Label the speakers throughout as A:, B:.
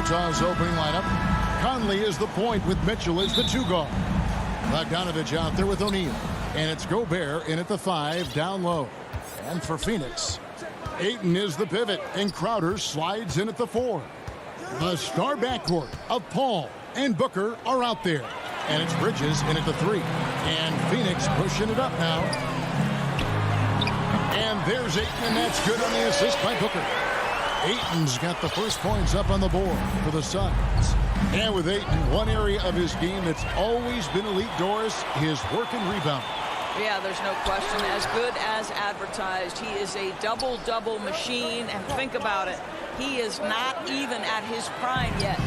A: Utah's opening lineup. Conley is the point with Mitchell as the 2 guard. Bogdanovich out there with O'Neal. And it's Gobert in at the 5 down low. And for Phoenix, Ayton is the pivot, and Crowder slides in at the 4. The star backcourt of Paul and Booker are out there. And it's Bridges in at the 3. And Phoenix pushing it up now. And there's Ayton, and that's good on the assist by Booker. Ayton's got the first points up on the board for the Suns. And with Ayton, one area of his game that's always been elite, Doris, his work and rebound.
B: Yeah, there's no question. As good as advertised. He is a double-double machine. And think about it. He is not even at his prime yet.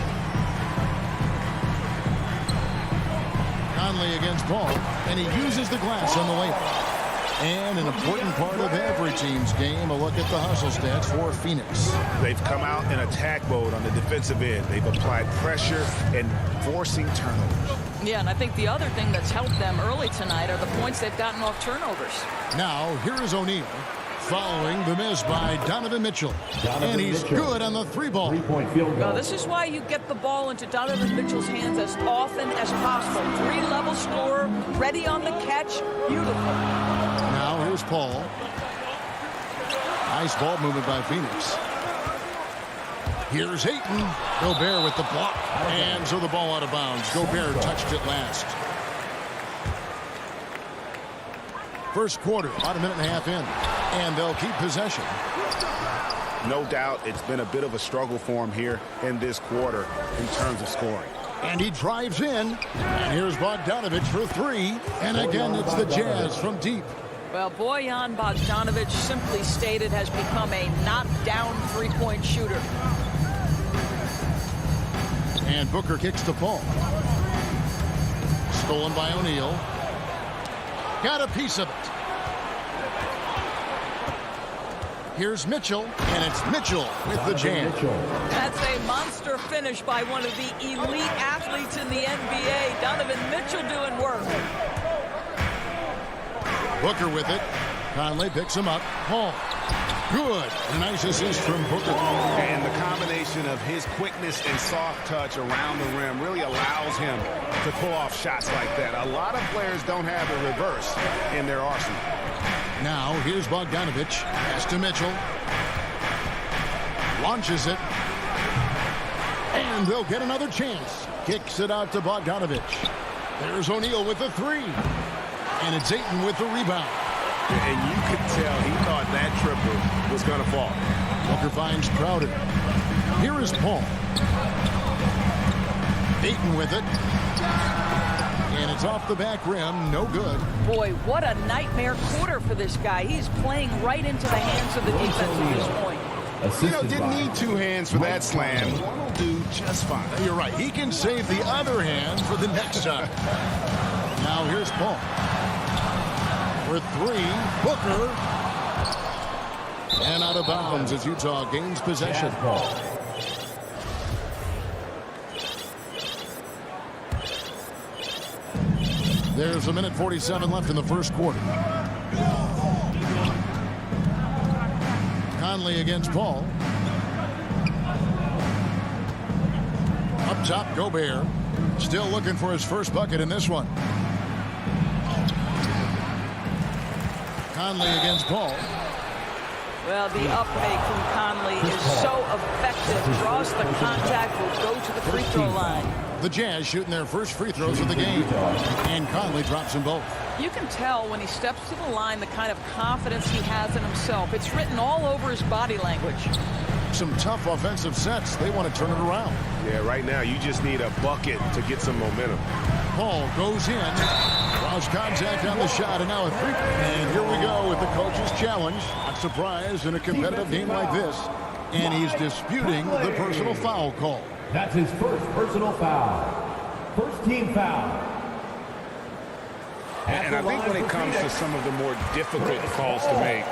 A: Conley against Paul, and he uses the glass on the layup. And an important part of every team's game, a look at the hustle stats for Phoenix.
C: They've come out in attack mode on the defensive end. They've applied pressure and forcing turnovers.
B: Yeah, and I think the other thing that's helped them early tonight are the points they've gotten off turnovers.
A: Now, here is O'Neal following the miss by Donovan Mitchell. And he's good on the 3-ball.
D: Three-point field goal.
B: Now, this is why you get the ball into Donovan Mitchell's hands as often as possible. 3-level scorer, ready on the catch. Beautiful.
A: Now, here's Paul. Nice ball movement by Phoenix. Here's Ayton. Gobert with the block. And so the ball out of bounds. Gobert touched it last. First quarter, about a minute and a half in. And they'll keep possession.
C: No doubt it's been a bit of a struggle for him here in this quarter in terms of scoring.
A: And he drives in. And here's Bogdanovich for 3. And again, it's the Jazz from deep.
B: Well, Bojan Bogdanovic, simply stated, has become a knockdown 3-point shooter.
A: And Booker kicks to Paul. Stolen by O'Neal. Got a piece of it. Here's Mitchell, and it's Mitchell with the jam.
B: That's a monster finish by one of the elite athletes in the NBA. Donovan Mitchell doing work.
A: Booker with it. Conley picks him up. Paul. Good. A nice assist from Booker.
C: And the combination of his quickness and soft touch around the rim really allows him to pull off shots like that. A lot of players don't have the reverse in their arsenal.
A: Now, here's Bogdanovich. Pass to Mitchell. Launches it. And they'll get another chance. Kicks it out to Bogdanovich. There's O'Neal with the 3. And it's Ayton with the rebound.
C: And you could tell he thought that triple was going to fall.
A: Booker finds Crowder. Here is Paul. Ayton with it. And it's off the back rim. No good.
B: Boy, what a nightmare quarter for this guy. He's playing right into the hands of the defense at this point.
C: Didn't need 2 hands for that slam. One will do just fine.
A: You're right. He can save the other hand for the next time. Now here's Paul. For 3, Booker. And out of bounds as Utah gains possession. There's a minute 47 left in the first quarter. Conley against Paul. Up top, Gobert. Still looking for his first bucket in this one. Conley against Paul.
B: Well, the up fake from Conley is so effective. Draws the contact, will go to the free throw line.
A: The Jazz shooting their first free throws of the game. And Conley drops them both.
B: You can tell when he steps to the line the kind of confidence he has in himself. It's written all over his body language.
A: Some tough offensive sets. They want to turn it around.
C: Yeah, right now you just need a bucket to get some momentum.
A: Paul goes in. Draws contact on the shot, and now a three. And here we go with the coach's challenge. Not surprised in a competitive game like this. And he's disputing the personal foul call.
D: That's his first personal foul. First team foul.
C: And I think when it comes to some of the more difficult calls to make,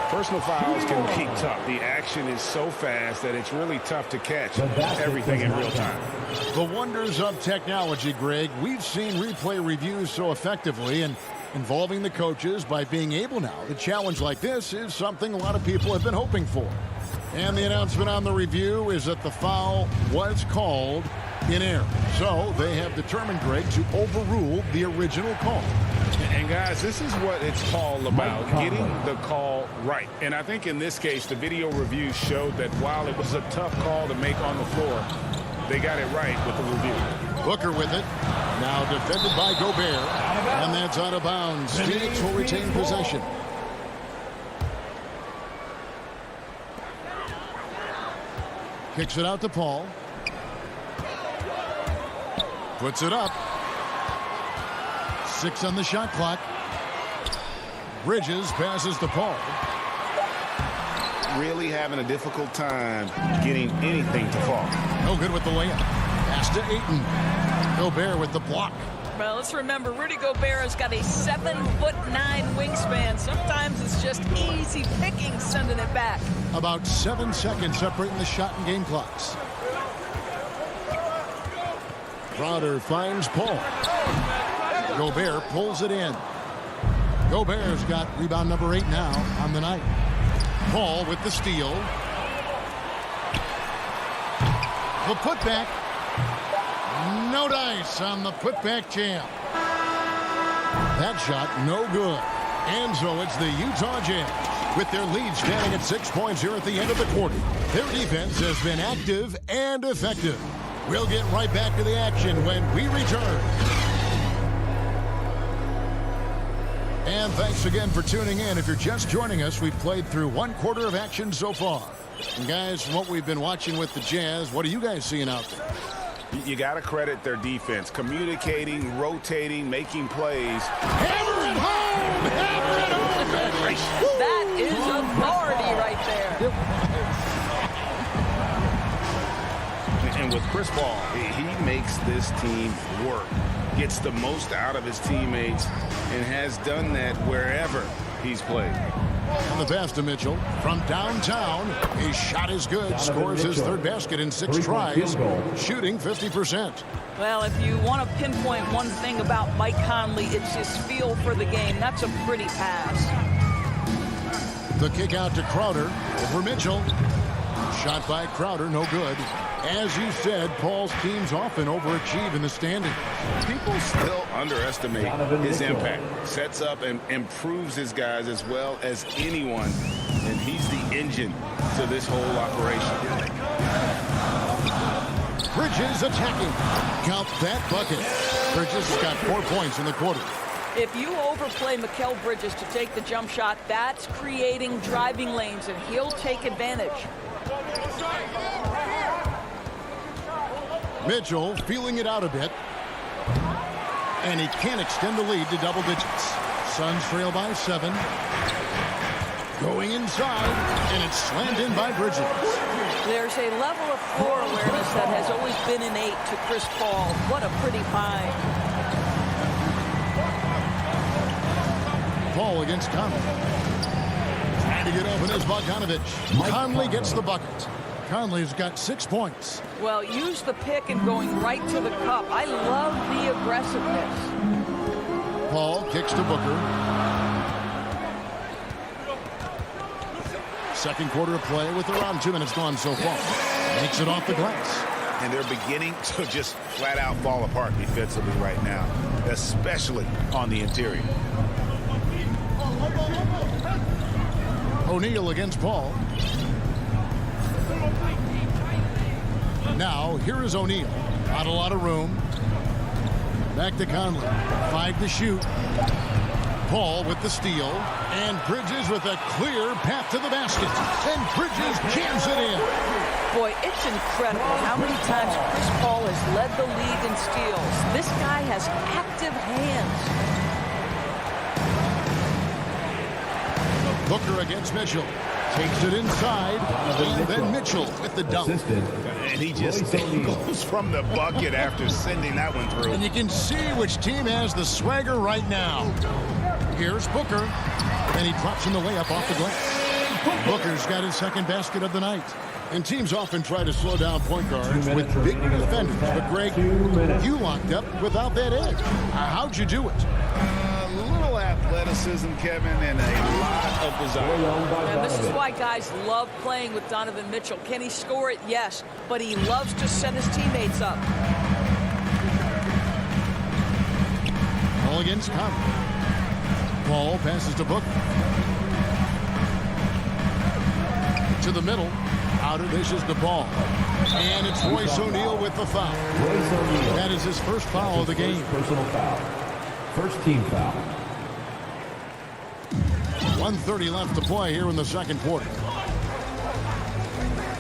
C: personal fouls can be tough. The action is so fast that it's really tough to catch everything in real time.
A: The wonders of technology, Greg. We've seen replay reviews so effectively, and involving the coaches by being able now to challenge like this is something a lot of people have been hoping for. And the announcement on the review is that the foul was called in error. So they have determined, Greg, to overrule the original call.
C: And guys, this is what it's all about, getting the call right. And I think in this case, the video review showed that while it was a tough call to make on the floor, they got it right with the review.
A: Booker with it. Now defended by Gobert. And that's out of bounds. Phoenix will retain possession. Kicks it out to Paul. Puts it up. 6 on the shot clock. Bridges passes to Paul.
C: Really having a difficult time getting anything to fall.
A: No good with the layup. Pass to Ayton. Gobert with the block.
B: Well, let's remember, Rudy Gobert has got a 7'9" wingspan. Sometimes it's just easy picking sending it back.
A: About 7 seconds separating the shot and game clocks. Crowder finds Paul. Gobert pulls it in. Gobert's got rebound number 8 now on the night. Paul with the steal. The putback. No dice on the putback jam. That shot no good. And so it's the Utah Jazz with their lead standing at 6 points here at the end of the quarter. Their defense has been active and effective. We'll get right back to the action when we return. And thanks again for tuning in. If you're just joining us, we've played through 1 quarter of action so far. And guys, from what we've been watching with the Jazz, what are you guys seeing out there?
C: You got to credit their defense. Communicating, rotating, making plays.
A: Hammer it home! Hammer it home!
B: That is authority right there.
C: And with Chris Paul, he makes this team work. Gets the most out of his teammates and has done that wherever he's played.
A: On the pass to Mitchell from downtown. His shot is good. Scores his 3rd basket in 6 tries. Shooting 50%.
B: Well, if you want to pinpoint one thing about Mike Conley, it's his feel for the game. That's a pretty pass.
A: The kick out to Crowder over Mitchell. Shot by Crowder, no good. As you said, Paul's teams often overachieve in the standings.
C: People still underestimate his impact. Sets up and improves his guys as well as anyone. And he's the engine to this whole operation.
A: Bridges attacking. Count that bucket. Bridges has got 4 points in the quarter.
B: If you overplay Mikal Bridges to take the jump shot, that's creating driving lanes, and he'll take advantage.
A: Mitchell feeling it out a bit. And he can't extend the lead to double digits. Suns trail by 7. Going inside, and it's slammed in by Bridges.
B: There's a level of floor awareness that has always been innate to Chris Paul. What a pretty find.
A: Paul against Conley. Trying to get open is Bogdanovich. Conley gets the bucket. Conley's got 6 points.
B: Well, use the pick and going right to the cup. I love the aggressiveness.
A: Paul kicks to Booker. Second quarter of play with around 2 minutes gone so far. Makes it off the glass.
C: And they're beginning to just flat out fall apart defensively right now, especially on the interior.
A: O'Neal against Paul. Now, here is O'Neal. Not a lot of room. Back to Conley. 5 to shoot. Paul with the steal. And Bridges with a clear path to the basket. And Bridges jams it in.
B: Boy, it's incredible how many times Chris Paul has led the league in steals. This guy has active hands.
A: Booker against Mitchell. Takes it inside. And then Mitchell with the dunk.
C: And he just goes from the bucket after sending that one through.
A: And you can see which team has the swagger right now. Here's Booker. And he drops in the layup off the glass. Booker's got his 2nd basket of the night. And teams often try to slow down point guards with big defenders. But, Greg, you locked up without that edge. How'd you do it?
C: A little athleticism, Kevin, and a lot of desire.
B: And this is why guys love playing with Donovan Mitchell. Can he score it? Yes, but he loves to set his teammates up.
A: Ball against Conley. Ball passes to Booker. To the middle. Outer dishes the ball. And it's Royce O'Neal with the foul. That is his first foul of the game.
D: Personal foul. First team foul.
A: 1:30 left to play here in the second quarter.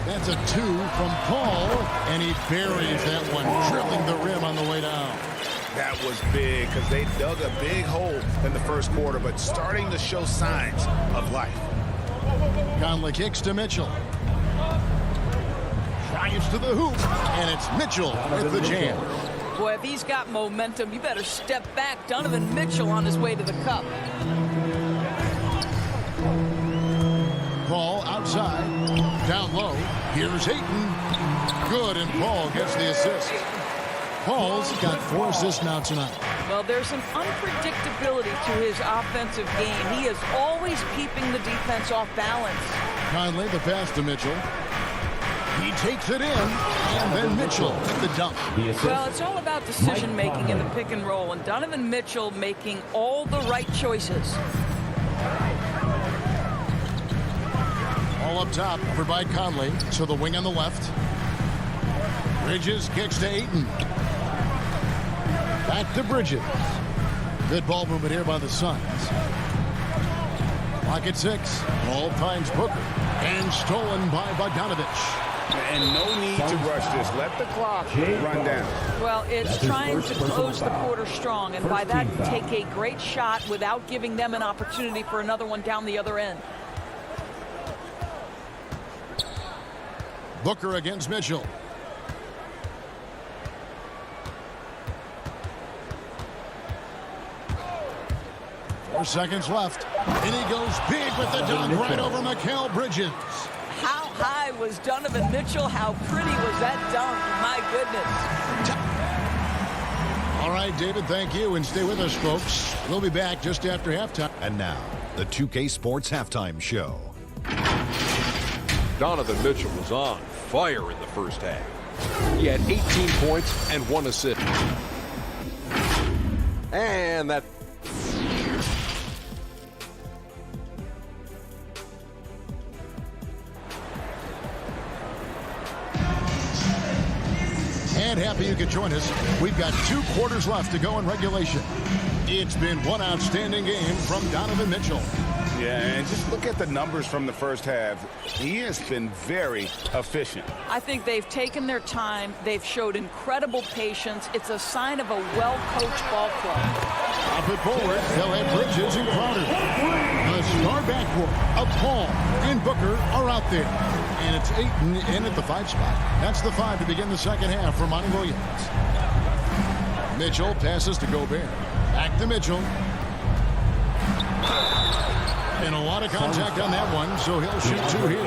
A: That's a 2 from Paul, and he buries that one, drilling the rim on the way down.
C: That was big because they dug a big hole in the first quarter, but starting to show signs of life.
A: Conley kicks to Mitchell. Drives to the hoop, and it's Mitchell with the jam.
B: Boy, if he's got momentum, you better step back. Donovan Mitchell on his way to the cup.
A: Paul outside, down low. Here's Ayton. Good, and Paul gets the assist. Paul's got 4 assists now tonight.
B: Well, there's an unpredictability to his offensive game. He is always keeping the defense off balance.
A: Conley, the pass to Mitchell. He takes it in, and then Mitchell with the dunk.
B: Well, it's all about decision-making in the pick and roll, and Donovan Mitchell making all the right choices.
A: All up top, over by Conley, to the wing on the left. Bridges kicks to Ayton. Back to Bridges. Good ball movement here by the Suns. Clock at 6. Ball finds Booker. And stolen by Bogdanovich.
C: And no need to rush this. Let the clock run down.
B: Well, it's trying to close the quarter strong, and by that, take a great shot without giving them an opportunity for another one down the other end.
A: Booker against Mitchell. 4 seconds left. And he goes big with the dunk right over Mikal Bridges.
B: How high was Donovan Mitchell? How pretty was that dunk? My goodness.
A: All right, David, thank you. And stay with us, folks. We'll be back just after halftime.
E: And now, the 2K Sports Halftime Show.
F: Donovan Mitchell was on fire in the first half. He had 18 points and 1 assist. And that...
A: And happy you could join us. We've got 2 quarters left to go in regulation. It's been one outstanding game from Donovan Mitchell.
C: Yeah, and just look at the numbers from the first half. He has been very efficient.
B: I think they've taken their time. They've showed incredible patience. It's a sign of a well-coached ball club.
A: Up it forward, they'll have Bridges and Crowder. The star backcourt of Paul and Booker are out there. And it's Ayton in at the 5 spot. That's the 5 to begin the second half for Monty Williams. Mitchell passes to Gobert. Back to Mitchell. And a lot of contact on that one, so he'll shoot 2 here.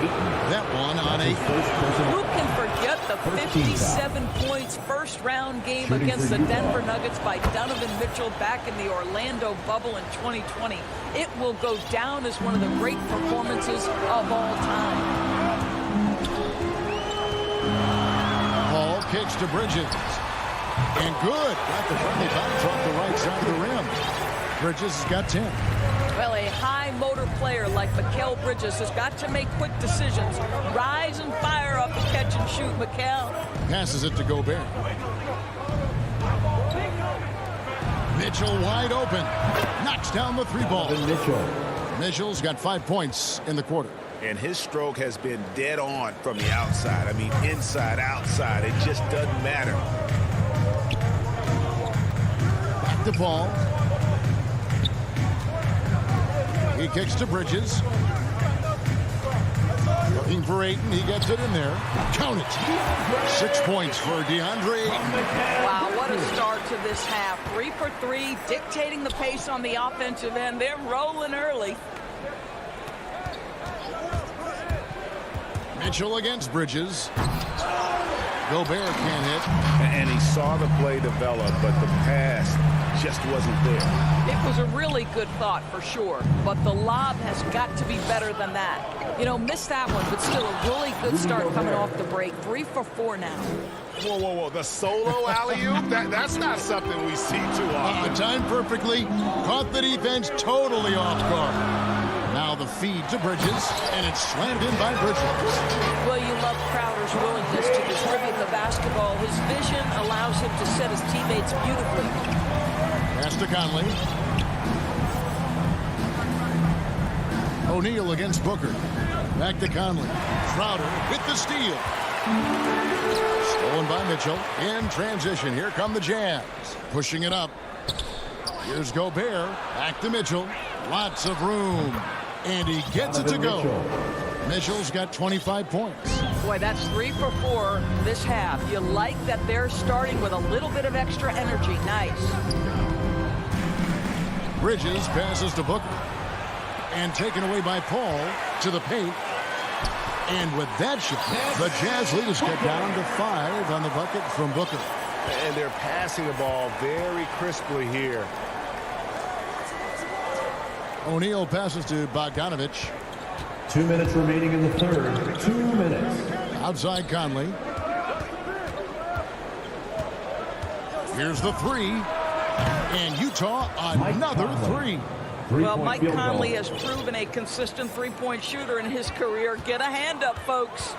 A: That one on 8.
B: Who can forget the 57 points first round game against the Denver Nuggets by Donovan Mitchell back in the Orlando bubble in 2020? It will go down as one of the great performances of all time.
A: Paul kicks to Bridges. And good. Got the friendly bounce off the right side of the rim. Bridges has got 10.
B: Well, a high motor player like Mikal Bridges has got to make quick decisions. Rise and fire off the catch and shoot, Mikal.
A: Passes it to Gobert. Mitchell wide open. Knocks down the 3 ball. Mitchell's got 5 points in the quarter.
C: And his stroke has been dead on from the outside. I mean, inside, outside. It just doesn't matter.
A: Back to Paul. He kicks to Bridges. Looking for Ayton. He gets it in there. Count it. 6 points for DeAndre Ayton.
B: Wow, what a start to this half. 3 for 3, dictating the pace on the offensive end. They're rolling early.
A: Mitchell against Bridges. Gobert can't hit.
C: And he saw the play develop, but the pass just wasn't there.
B: It was a really good thought for sure, but the lob has got to be better than that. You know, missed that one, but still a really good start coming off the break. 3 for 4 now.
C: Whoa, whoa, whoa. The solo alley-oop? That's not something we see too often.
A: Timed perfectly. Caught the defense totally off guard. Now the feed to Bridges, and it's slammed in by Bridges.
B: Well, you love Crowder's willingness to distribute the basketball. His vision allows him to set his teammates beautifully.
A: Pass to Conley. O'Neal against Booker. Back to Conley. Crowder with the steal. Stolen by Mitchell. In transition. Here come the Jazz. Pushing it up. Here's Gobert. Back to Mitchell. Lots of room. And he gets it to go. Mitchell's got 25 points.
B: Boy, that's 3 for 4 this half. You like that they're starting with a little bit of extra energy. Nice.
A: Bridges passes to Booker. And taken away by Paul to the paint. And with that shot, the Jazz lead is cut down to 5 on the bucket from Booker.
C: And they're passing the ball very crisply here.
A: O'Neal passes to Bogdanovich.
D: 2 minutes remaining in the third. 2 minutes.
A: Outside Conley. Here's the 3. And Utah another 3.
B: Well, Mike Conley has proven a consistent three-point shooter in his career. Get a hand up, folks.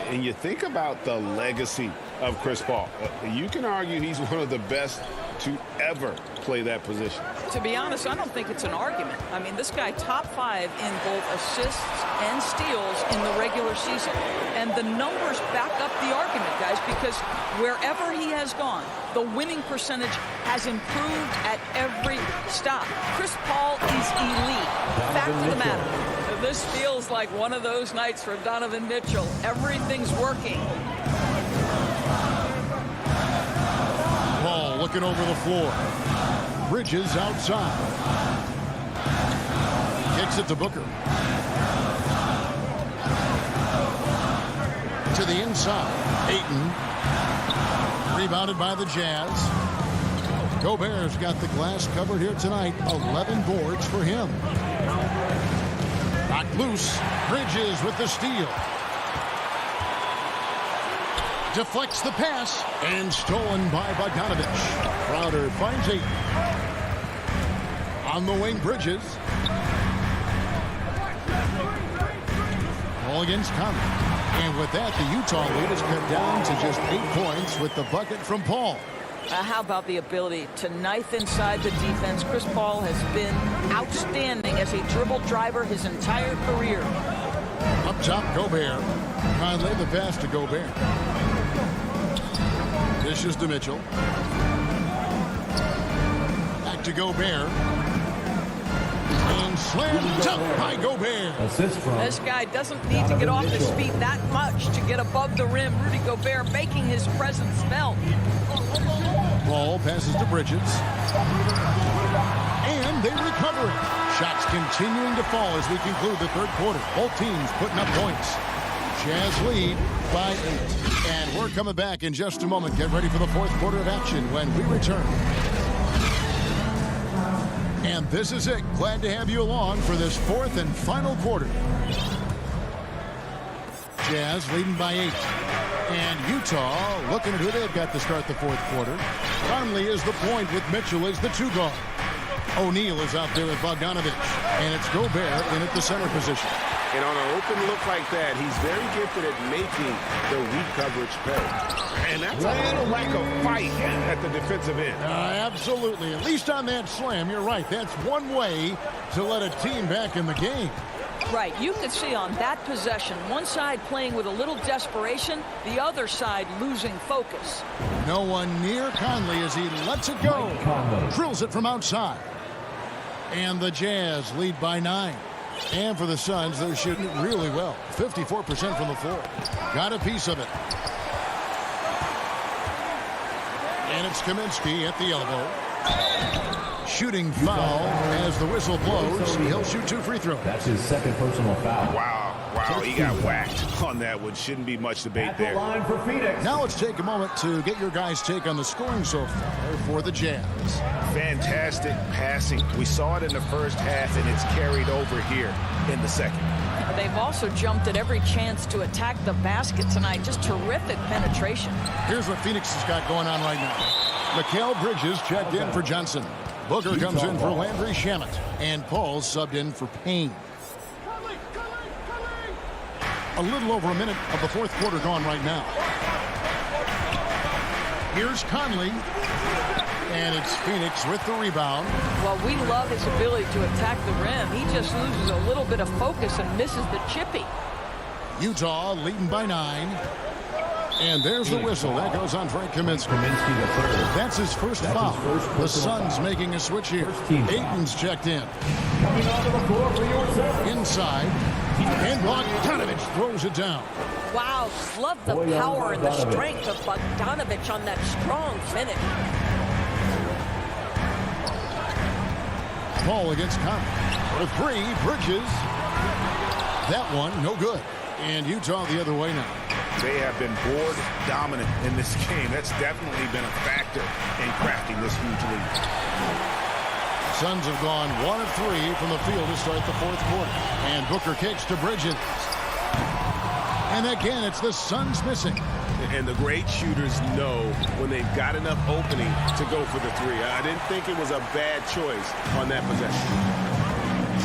C: And you think about the legacy of Chris Paul. You can argue he's one of the best to ever play that position.
B: To be honest, I don't think it's an argument. I mean, this guy top 5 in both assists and steals in the regular season. And the numbers back up the argument, guys, because wherever he has gone, the winning percentage has improved at every stop. Chris Paul is elite. Fact of the matter. This feels like one of those nights for Donovan Mitchell. Everything's working.
A: Ball looking over the floor. Bridges outside. Kicks it to Booker. To the inside. Ayton. Rebounded by the Jazz. Gobert's got the glass covered here tonight. 11 boards for him. Knocked loose. Bridges with the steal. Deflects the pass. And stolen by Bogdanovich. Crowder finds Ayton. On the wing, Bridges. Ball against Conley. And with that, the Utah lead is cut down to just 8 points with the bucket from Paul.
B: How about the ability to knife inside the defense? Chris Paul has been outstanding as a dribble driver his entire career.
A: Up top, Gobert. Conley the pass to Gobert. Dishes to Mitchell. Back to Gobert. And slammed up by Gobert.
D: Assist from
B: This guy doesn't need to get off his feet that much to get above the rim. Rudy Gobert making his presence felt.
A: Ball passes to Bridges. And they recover it. Shots continuing to fall as we conclude the third quarter. Both teams putting up points. Jazz lead by 8. And we're coming back in just a moment. Get ready for the fourth quarter of action when we return. And this is it. Glad to have you along for this fourth and final quarter. Jazz leading by 8. And Utah looking at who they've got to start the fourth quarter. Conley is the point with Mitchell as the 2 guard. O'Neal is out there with Bogdanovich. And it's Gobert in at the center position.
C: And on an open look like that, he's very gifted at making the weak coverage pay. And that's a little lack of fight at the defensive end.
A: Absolutely. At least on that slam, you're right. That's one way to let a team back in the game.
B: Right, you can see on that possession, one side playing with a little desperation, the other side losing focus.
A: No one near Conley as he lets it go. Drills it from outside. And the Jazz lead by 9. And for the Suns, they're shooting really well. 54% from the floor. Got a piece of it. And it's Kaminsky at the elbow. Shooting foul as the whistle blows. He'll shoot 2 free throws.
D: That's his second personal foul.
C: Wow. Oh, he got whacked on that one. Shouldn't be much debate
D: At the
C: there.
D: line for Phoenix.
A: Now let's take a moment to get your guys' take on the scoring so far for the Jazz.
C: Fantastic passing. We saw it in the first half, and it's carried over here in the second.
B: They've also jumped at every chance to attack the basket tonight. Just terrific penetration.
A: Here's what Phoenix has got going on right now. Mikal Bridges checked in for Johnson. Booker comes in for Landry Shamet. And Paul subbed in for Payne. A little over a minute of the fourth quarter gone right now. Here's Conley. And it's Phoenix with the rebound.
B: Well, we love his ability to attack the rim. He just loses a little bit of focus and misses the chippy.
A: Utah leading by 9. And there's the whistle. That goes on Frank Kaminsky. That's his first foul. The Suns making a switch here. Ayton's checked in. Inside. And Bogdanovich throws it down.
G: Wow, love the power and the strength of Bogdanovich on that strong finish.
A: Paul against Conley. For 3, Bridges. That one, no good. And Utah the other way now.
C: They have been board dominant in this game. That's definitely been a factor in crafting this huge lead.
A: Suns have gone 1 of 3 from the field to start the fourth quarter. And Booker kicks to Bridges. And again, it's the Suns missing.
H: And the great shooters know when they've got enough opening to go for the 3. I didn't think it was a bad choice on that possession.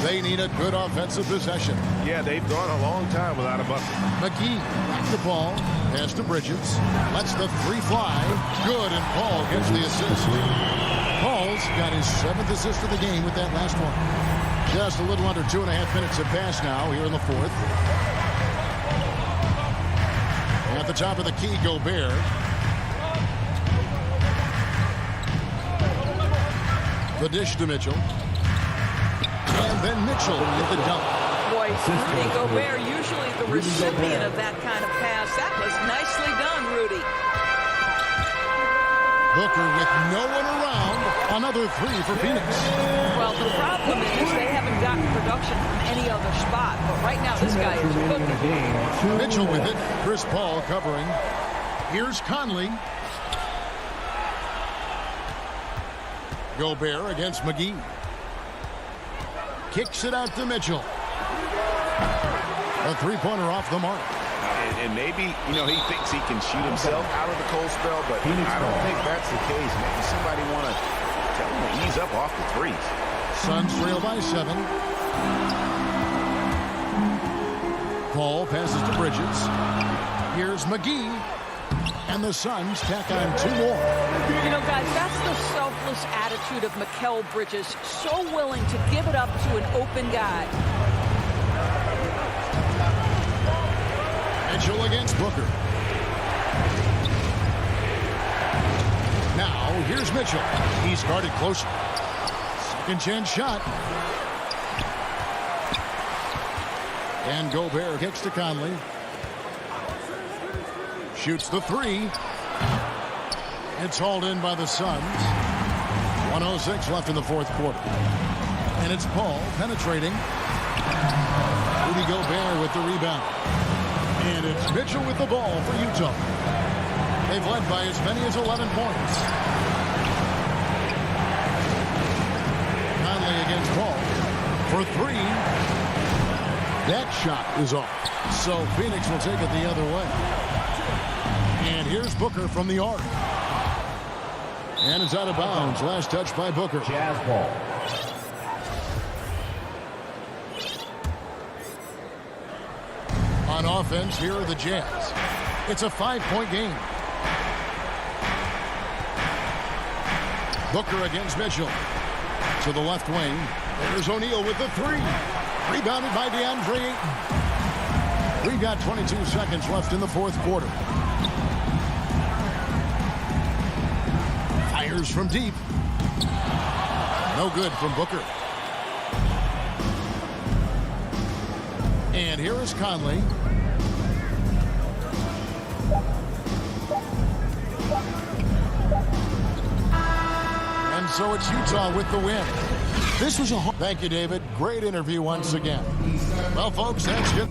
A: They need a good offensive possession.
H: Yeah, they've gone a long time without a bucket.
A: McGee back the ball. Pass to Bridges. Lets the 3 fly. Good, and Paul gets the assist. Paul's got his 7th assist of the game with that last one. Just a little under 2.5 minutes have passed now here in the fourth. At the top of the key, Gobert. The dish to Mitchell. And then Mitchell with the dunk.
B: Boy, Rudy Gobert, usually the recipient of that kind of pass. That was nicely done, Rudy.
A: Booker with no one around. Another 3 for Phoenix.
B: Well, the problem is they haven't gotten production from any other spot. But right now, this guy is cooking.
A: Mitchell with it. Chris Paul covering. Here's Conley. Gobert against McGee. Kicks it out to Mitchell. A 3-pointer off the mark.
C: And maybe, he thinks he can shoot himself out of the cold spell, but I don't think that's the case. Maybe somebody want to tell him to ease up off the 3s.
A: Suns trail by 7. Paul passes to Bridges. Here's McGee. And the Suns tack on 2 more.
B: Guys, that's the selfless attitude of Mikal Bridges. So willing to give it up to an open guy.
A: Mitchell against Booker. Now, here's Mitchell. He's guarded closer. Second chance shot. And Gobert kicks to Conley. Shoots the 3. It's hauled in by the Suns. 1:06 left in the fourth quarter. And it's Paul penetrating. Rudy Gobert with the rebound. And it's Mitchell with the ball for Utah. They've led by as many as 11 points. Conley against Paul for 3. That shot is off. So Phoenix will take it the other way. And here's Booker from the arc. And it's out of bounds. Last touch by Booker.
D: Jazz ball.
A: On offense, here are the Jazz. It's a 5-point game. Booker against Mitchell. To the left wing. There's O'Neal with the 3. Rebounded by DeAndre Ayton. We've got 22 seconds left in the fourth quarter. Fires from deep. No good from Booker. And here is Conley. And so it's Utah with the win. This was a... Thank you, David. Great interview once again. Well, folks, that's good.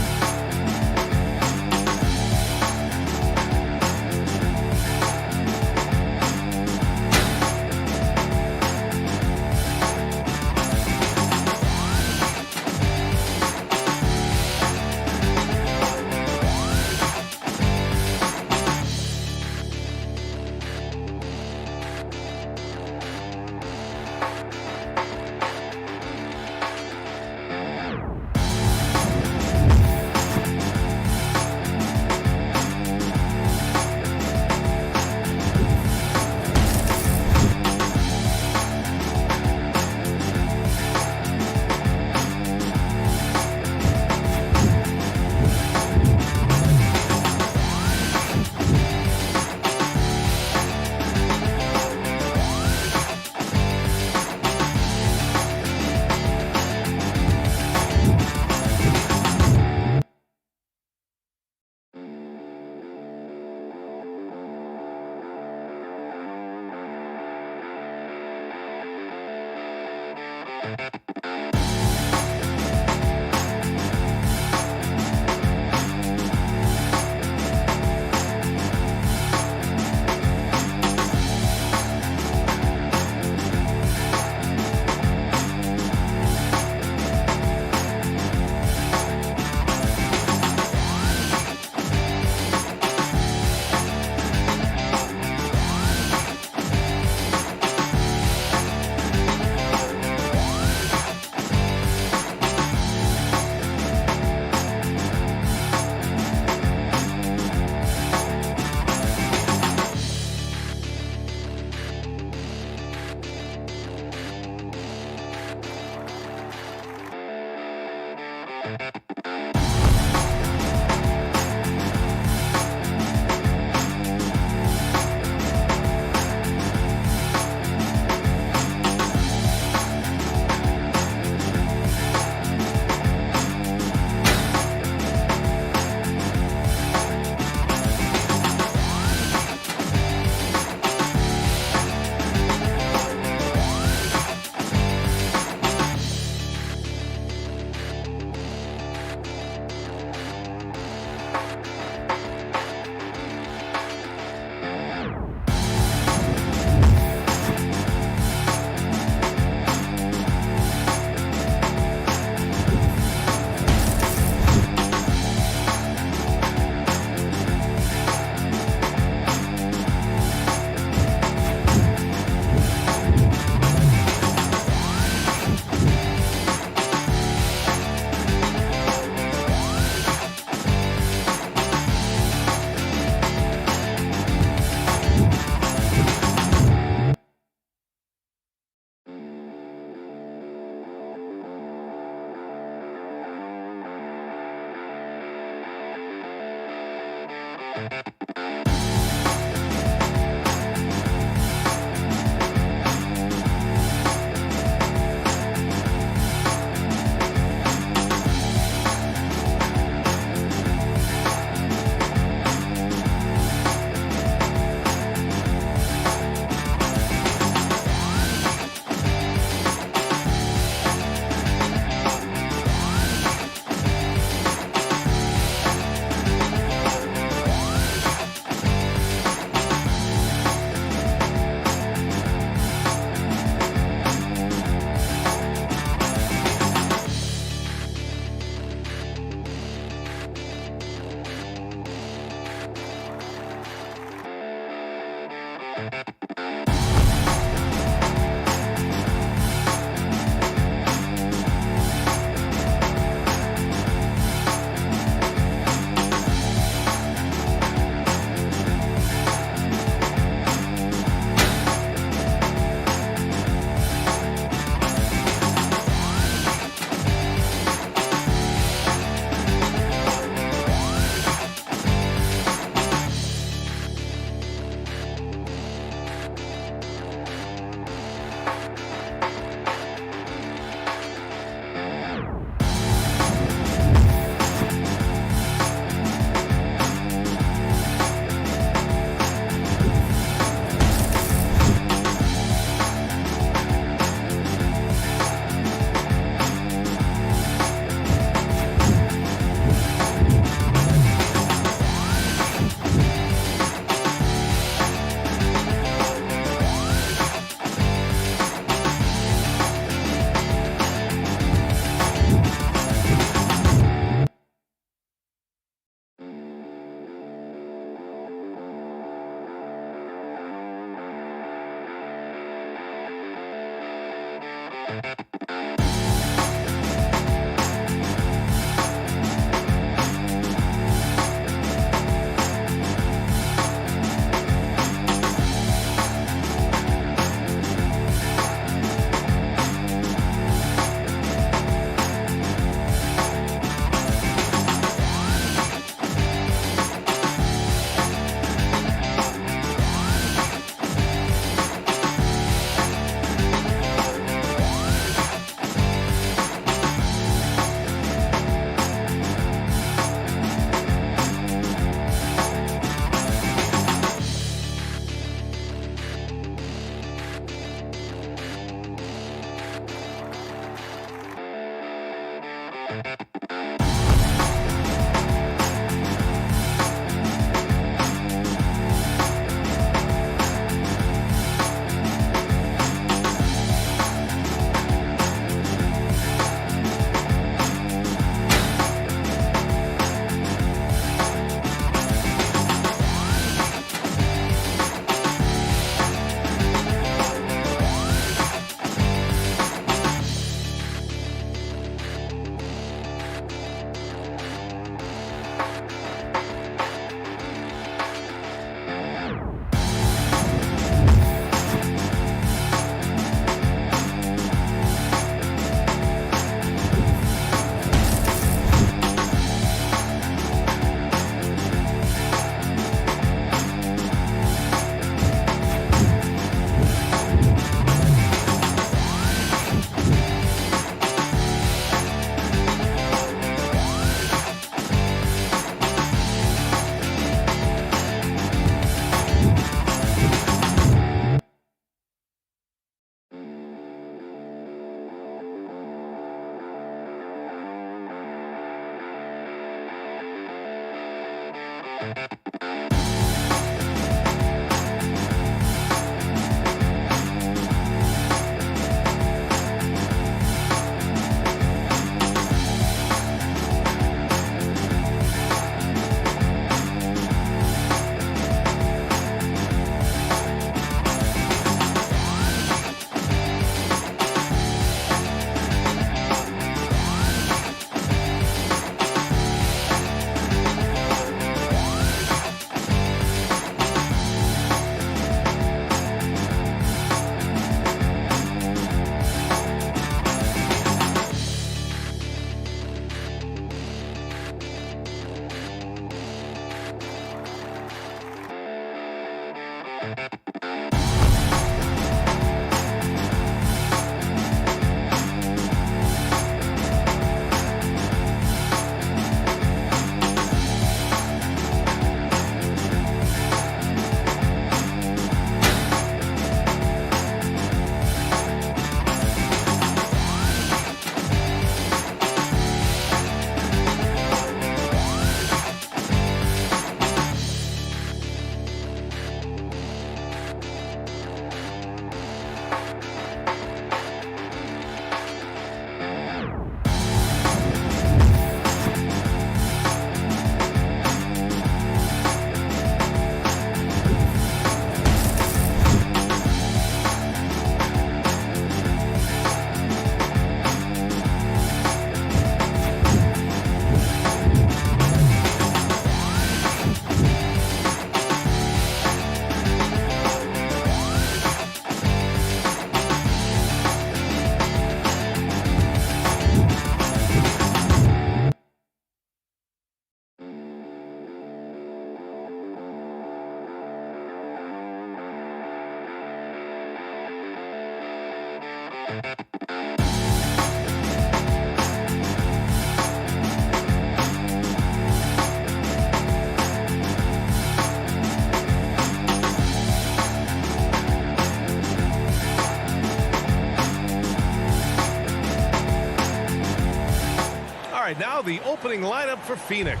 I: right, now the opening lineup for Phoenix.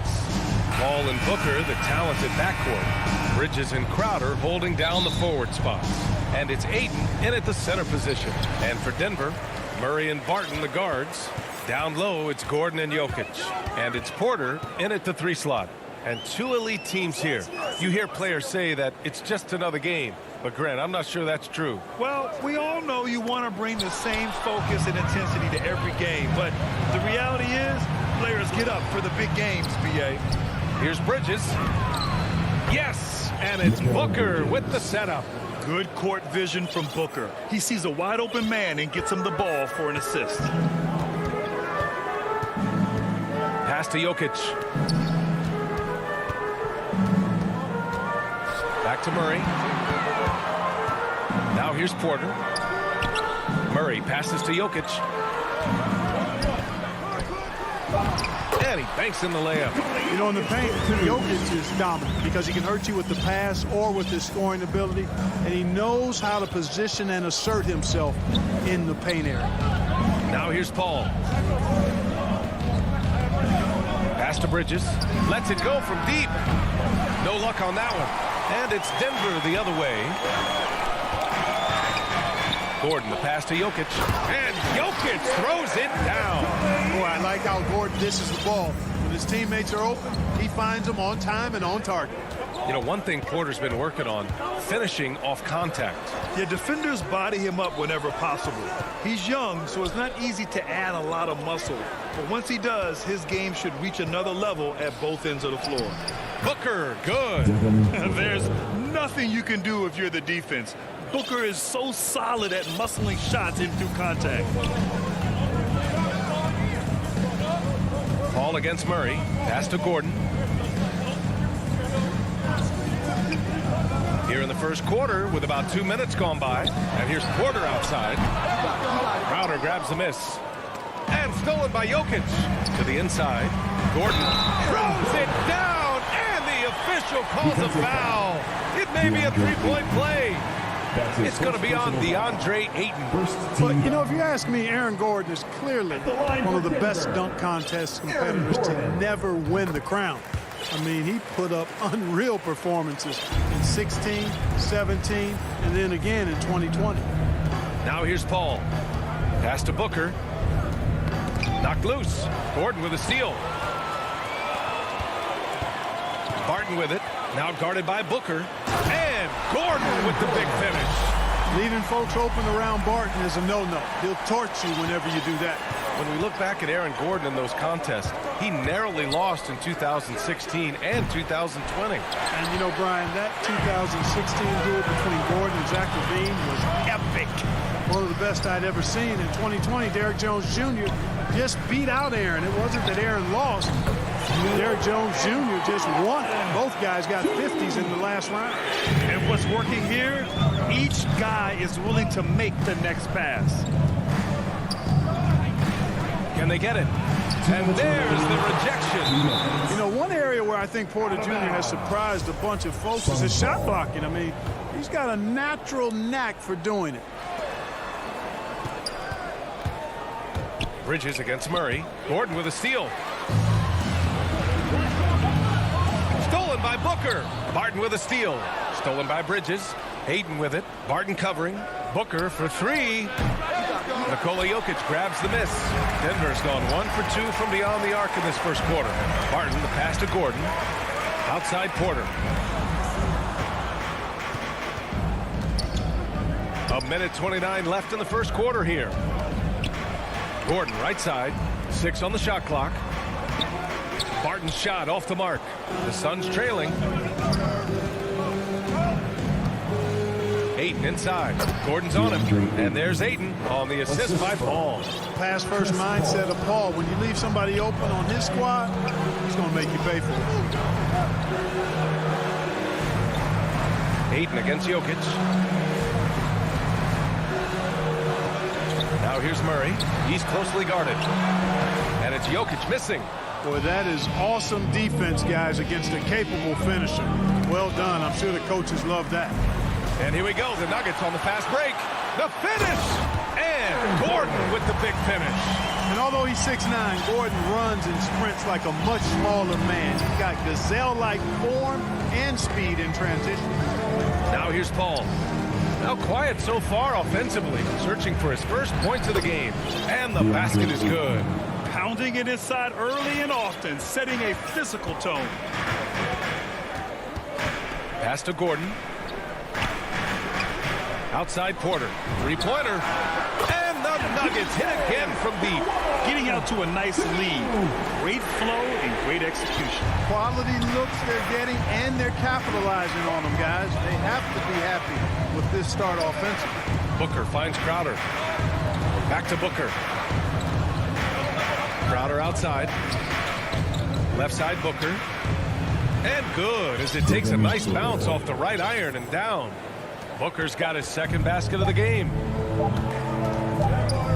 I: Ball and Booker, the talented backcourt. Bridges and Crowder holding down the forward spots. And it's Ayton in at the center position. And for Denver, Murray and Barton, the guards. Down low, it's Gordon and Jokic. And it's Porter in at the 3 slot. And 2 elite teams here. You hear players say that it's just another game. But, Grant, I'm not sure that's true.
J: Well, we all know you want to bring the same focus and intensity to every game. But the reality is, players get up for the big games, B.A.
I: Here's Bridges. Yes, and it's Booker with the setup.
J: Good court vision from Booker. He sees a wide-open man and gets him the ball for an assist.
I: Pass to Jokic. Back to Murray. Now here's Porter. Murray passes to Jokic. And he banks in the layup.
K: You know, in the paint, Jokic is dominant because he can hurt you with the pass or with his scoring ability, and he knows how to position and assert himself in the paint area.
I: Now here's Paul. Pass to Bridges. Lets it go from deep. No luck on that one. And it's Denver the other way. Gordon, the pass to Jokic. And Jokic throws it down.
K: Boy, I like how Gordon dishes the ball. When his teammates are open, he finds them on time and on target.
I: You know, one thing Porter's been working on, finishing off contact.
J: Yeah, defenders body him up whenever possible. He's young, so it's not easy to add a lot of muscle. But once he does, his game should reach another level at both ends of the floor.
I: Booker, good.
J: There's nothing you can do if you're the defense. Booker is so solid at muscling shots in through contact.
I: Ball against Murray. Pass to Gordon. Here in the first quarter with about 2 minutes gone by. And here's Porter outside. Crowder grabs the miss. And stolen by Jokic. To the inside. Gordon throws it down. And the official calls a foul. It may be a three-point play. It's going to be on DeAndre Ayton.
K: But, you know, if you ask me, Aaron Gordon is clearly one of the best dunk contest competitors to never win the crown. I mean, he put up unreal performances in 16, 17, and then again in 2020.
I: Now here's Paul. Pass to Booker. Knocked loose. Gordon with a steal. Barton with it. Now guarded by Booker. And Gordon with the big finish.
K: Leaving folks open around Barton is a no-no. He'll torch you whenever you do that.
I: When we look back at Aaron Gordon in those contests, he narrowly lost in 2016 and 2020.
K: And, you know, Brian, that 2016 duel between Gordon and Zach LaVine was epic. One of the best I'd ever seen. In 2020, Derrick Jones Jr. just beat out Aaron. It wasn't that Aaron lost. Derrick Jones Jr. just won it. Both guys got 50s in the last round.
J: And what's working here, each guy is willing to make the next pass.
I: Can they get it? And there's the rejection.
K: You know, one area where I think Porter Jr. has surprised a bunch of folks is his shot blocking. I mean, he's got a natural knack for doing it.
I: Bridges against Murray. Gordon with a steal. Stolen by Booker. Barton with a steal. Stolen by Bridges. Hayden with it. Barton covering. Booker for three. Nikola Jokic grabs the miss. Denver's gone 1 for 2 from beyond the arc in this first quarter. Barton, the pass to Gordon. Outside Porter. A minute 29 left in the first quarter here. Gordon right side. 6 on the shot clock. Barton's shot off the mark. The Suns trailing. Ayton inside. Gordon's on him. And there's Ayton on the assist by Paul.
K: Pass first mindset of Paul. When you leave somebody open on his squad, he's going to make you pay for it.
I: Ayton against Jokic. Now here's Murray. He's closely guarded. And it's Jokic missing.
K: Boy, that is awesome defense, guys, against a capable finisher. Well done. I'm sure the coaches love that.
I: And here we go. The Nuggets on the fast break. The finish. And Gordon with the big finish.
K: And although he's 6'9", Gordon runs and sprints like a much smaller man. He's got gazelle-like form and speed in transition.
I: Now here's Paul. Now quiet so far offensively. Searching for his first points of the game. And the basket is good.
J: Pounding it inside early and often, setting a physical tone.
I: Pass to Gordon. Outside Porter. Three-pointer. And the Nuggets hit again from deep.
J: Getting out to a nice lead. Great flow and great execution.
K: Quality looks they're getting, and they're capitalizing on them, guys. They have to be happy with this start offensively.
I: Booker finds Crowder. Back to Booker. Crowder outside. Left side Booker. And good as it takes a nice bounce off the right iron and down. Booker's got his second basket of the game.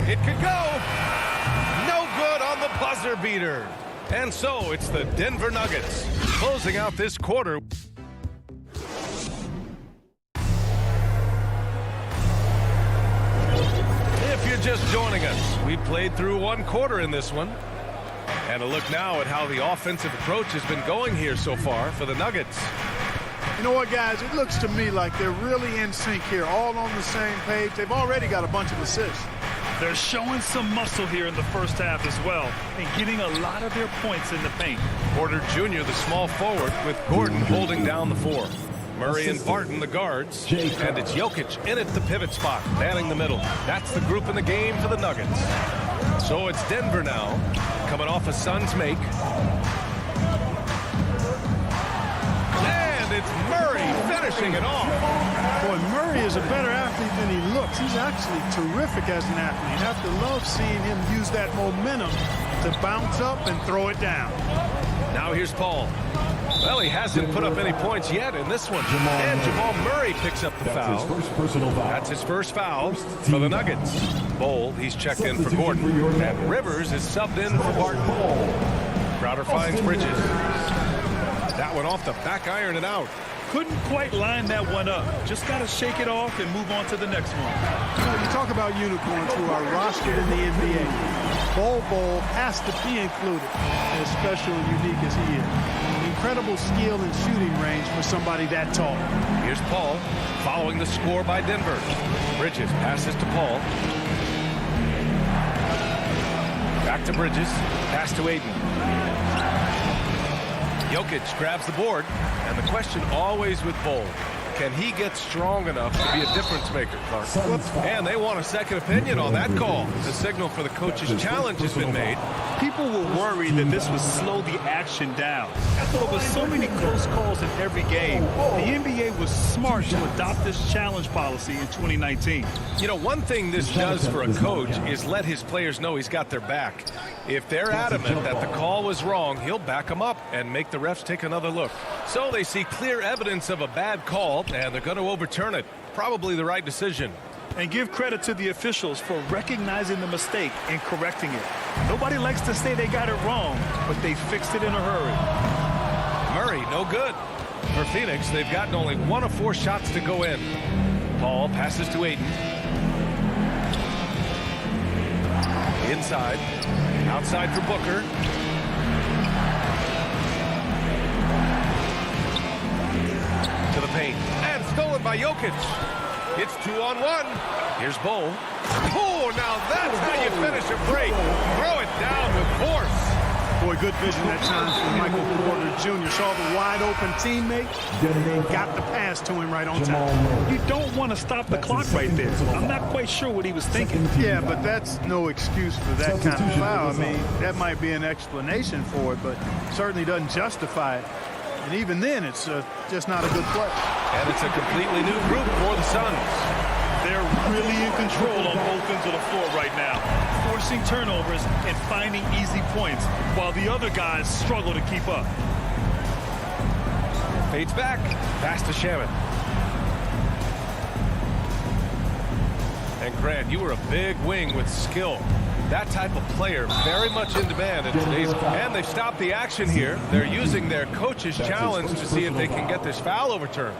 I: It could go. No good on the buzzer beater. And so it's the Denver Nuggets closing out this quarter. If you're just joining us, we played through one quarter in this one. And a look now at how the offensive approach has been going here so far for the Nuggets.
K: You know what, guys? It looks to me like they're really in sync here, all on the same page. They've already got a bunch of assists.
J: They're showing some muscle here in the first half as well and getting a lot of their points in the paint.
I: Porter Jr., the small forward, with Gordon holding down the 4. Murray and Barton, the guards. And it's Jokic in at the pivot spot, manning the middle. That's the group in the game for the Nuggets. So it's Denver now, coming off a Suns make. And it's Murray finishing it off.
K: Boy, Murray is a better athlete than he looks. He's actually terrific as an athlete. You have to love seeing him use that momentum to bounce up and throw it down.
I: Now here's Paul. Well, he hasn't put up any points yet in this one. And Jamal Murray picks up the foul. That's his first foul for the Nuggets. Bold, he's checked in for Gordon. And Rivers is subbed in for Barton. Crowder finds Bridges. That one off the back iron and out.
J: Couldn't quite line that one up. Just got to shake it off and move on to the next one.
K: You know, you talk about unicorns who are rostered in the NBA. Bol has to be included, as special and unique as he is. Incredible skill and shooting range for somebody that tall.
I: Here's Paul following the score by Denver. Bridges passes to Paul. Back to Bridges. Pass to Aiden. Jokic grabs the board, and the question always with Bol, can he get strong enough to be a difference maker, Clark? And they want a second opinion on that call. The signal for the coach's challenge has been made.
J: People were worried that this would slow the action down. After there were so many close calls in every game, the NBA was smart to adopt this challenge policy in 2019.
I: You know, one thing this does for a coach is let his players know he's got their back. If they're adamant that the call was wrong, he'll back them up and make the refs take another look. So they see clear evidence of a bad call, and they're going to overturn it. Probably the right decision.
J: And give credit to the officials for recognizing the mistake and correcting it. Nobody likes to say they got it wrong, but they fixed it in a hurry.
I: Murray, no good. For Phoenix, they've gotten only 1 of 4 shots to go in. Paul passes to Aiden. Inside. Outside for Booker. To the paint. And stolen by Jokic. It's 2-on-1. Here's Bol. Oh, now that's how you finish a break. Throw it down with force.
K: Boy, good vision that time from Michael Porter Jr. Saw the wide-open teammate and got the pass to him right on time.
J: You don't want to stop the clock right there. I'm not quite sure what he was thinking.
K: Yeah, but that's no excuse for that kind of foul. I mean, that might be an explanation for it, but certainly doesn't justify it. And even then, it's just not a good play.
I: And it's a completely new group for the Suns.
J: They're really in control on both ends of the floor right now, forcing turnovers and finding easy points, while the other guys struggle to keep up.
I: Fades back. Pass to Shaman. And Grant, you were a big wing with skill. That type of player very much in demand in today's. And they've stopped the action here. They're using their coach's challenge to see if they can get this foul overturned.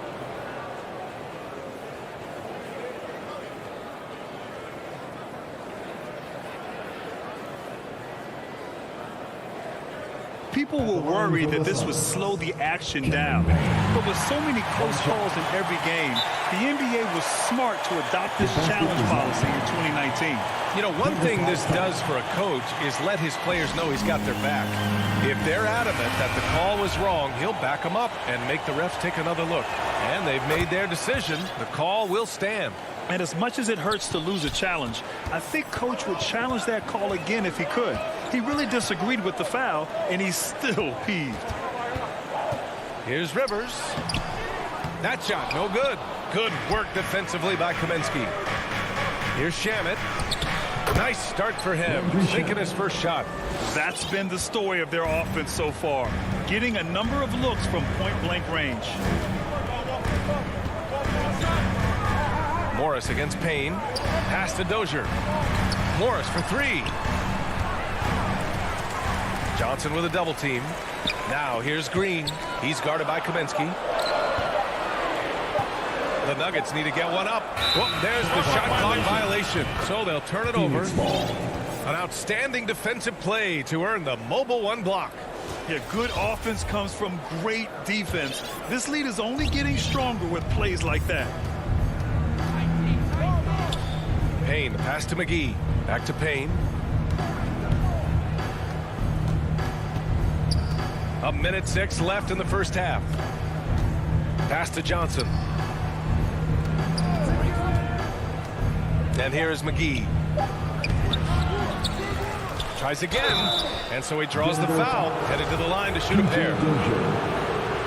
J: People were worried that this would slow the action down. But with so many close calls in every game, the NBA was smart to adopt this challenge policy in 2019.
I: You know, one thing this does for a coach is let his players know he's got their back. If they're adamant that the call was wrong, he'll back them up and make the refs take another look. And they've made their decision. The call will stand.
J: And as much as it hurts to lose a challenge, I think Coach would challenge that call again if he could. He really disagreed with the foul, and he's still peeved.
I: Here's Rivers. That shot, no good. Good work defensively by Kaminsky. Here's Shamet. Nice start for him, sinking his first shot.
J: That's been the story of their offense so far, getting a number of looks from point-blank range.
I: Morris against Payne. Pass to Dozier. Morris for 3. Johnson with a double team. Now here's Green. He's guarded by Kaminsky. The Nuggets need to get one up. Whoop, there's the shot clock violation. So they'll turn it over. An outstanding defensive play to earn the mobile one block.
J: Yeah, good offense comes from great defense. This lead is only getting stronger with plays like that.
I: Payne, the pass to McGee. Back to Payne. A minute 6 left in the first half. Pass to Johnson. And here's McGee. Tries again, and so he draws the foul, headed to the line to shoot a pair.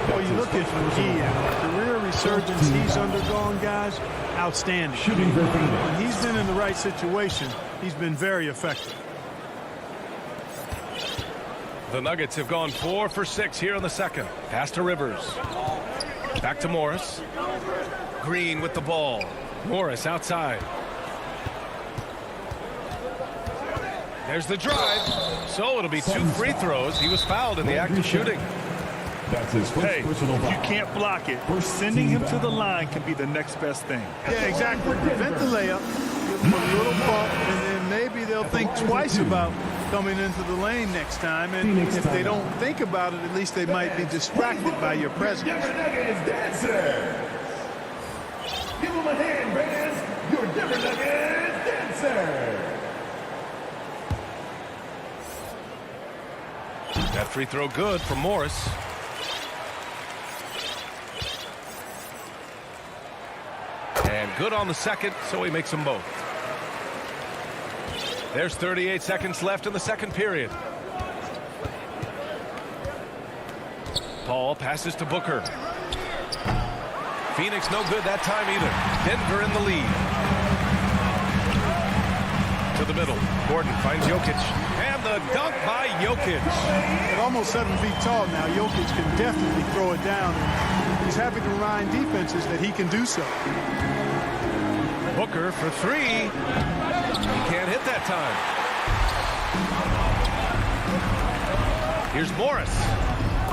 K: Well, you look at McGee, the career resurgence he's undergone, guys, outstanding. When he's been in the right situation, he's been very effective.
I: The Nuggets have gone 4 for 6 here in the second. Pass to Rivers. Back to Morris. Green with the ball. Morris outside. There's the drive. So it'll be 2 free throws. He was fouled in the act of shooting.
D: That's his first
J: Hey, if you can't block it, sending him to the line can be the next best thing.
K: Yeah, exactly. Prevent the layup, give them a little bump, and then maybe they'll think twice about coming into the lane next time. And if they don't think about it, at least they might be distracted by your presence.
D: Give him a hand, man. Your Denver Nuggets dancer.
I: That free throw good from Morris. And good on the second, so he makes them both. There's 38 seconds left in the second period. Paul passes to Booker. Phoenix no good that time either. Denver in the lead. To the middle. Gordon finds Jokic. And the dunk by Jokic.
K: At almost 7 feet tall now, Jokic can definitely throw it down. He's happy to remind defenses that he can do so.
I: Booker for 3. He can't hit that time. Here's Morris.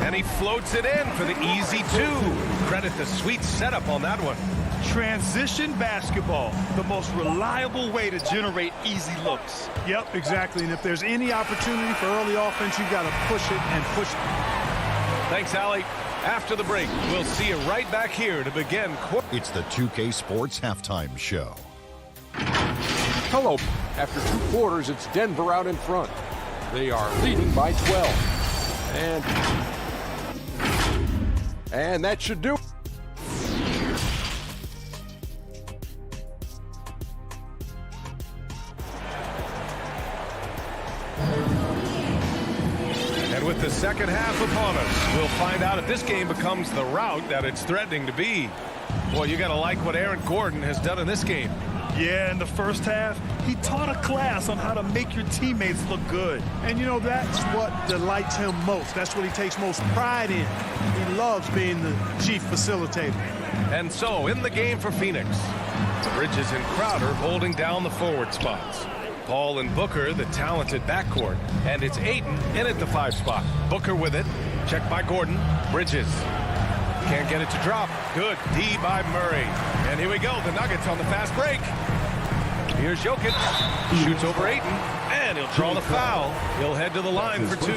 I: And he floats it in for the easy 2. Credit the sweet setup on that one.
J: Transition basketball, the most reliable way to generate easy looks.
K: Yep, exactly. And if there's any opportunity for early offense, you've got to push it and push it.
I: Thanks, Allie. After the break, we'll see you right back here to begin.
E: It's the 2K Sports Halftime Show.
F: Hello. After 2 quarters, it's Denver out in front. They are leading by 12. And that should do it.
I: And with the second half upon us, we'll find out if this game becomes the route that it's threatening to be. Boy, you got to like what Aaron Gordon has done in this game.
J: Yeah, in the first half, he taught a class on how to make your teammates look good.
K: And, you know, that's what delights him most. That's what he takes most pride in. He loves being the chief facilitator.
I: And so, in the game for Phoenix, Bridges and Crowder holding down the forward spots. Paul and Booker, the talented backcourt. And it's Ayton in at the 5 spot. Booker with it. Checked by Gordon. Bridges. Can't get it to drop. Good D by Murray. And here we go. The Nuggets on the fast break. Here's Jokic. Shoots over Ayton. And he'll draw the foul. He'll head to the line for 2.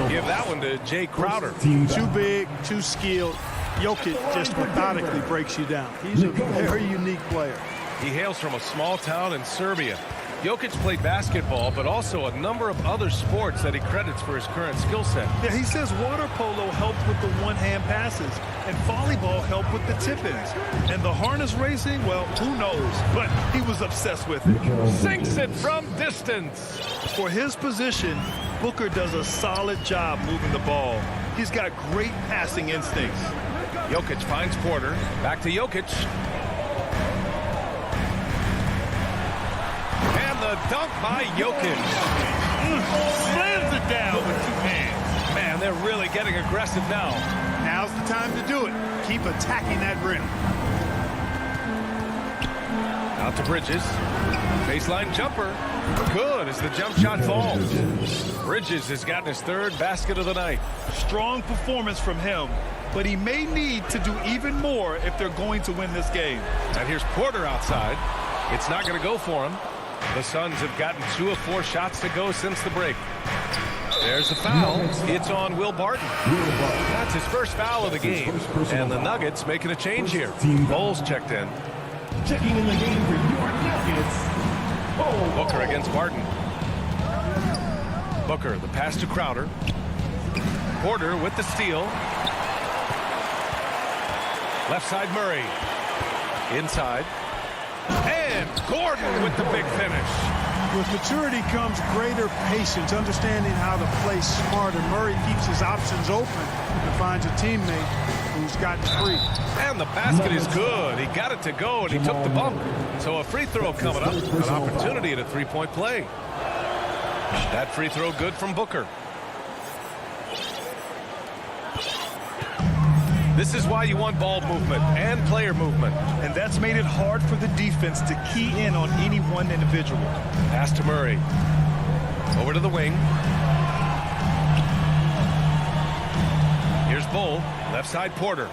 I: Give that one to Jay Crowder.
K: Too big, too skilled. Jokic just methodically breaks you down. He's a very unique player.
I: He hails from a small town in Serbia. Jokic played basketball, but also a number of other sports that he credits for his current skill set.
J: Yeah, he says water polo helped with the one-hand passes, and volleyball helped with the tip-ins. And the harness racing, well, who knows? But he was obsessed with it.
I: Sinks it from distance.
J: For his position, Booker does a solid job moving the ball. He's got great passing instincts.
I: Jokic finds Porter. Back to Jokic. The dunk by Jokic.
J: Slams it down with 2 hands.
I: Man, they're really getting aggressive now.
K: Now's the time to do it. Keep attacking that rim.
I: Out to Bridges. Baseline jumper. Good as the jump shot falls. Bridges has gotten his 3rd basket of the night.
J: Strong performance from him, but he may need to do even more if they're going to win this game.
I: And here's Porter outside. It's not going to go for him. The Suns have gotten 2 of 4 shots to go since the break. There's the foul. It's on Will Barton. That's his first foul of the game. And the Nuggets making a change here. Bowles checked in.
D: Checking in the game for your Nuggets.
I: Booker against Barton. Booker, the pass to Crowder. Porter with the steal. Left side Murray. Inside. And Gordon with the big finish.
K: With maturity comes greater patience, understanding how to play smarter. Murray keeps his options open and finds a teammate who's got free.
I: And the basket is good. He got it to go, and he took the bump. So a free throw coming up. An opportunity at a three-point play. That free throw good from Booker. This is why you want ball movement and player movement.
J: And that's made it hard for the defense to key in on any one individual.
I: Pass to Murray. Over to the wing. Here's Bull. Left side Porter.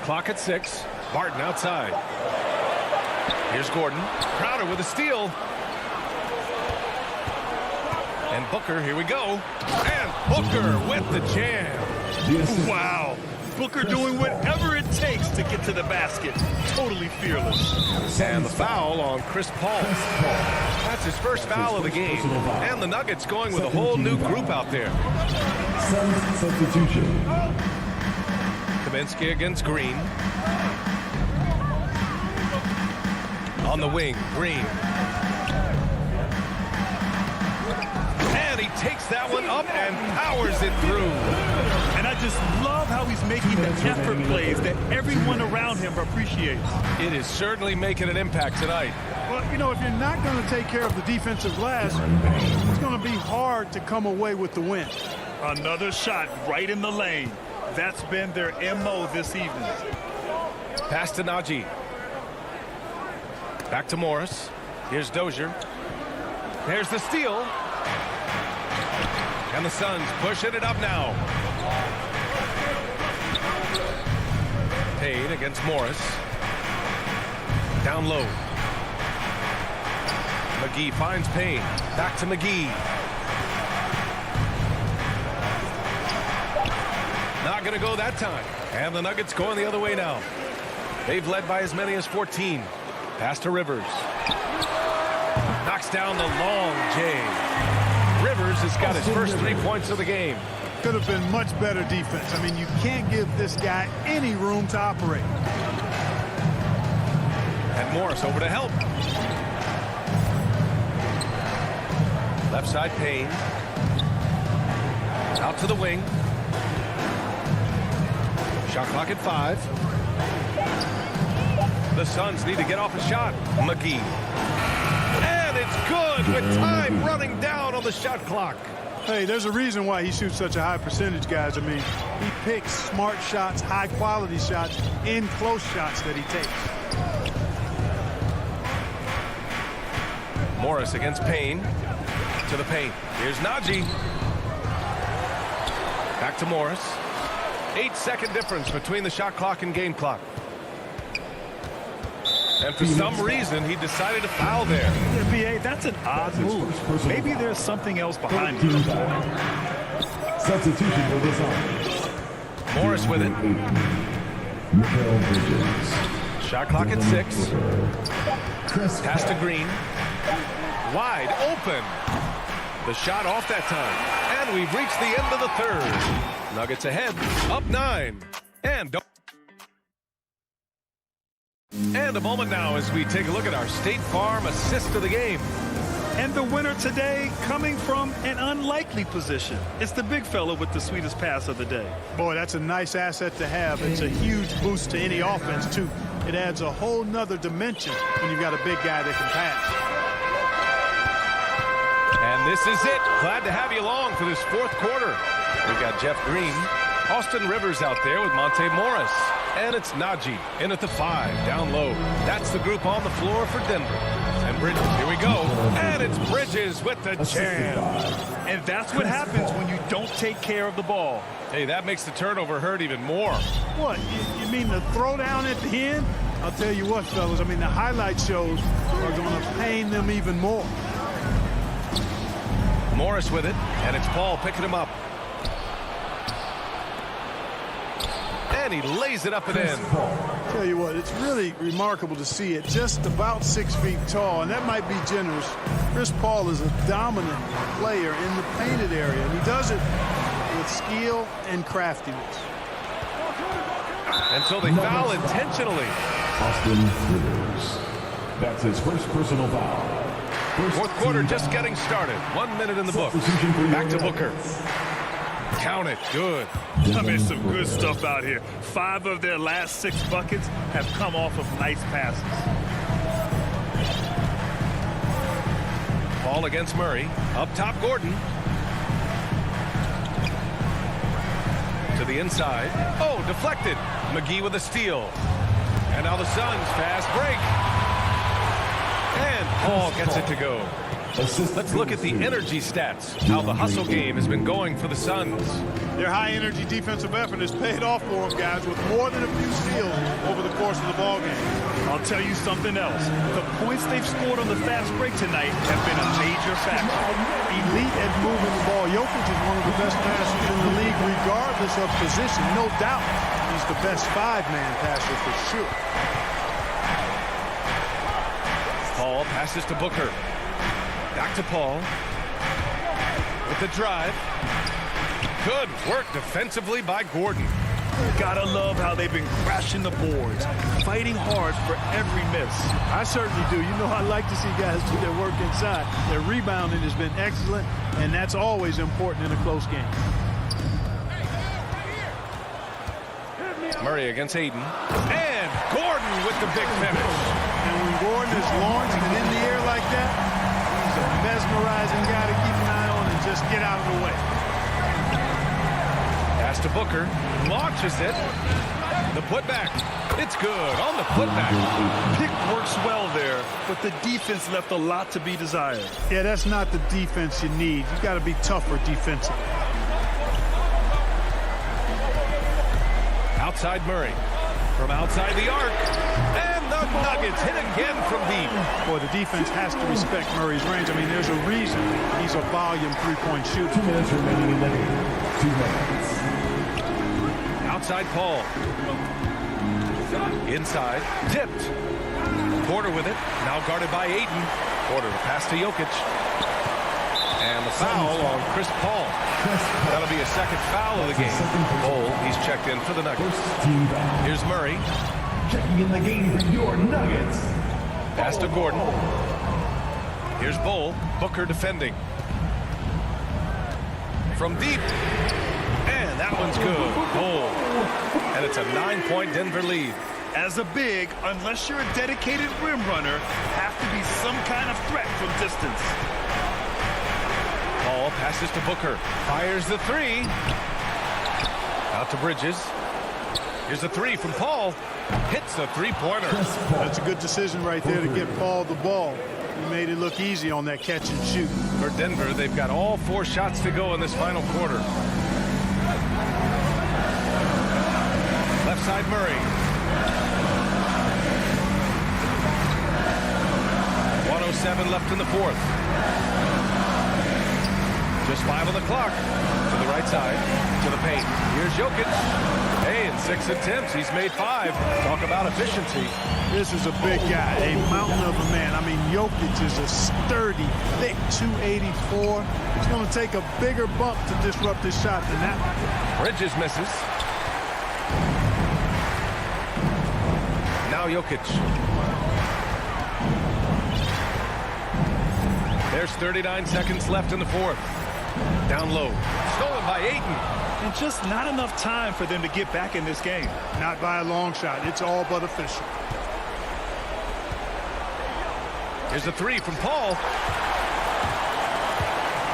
I: Clock at 6. Barton outside. Here's Gordon. Crowder with a steal. And Booker, here we go. And Booker with the jam.
J: Wow. Booker doing whatever it takes to get to the basket. Totally fearless.
I: And the foul on Chris Paul. That's his first foul of the game. And the Nuggets going with a whole new group out there.
D: Substitution.
I: Kaminsky against Green. On the wing, Green. And he takes that one up and powers it through.
J: And I just love how he's making the effort plays that everyone around him appreciates.
I: It is certainly making an impact tonight.
K: Well, you know, if you're not going to take care of the defensive glass, it's going to be hard to come away with the win.
J: Another shot right in the lane. That's been their MO this evening.
I: Pass to Najee. Back to Morris. Here's Dozier. There's the steal. And the Suns pushing it up now. Payne against Morris. Down low. McGee finds Payne. Back to McGee. Not going to go that time. And the Nuggets going the other way now. They've led by as many as 14. Pass to Rivers. Knocks down the long J. Rivers has got his first 3 points of the game.
K: Could have been much better defense. I mean, you can't give this guy any room to operate.
I: And Morris over to help. Left side Payne. Out to the wing. Shot clock at 5. The Suns need to get off a shot. McGee. And it's good with time running down on the shot clock.
K: Hey, there's a reason why he shoots such a high percentage, guys. I mean, he picks smart shots, high-quality shots, in close shots that he takes.
I: Morris against Payne. To the paint. Here's Najee. Back to Morris. 8-second difference between the shot clock and game clock. And for some reason, he decided to foul there.
J: Yeah, B.A., that's an odd move. Maybe there's something else behind it.
D: Substitution for this on.
I: Morris with it. Shot clock at 6. Pass to Green. Wide open. The shot off that time. And we've reached the end of the third. Nuggets ahead. Up 9. And a moment now as we take a look at our State Farm assist of the game.
J: And the winner today coming from an unlikely position. It's the big fella with the sweetest pass of the day.
K: Boy, that's a nice asset to have. It's a huge boost to any offense, too. It adds a whole nother dimension when you've got a big guy that can pass.
I: And this is it. Glad to have you along for this fourth quarter. We've got Jeff Green, Austin Rivers out there with Monte Morris. And it's Najee in at the 5, down low. That's the group on the floor for Denver. And Bridges, here we go. And it's Bridges with the jam.
J: And that's what happens when you don't take care of the ball.
I: Hey, that makes the turnover hurt even more.
K: What, you mean the throwdown at the end? I'll tell you what, fellas, I mean, the highlight shows are going to pain them even more.
I: Morris with it, and it's Paul picking him up. And he lays it up and in.
K: Tell you what, it's really remarkable to see it just about 6 feet tall, and that might be generous. Chris Paul is a dominant player in the painted area, and he does it with skill and craftiness.
I: And so they foul intentionally.
D: Austin Rivers. That's his first personal foul.
I: Fourth quarter just getting started. 1 minute in the book. Back to Booker. Count it. Good.
J: I mean, some good stuff out here. 5 of their last 6 buckets have come off of nice passes.
I: Paul against Murray. Up top, Gordon. To the inside. Oh, deflected. McGee with a steal. And now the Suns fast break. And Paul gets it to go. Let's look at the energy stats. How the hustle game has been going for the Suns.
K: Their high-energy defensive effort has paid off for them, guys, with more than a few steals over the course of the ballgame.
J: I'll tell you something else. The points they've scored on the fast break tonight have been a major factor.
K: Elite at moving the ball. Jokic is one of the best passers in the league, regardless of position. No doubt he's the best 5-man passer for sure.
I: Paul passes to Booker. Back to Paul. With the drive. Good work defensively by Gordon.
J: Gotta love how they've been crashing the boards, fighting hard for every miss.
K: I certainly do. You know, I like to see guys do their work inside. Their rebounding has been excellent, and that's always important in a close game.
I: Murray against Aiden. And Gordon with the big finish.
K: And when Gordon is launching and in the air like that, he's a mesmerizing guy to keep an eye on and just get out of the way.
I: Pass to Booker. Launches it. The putback. It's good on the putback.
J: Pick works well there, but the defense left a lot to be desired.
K: Yeah, that's not the defense you need. You got to be tougher defensively.
I: Outside Murray. From outside the arc. And the Nuggets hit again from deep.
K: Boy, the defense has to respect Murray's range. I mean, there's a reason he's a volume three-point shooter.
D: 2 minutes remaining in the game. 2 minutes.
I: Outside Paul. Inside. Tipped. Porter with it. Now guarded by Aiden. Porter pass to Jokic. And the foul on Chris Paul. That'll be a second foul of the game. Bull, he's checked in for the Nuggets. Here's Murray.
D: Checking in the game for your Nuggets.
I: Pass to Gordon. Here's Bull. Booker defending. From deep. And that one's good. Bull. And it's a 9-point Denver lead.
J: As a big, unless you're a dedicated rim runner, have to be some kind of threat from distance.
I: Paul passes to Booker. Fires the three. Out to Bridges. Here's the three from Paul. Hits the three-pointer.
K: That's a good decision right there to get Paul the ball. He made it look easy on that catch and shoot.
I: For Denver, they've got all 4 shots to go in this final quarter. Left side Murray. 1:07 left in the fourth. Just 5 on the clock. To the right side. To the paint. Here's Jokic. Hey, in 6 attempts, he's made 5. Talk about efficiency.
K: This is a big guy, a mountain of a man. I mean, Jokic is a sturdy, thick 284. It's going to take a bigger bump to disrupt his shot than that one.
I: Bridges misses. Now Jokic. There's 39 seconds left in the fourth. Down low. Stolen by Aiden.
J: And just not enough time for them to get back in this game.
K: Not by a long shot. It's all but official.
I: Here's a three from Paul.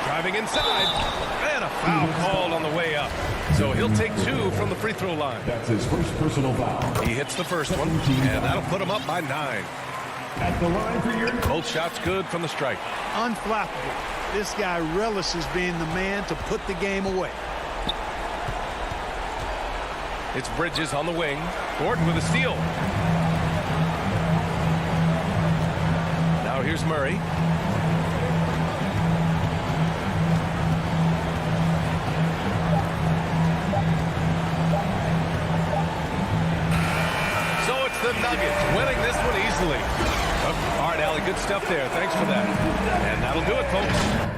I: Driving inside. And a foul called on the way up. So he'll take 2 from the free throw line.
D: That's his first personal foul.
I: He hits the first one, and that'll put him up by 9.
D: At the line for your...
I: Both shots good from the strike.
K: Unflappable. This guy relishes being the man to put the game away.
I: It's Bridges on the wing. Gordon with a steal. here's Murray. So it's the Nuggets winning this one easily. Oh, all right, Allie, good stuff there. Thanks for that. And that'll do it, folks.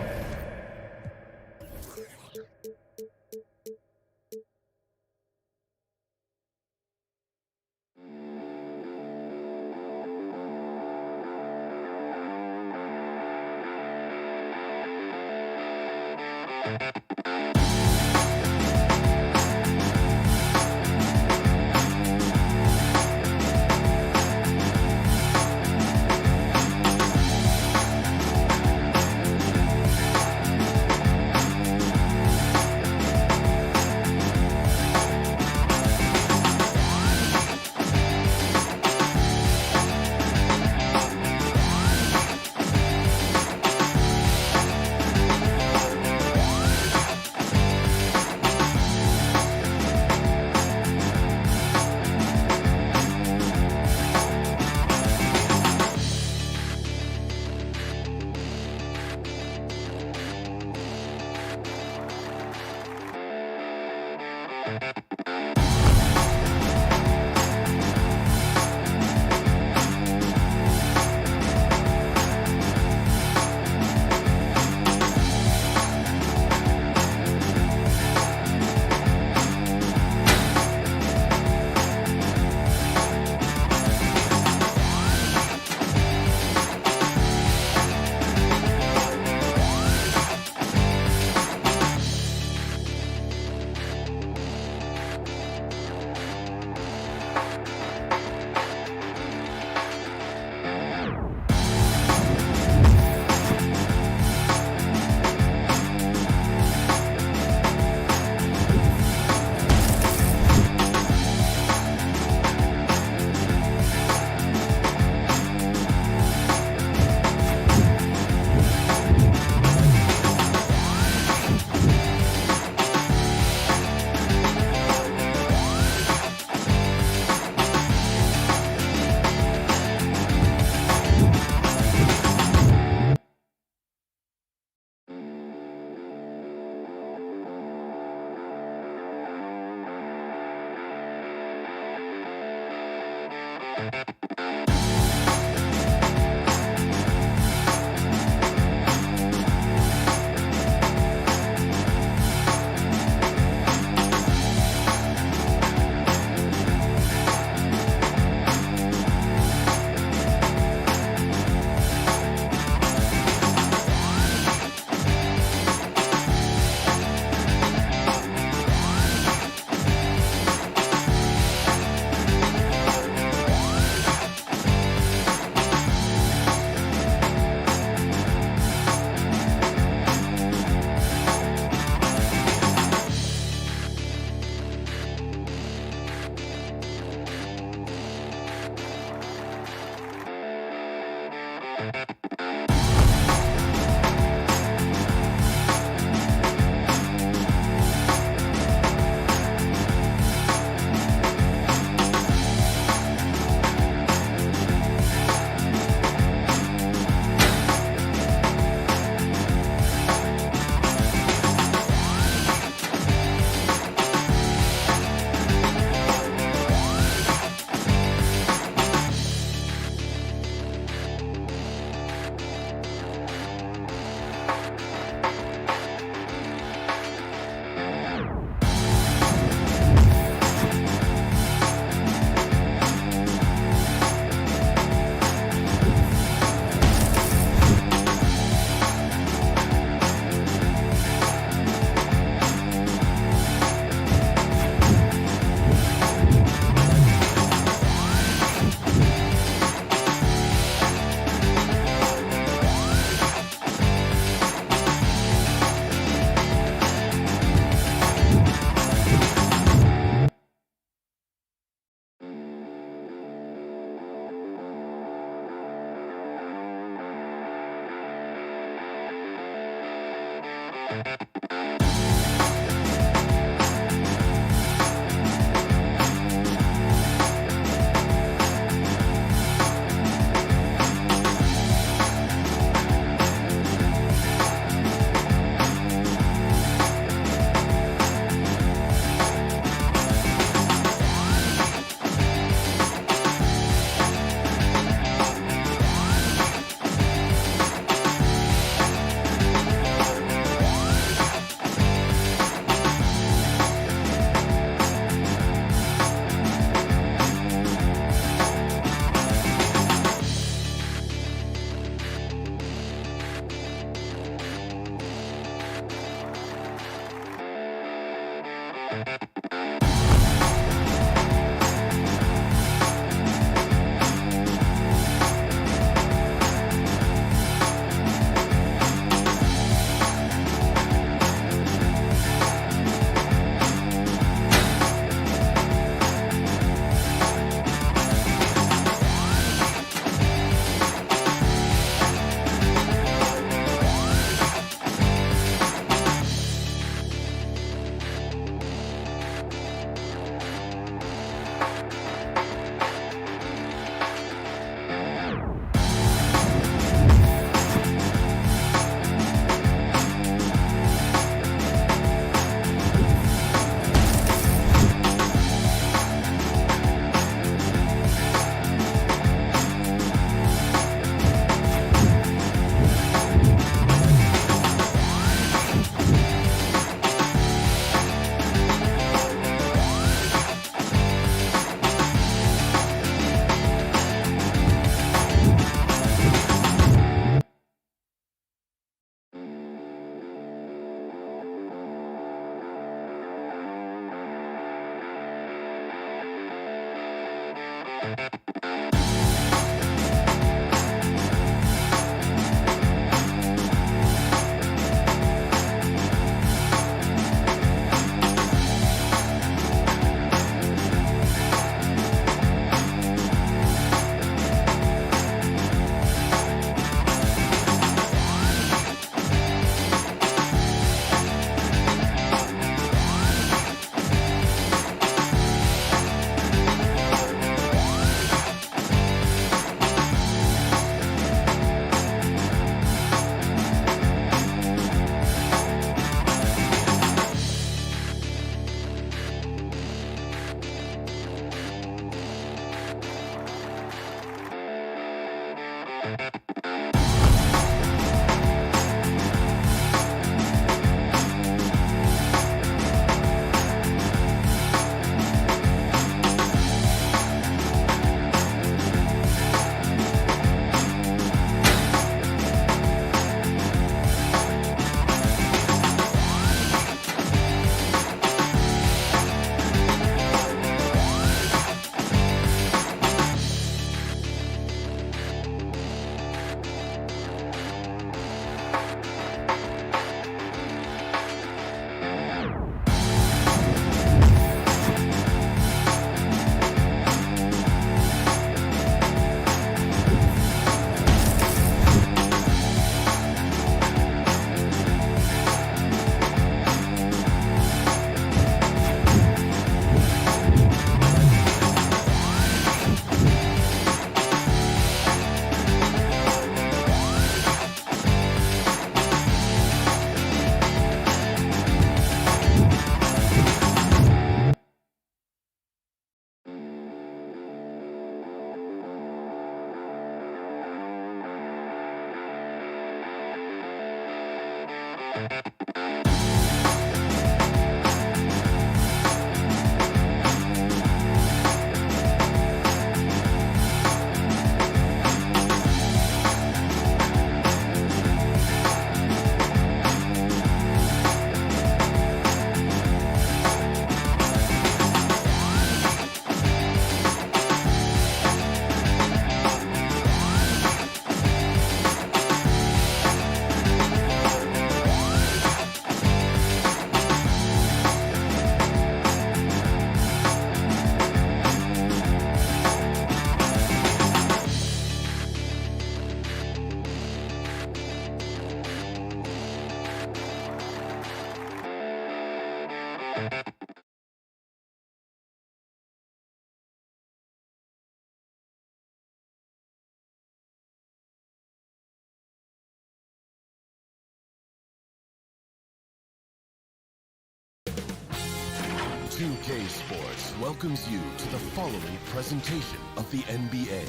L: 2K Sports welcomes you to the following presentation of the NBA.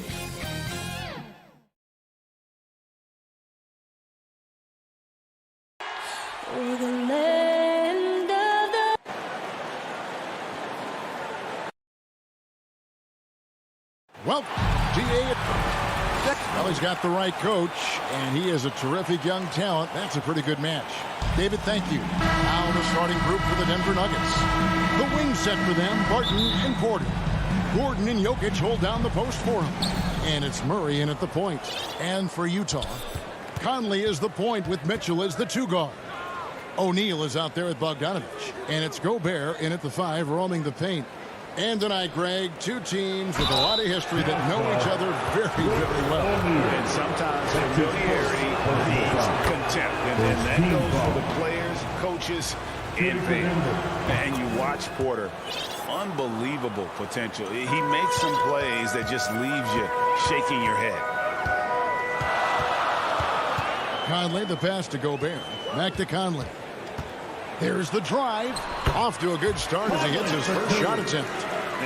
A: Well, GA. Well, he's got the right coach, and he is a terrific young talent. That's a pretty good match. David, thank you. Now the starting group for the Denver Nuggets. The wing set for them, Barton and Porter. Gordon and Jokic hold down the post for him. And it's Murray in at the point. And for Utah, Conley is the point with Mitchell as the 2 guard. O'Neal is out there with Bogdanovich. And it's Gobert in at the 5, roaming the paint. And tonight, Greg, 2 teams with a lot of history that know each other very, very well.
C: And sometimes familiarity leads contempt. And that goes for the players, coaches, and fans. And you watch Porter. Unbelievable potential. He makes some plays that just leaves you shaking your head.
A: Conley, the pass to Gobert. Back to Conley. There's the drive. Off to a good start as he hits his first shot attempt.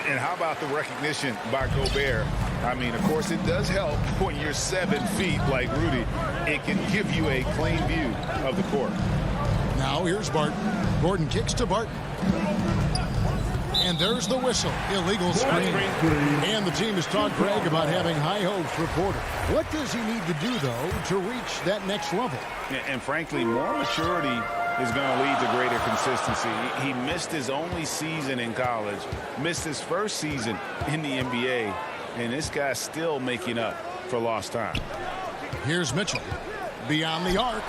C: And how about the recognition by Gobert? I mean, of course, it does help when you're 7 feet like Rudy. It can give you a clean view of the court.
A: Now here's Barton. Gordon kicks to Barton. And there's the whistle. Illegal screen. And the team has talked, Greg, about having high hopes for Porter. What does he need to do, though, to reach that next level?
C: And frankly, more maturity is going to lead to greater consistency. He missed his only season in college, missed his first season in the NBA, and this guy's still making up for lost time.
A: Here's Mitchell. Beyond the arc.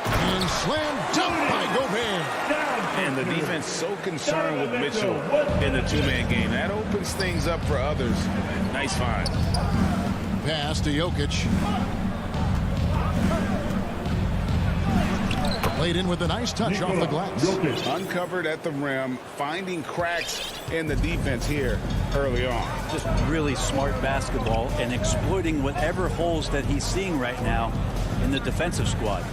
A: And slam dunk by Gobert.
C: And the defense so concerned with Mitchell in the 2-man game. That opens things up for others. Nice find.
A: Pass to Jokic. Played in with a nice touch off the glass.
C: Uncovered at the rim, finding cracks in the defense here early on.
M: Just really smart basketball and exploiting whatever holes that he's seeing right now in the defensive squad.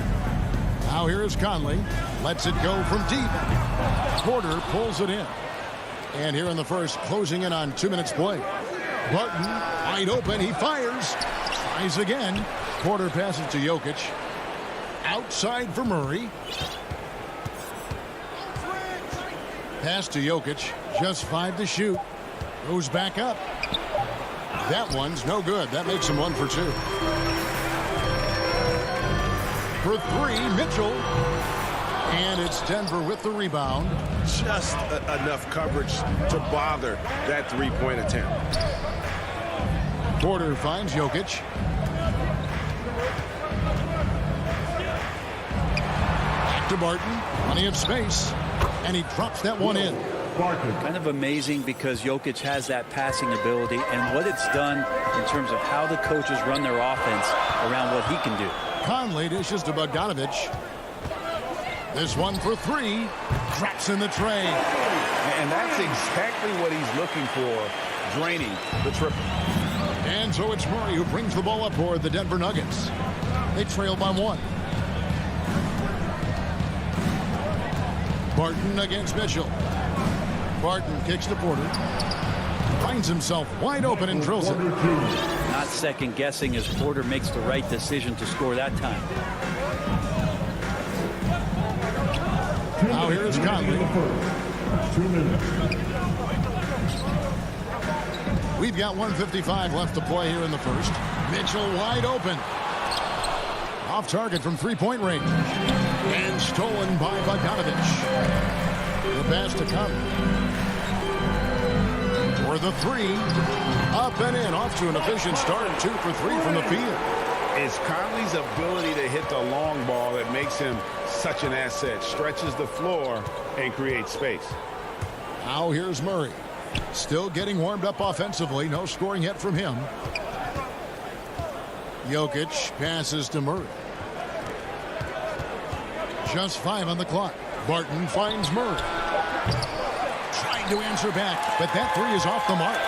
A: Now here is Conley. Lets it go from deep. Porter pulls it in. And here in the first, closing in on 2 minutes play. Barton, wide open. He fires. Tries again. Porter passes to Jokic. Outside for Murray. Pass to Jokic. Just 5 to shoot. Goes back up. That one's no good. That makes him 1 for 2. For 3, Mitchell. And it's Denver with the rebound.
H: Just enough coverage to bother that 3-point attempt.
A: Porter finds Jokic. Back to Barton. Plenty of space. And he drops that one in.
M: Kind of amazing because Jokic has that passing ability and what it's done in terms of how the coaches run their offense around what he can do.
A: Conley dishes to Bogdanovich. This one for 3. Drops in the tray.
C: And that's exactly what he's looking for, draining the triple.
A: And so it's Murray who brings the ball up for the Denver Nuggets. They trail by 1. Barton against Mitchell. Barton kicks to Porter. Finds himself wide open and drills it.
M: Not second guessing as Porter makes the right decision to score that time.
A: Now here is Conley.
D: 2 minutes.
A: We've got 1:55 left to play here in the first. Mitchell wide open. Off target from 3-point range. And stolen by Bogdanovich. The pass to Conley. For the 3. Up and in. Off to an efficient start. 2 for 3 from the field.
C: It's Conley's ability to hit the long ball that makes him such an asset. Stretches the floor and creates space.
A: Now here's Murray. Still getting warmed up offensively. No scoring yet from him. Jokic passes to Murray. Just 5 on the clock. Barton finds Murray. Trying to answer back, but that 3 is off the mark.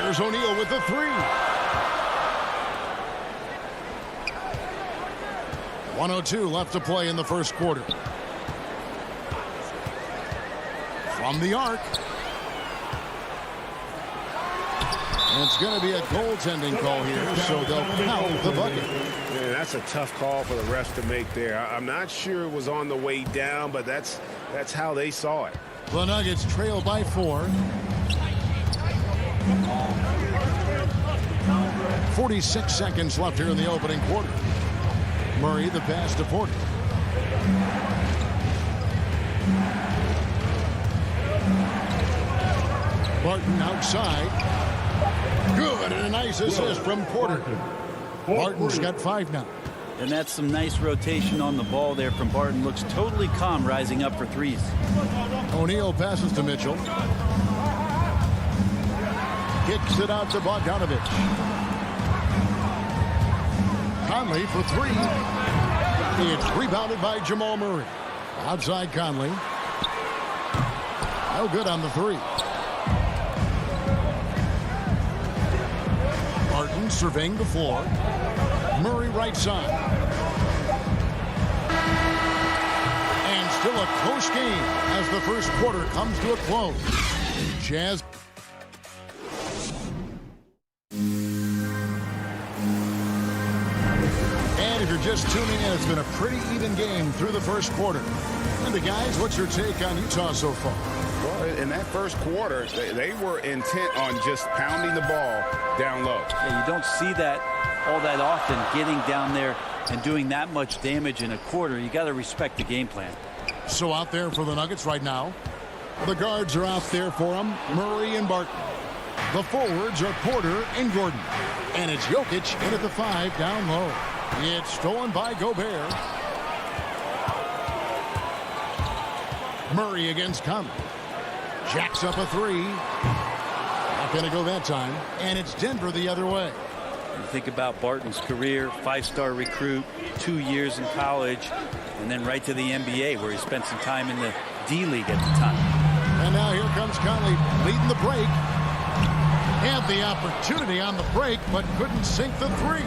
A: There's O'Neal with the 3. 1:02 left to play in the first quarter. From the arc. And it's going to be a goaltending call here, so they'll count the bucket.
H: Man, that's a tough call for the refs to make there. I'm not sure it was on the way down, but that's how they saw it.
A: The Nuggets trail by 4. 46 seconds left here in the opening quarter. Murray, the pass to Porter. Barton outside. Good, and a nice assist from Porter. Barton's got 5 now.
M: And that's some nice rotation on the ball there from Barton. Looks totally calm rising up for threes.
A: O'Neal passes to Mitchell. Kicks it out to Bogdanovich. Conley for 3. It's rebounded by Jamal Murray. Outside Conley. No good on the 3. Barton surveying the floor. Murray right side. And still a close game as the first quarter comes to a close. Jazz. And if you're just tuning in, it's been a pretty even game through the first quarter. And the guys, what's your take on Utah so far?
C: Well, in that first quarter, they were intent on just pounding the ball down low.
M: Yeah, you don't see that all that often, getting down there and doing that much damage in a quarter. You got to respect the game plan.
A: So out there for the Nuggets right now. The guards are out there for them, Murray and Barton. The forwards are Porter and Gordon. And it's Jokic in at the 5 down low. It's stolen by Gobert. Murray against Conley. Jacks up a 3. Not going to go that time. And it's Denver the other way.
M: You think about Barton's career, 5-star recruit, 2 years in college, and then right to the NBA where he spent some time in the D-League at the time.
A: And now here comes Conley leading the break. Had the opportunity on the break, but couldn't sink the 3.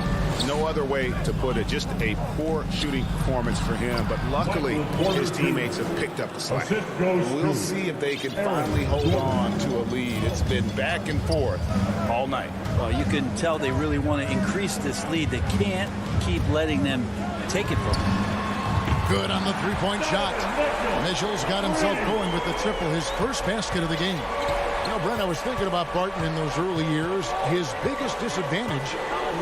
H: No other way to put it. Just a poor shooting performance for him. But luckily, his teammates have picked up the slack. We'll see if they can finally hold on to a lead. It's been back and forth all night.
M: Well, you can tell they really want to increase this lead. They can't keep letting them take it from them.
A: Good on the 3-point shot. Mitchell's got himself going with the triple, his first basket of the game. You know, Brent, I was thinking about Barton in those early years. His biggest disadvantage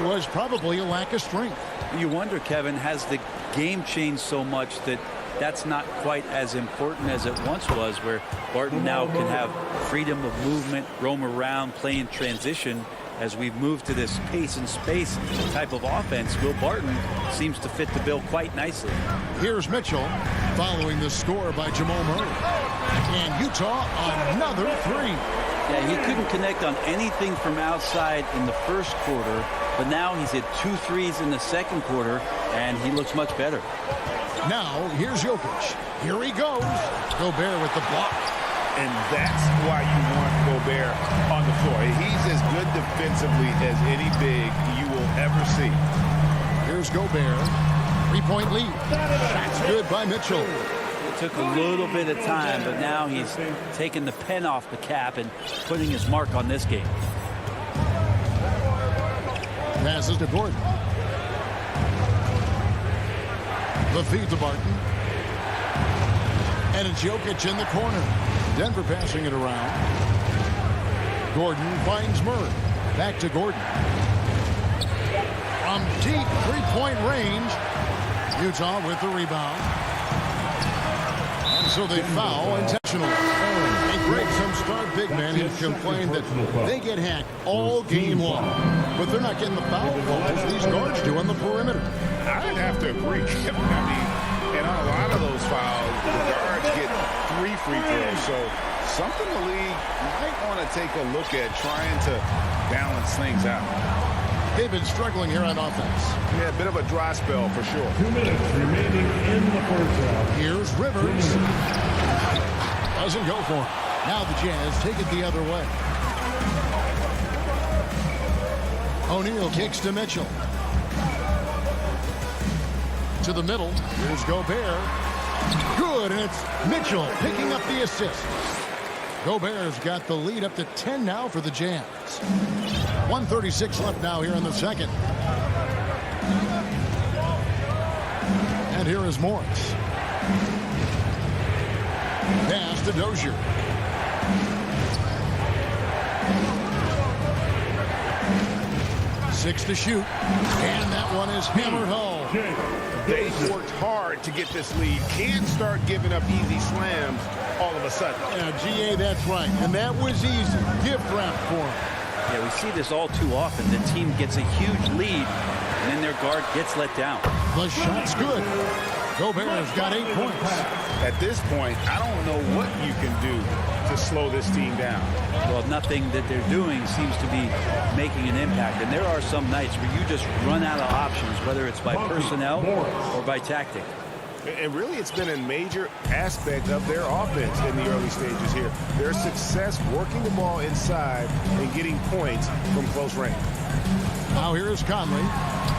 A: was probably a lack of strength.
M: You wonder, Kevin, has the game changed so much that that's not quite as important as it once was, where Barton now can have freedom of movement, roam around, play in transition. As we've moved to this pace and space type of offense, Will Barton seems to fit the bill quite nicely.
A: Here's Mitchell following the score by Jamal Murray. And Utah another 3.
M: Yeah, he couldn't connect on anything from outside in the first quarter, but now he's hit 2 threes in the second quarter, and he looks much better.
A: Now, here's Jokic. Here he goes. Gobert with the block.
H: And that's why you want Gobert on the floor. He's as good defensively as any big you will ever see.
A: Here's Gobert. 3-point lead. That's good by Mitchell.
M: It took a little bit of time, but now he's taking the pen off the cap and putting his mark on this game.
A: Passes to Gordon. The feed to Barton. And it's Jokic in the corner. Denver passing it around. Gordon finds Murray. Back to Gordon. From deep 3-point range. Utah with the rebound. And so they foul intentionally. And Greg, some star big men have complained that they get hacked all game long. But they're not getting the foul calls these guards do on the perimeter.
C: I'd have to agree. I mean, and on a lot of those fouls, the guards get 3 free throws. So something the league might want to take a look at, trying to balance things out.
A: They've been struggling here on offense.
C: Yeah, a bit of a dry spell for sure.
D: 2 minutes remaining in the first half.
A: Here's Rivers. Doesn't go for it. Now the Jazz take it the other way. O'Neal kicks to Mitchell. To the middle. Here's Gobert. Good, and it's Mitchell picking up the assist. Gobert's got the lead up to 10 now for the Jazz. 1:36 left now here in the second. And here is Morris. Pass to Dozier. 6 to shoot. And that one is hammered home.
H: They've worked hard to get this lead. Can't start giving up easy slams all of a sudden.
A: Yeah, GA, that's right. And that was easy. Gift wrap for him.
M: Yeah, we see this all too often. The team gets a huge lead, and then their guard gets let down.
A: The shot's good. Gobert's got 8 points.
H: At this point, I don't know what you can do to slow this team down.
M: Well, nothing that they're doing seems to be making an impact. And there are some nights where you just run out of options, whether it's by personnel or by tactic.
H: And really, it's been a major aspect of their offense in the early stages here. Their success working the ball inside and getting points from close range.
A: Now here is Conley.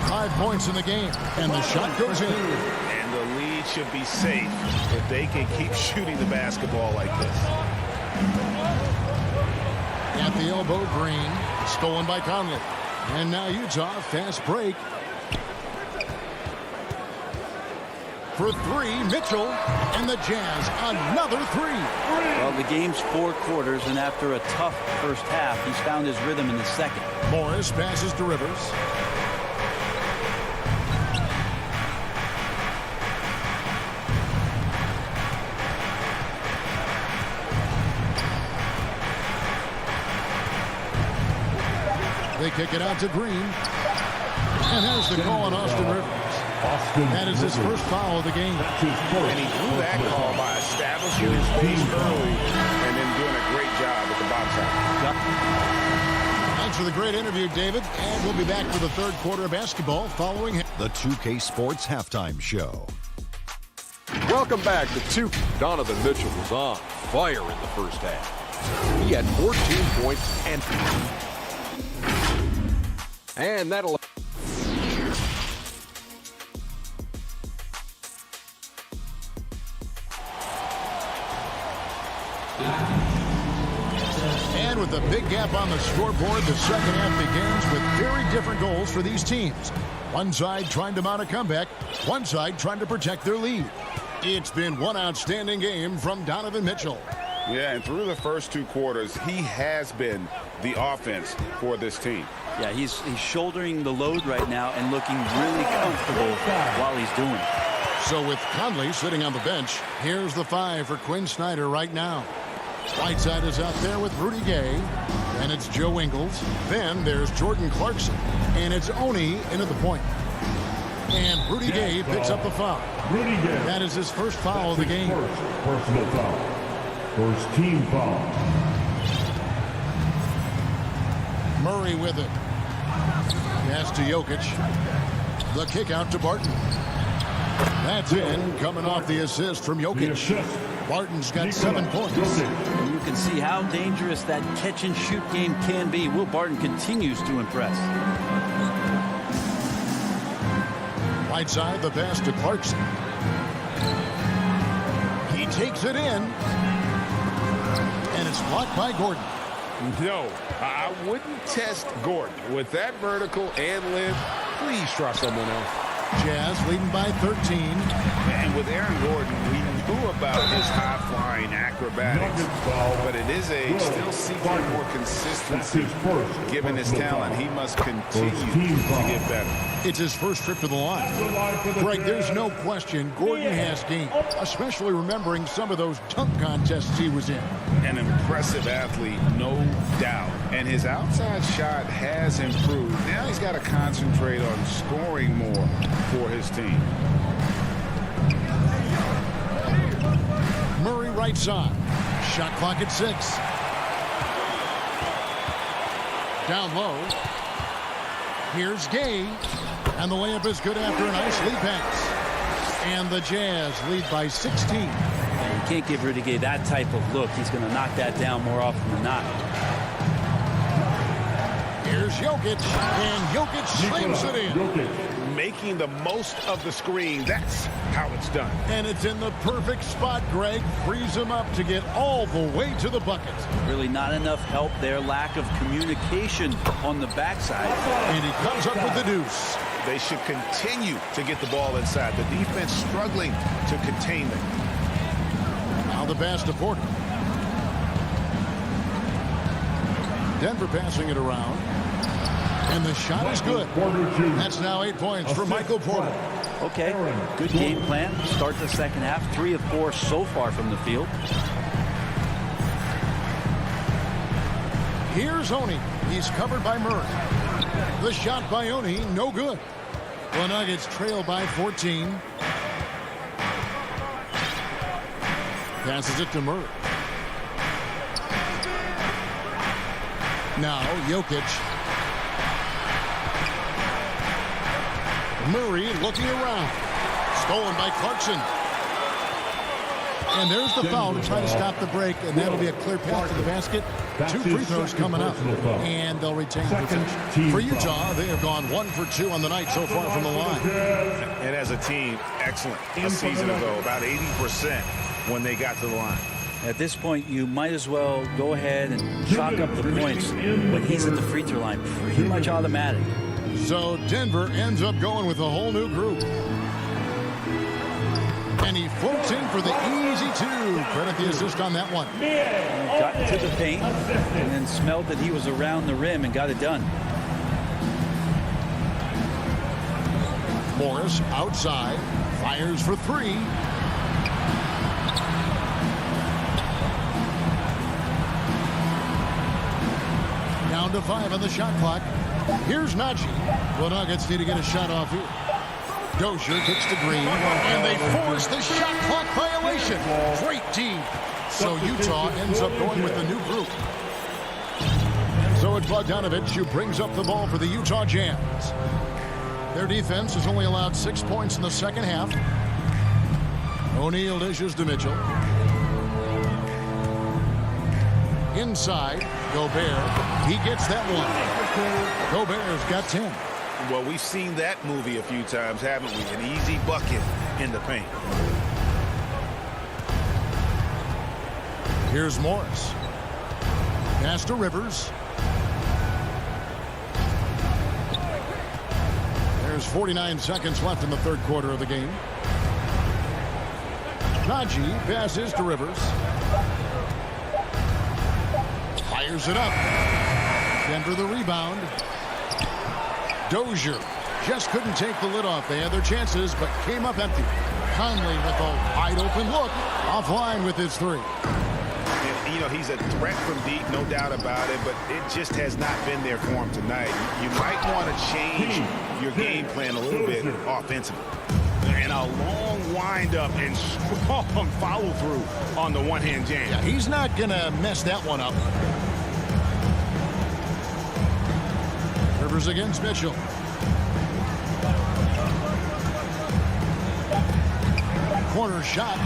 A: 5 points in the game, and the shot goes in.
H: And the lead should be safe if they can keep shooting the basketball like this.
A: At the elbow, Green. Stolen by Conley. And now Utah, fast break. For 3, Mitchell, and the Jazz, another 3.
M: Well, the game's 4 quarters, and after a tough first half, he's found his rhythm in the second.
A: Morris passes to Rivers. They kick it out to Green. And there's the call on Austin Rivers. That is his first foul of the game.
H: And he blew that call by establishing his pace early and then doing a great job at the box out.
A: Thanks for the great interview, David. And we'll be back for the third quarter of basketball following
E: the 2K Sports Halftime Show.
F: Welcome back to 2. Donovan Mitchell was on fire in the first half. He had 14 points and that'll.
A: And with a big gap on the scoreboard, the second half begins with very different goals for these teams. One side trying to mount a comeback, one side trying to protect their lead. It's been one outstanding game from Donovan Mitchell.
C: Yeah, and through the first 2 quarters, he has been the offense for this team.
M: Yeah, he's shouldering the load right now and looking really comfortable while he's doing it.
A: So with Conley sitting on the bench, here's the 5 for Quinn Snyder right now. Whiteside is out there with Rudy Gay, and it's Joe Ingles. Then there's Jordan Clarkson, and it's Oni into the point. And Rudy Gay picks up the foul. That is his first foul of the game.
D: First personal foul. First team foul.
A: Murray with it. Pass to Jokic. The kick out to Barton. That's in, coming off the assist from Jokic. Barton's got 7 points.
M: You can see how dangerous that catch-and-shoot game can be. Will Barton continues to impress.
A: Whiteside, the pass to Clarkson. He takes it in. And it's blocked by Gordon.
C: No, I wouldn't test Gordon. With that vertical and length, please try someone else.
A: Jazz leading by 13.
H: And with Aaron Gordon, we knew about his high-flying acrobatics, but it is still seeking more consistency. Given his talent, he must continue to get better.
A: It's his first trip to the line. Greg, there's no question Gordon has game, especially remembering some of those dunk contests he was in.
H: An impressive athlete, no doubt. And his outside shot has improved. Now he's got to concentrate on scoring more for his team.
A: Murray right side. Shot clock at 6. Down low. Here's Gay. And the layup is good after a nice lead pass. And the Jazz lead by 16.
M: You can't give Rudy Gay that type of look. He's going to knock that down more often than not.
A: Here's Jokic. And Jokic slams it in.
H: Making the most of the screen. That's how it's done.
A: And it's in the perfect spot, Greg. Frees him up to get all the way to the bucket.
M: Really not enough help there. Lack of communication on the backside.
A: And he comes up with the deuce.
H: They should continue to get the ball inside. The defense struggling to contain them.
A: Now the pass to Porter. Denver passing it around. And the shot is good. That's now 8 points for Michael Porter.
M: Okay, good game plan. Start the second half. 3 of 4 so far from the field.
A: Here's Oni. He's covered by Murray. The shot by Oni, no good. The Nuggets trail by 14. Passes it to Murray. Now Jokic. Murray looking around. Stolen by Clarkson. And there's the foul to try to stop the break, and that'll be a clear path to the basket. 2 free throws coming up, and they'll retain possession. For Utah, they have gone 1 for 2 on the night so far from the line.
H: And as a team, excellent. A season ago, about 80% when they got to the line.
M: At this point, you might as well go ahead and chalk up the points when he's at the free throw line. Pretty much automatic.
A: So Denver ends up going with a whole new group. And he floats in for the easy 2. Credit the assist on that one.
M: Got into the paint and then smelled that he was around the rim and got it done.
A: Morris outside. Fires for 3. Down to 5 on the shot clock. Here's Najee. The Nuggets need to get a shot off here. Dozier kicks to Green, and they force the shot clock violation. Great team. So Utah ends up going with the new group. So it's Bogdanovich who brings up the ball for the Utah Jazz. Their defense has only allowed 6 points in the second half. O'Neal dishes to Mitchell. Inside, Gobert. He gets that one. Gobert's got 10.
H: Well, we've seen that movie a few times, haven't we? An easy bucket in the paint.
A: Here's Morris. Pass to Rivers. There's 49 seconds left in the third quarter of the game. Najee passes to Rivers. Fires it up. Denver the rebound. Dozier just couldn't take the lid off. They had their chances, but came up empty. Conley with a wide open look. Offline with his 3.
H: And, you know, he's a threat from deep, no doubt about it, but it just has not been there for him tonight. You might want to change your game plan a little bit offensively. And a long windup and strong follow through on the one-hand jam.
A: Yeah, he's not going to mess that one up. Rivers against Mitchell. Corner shot.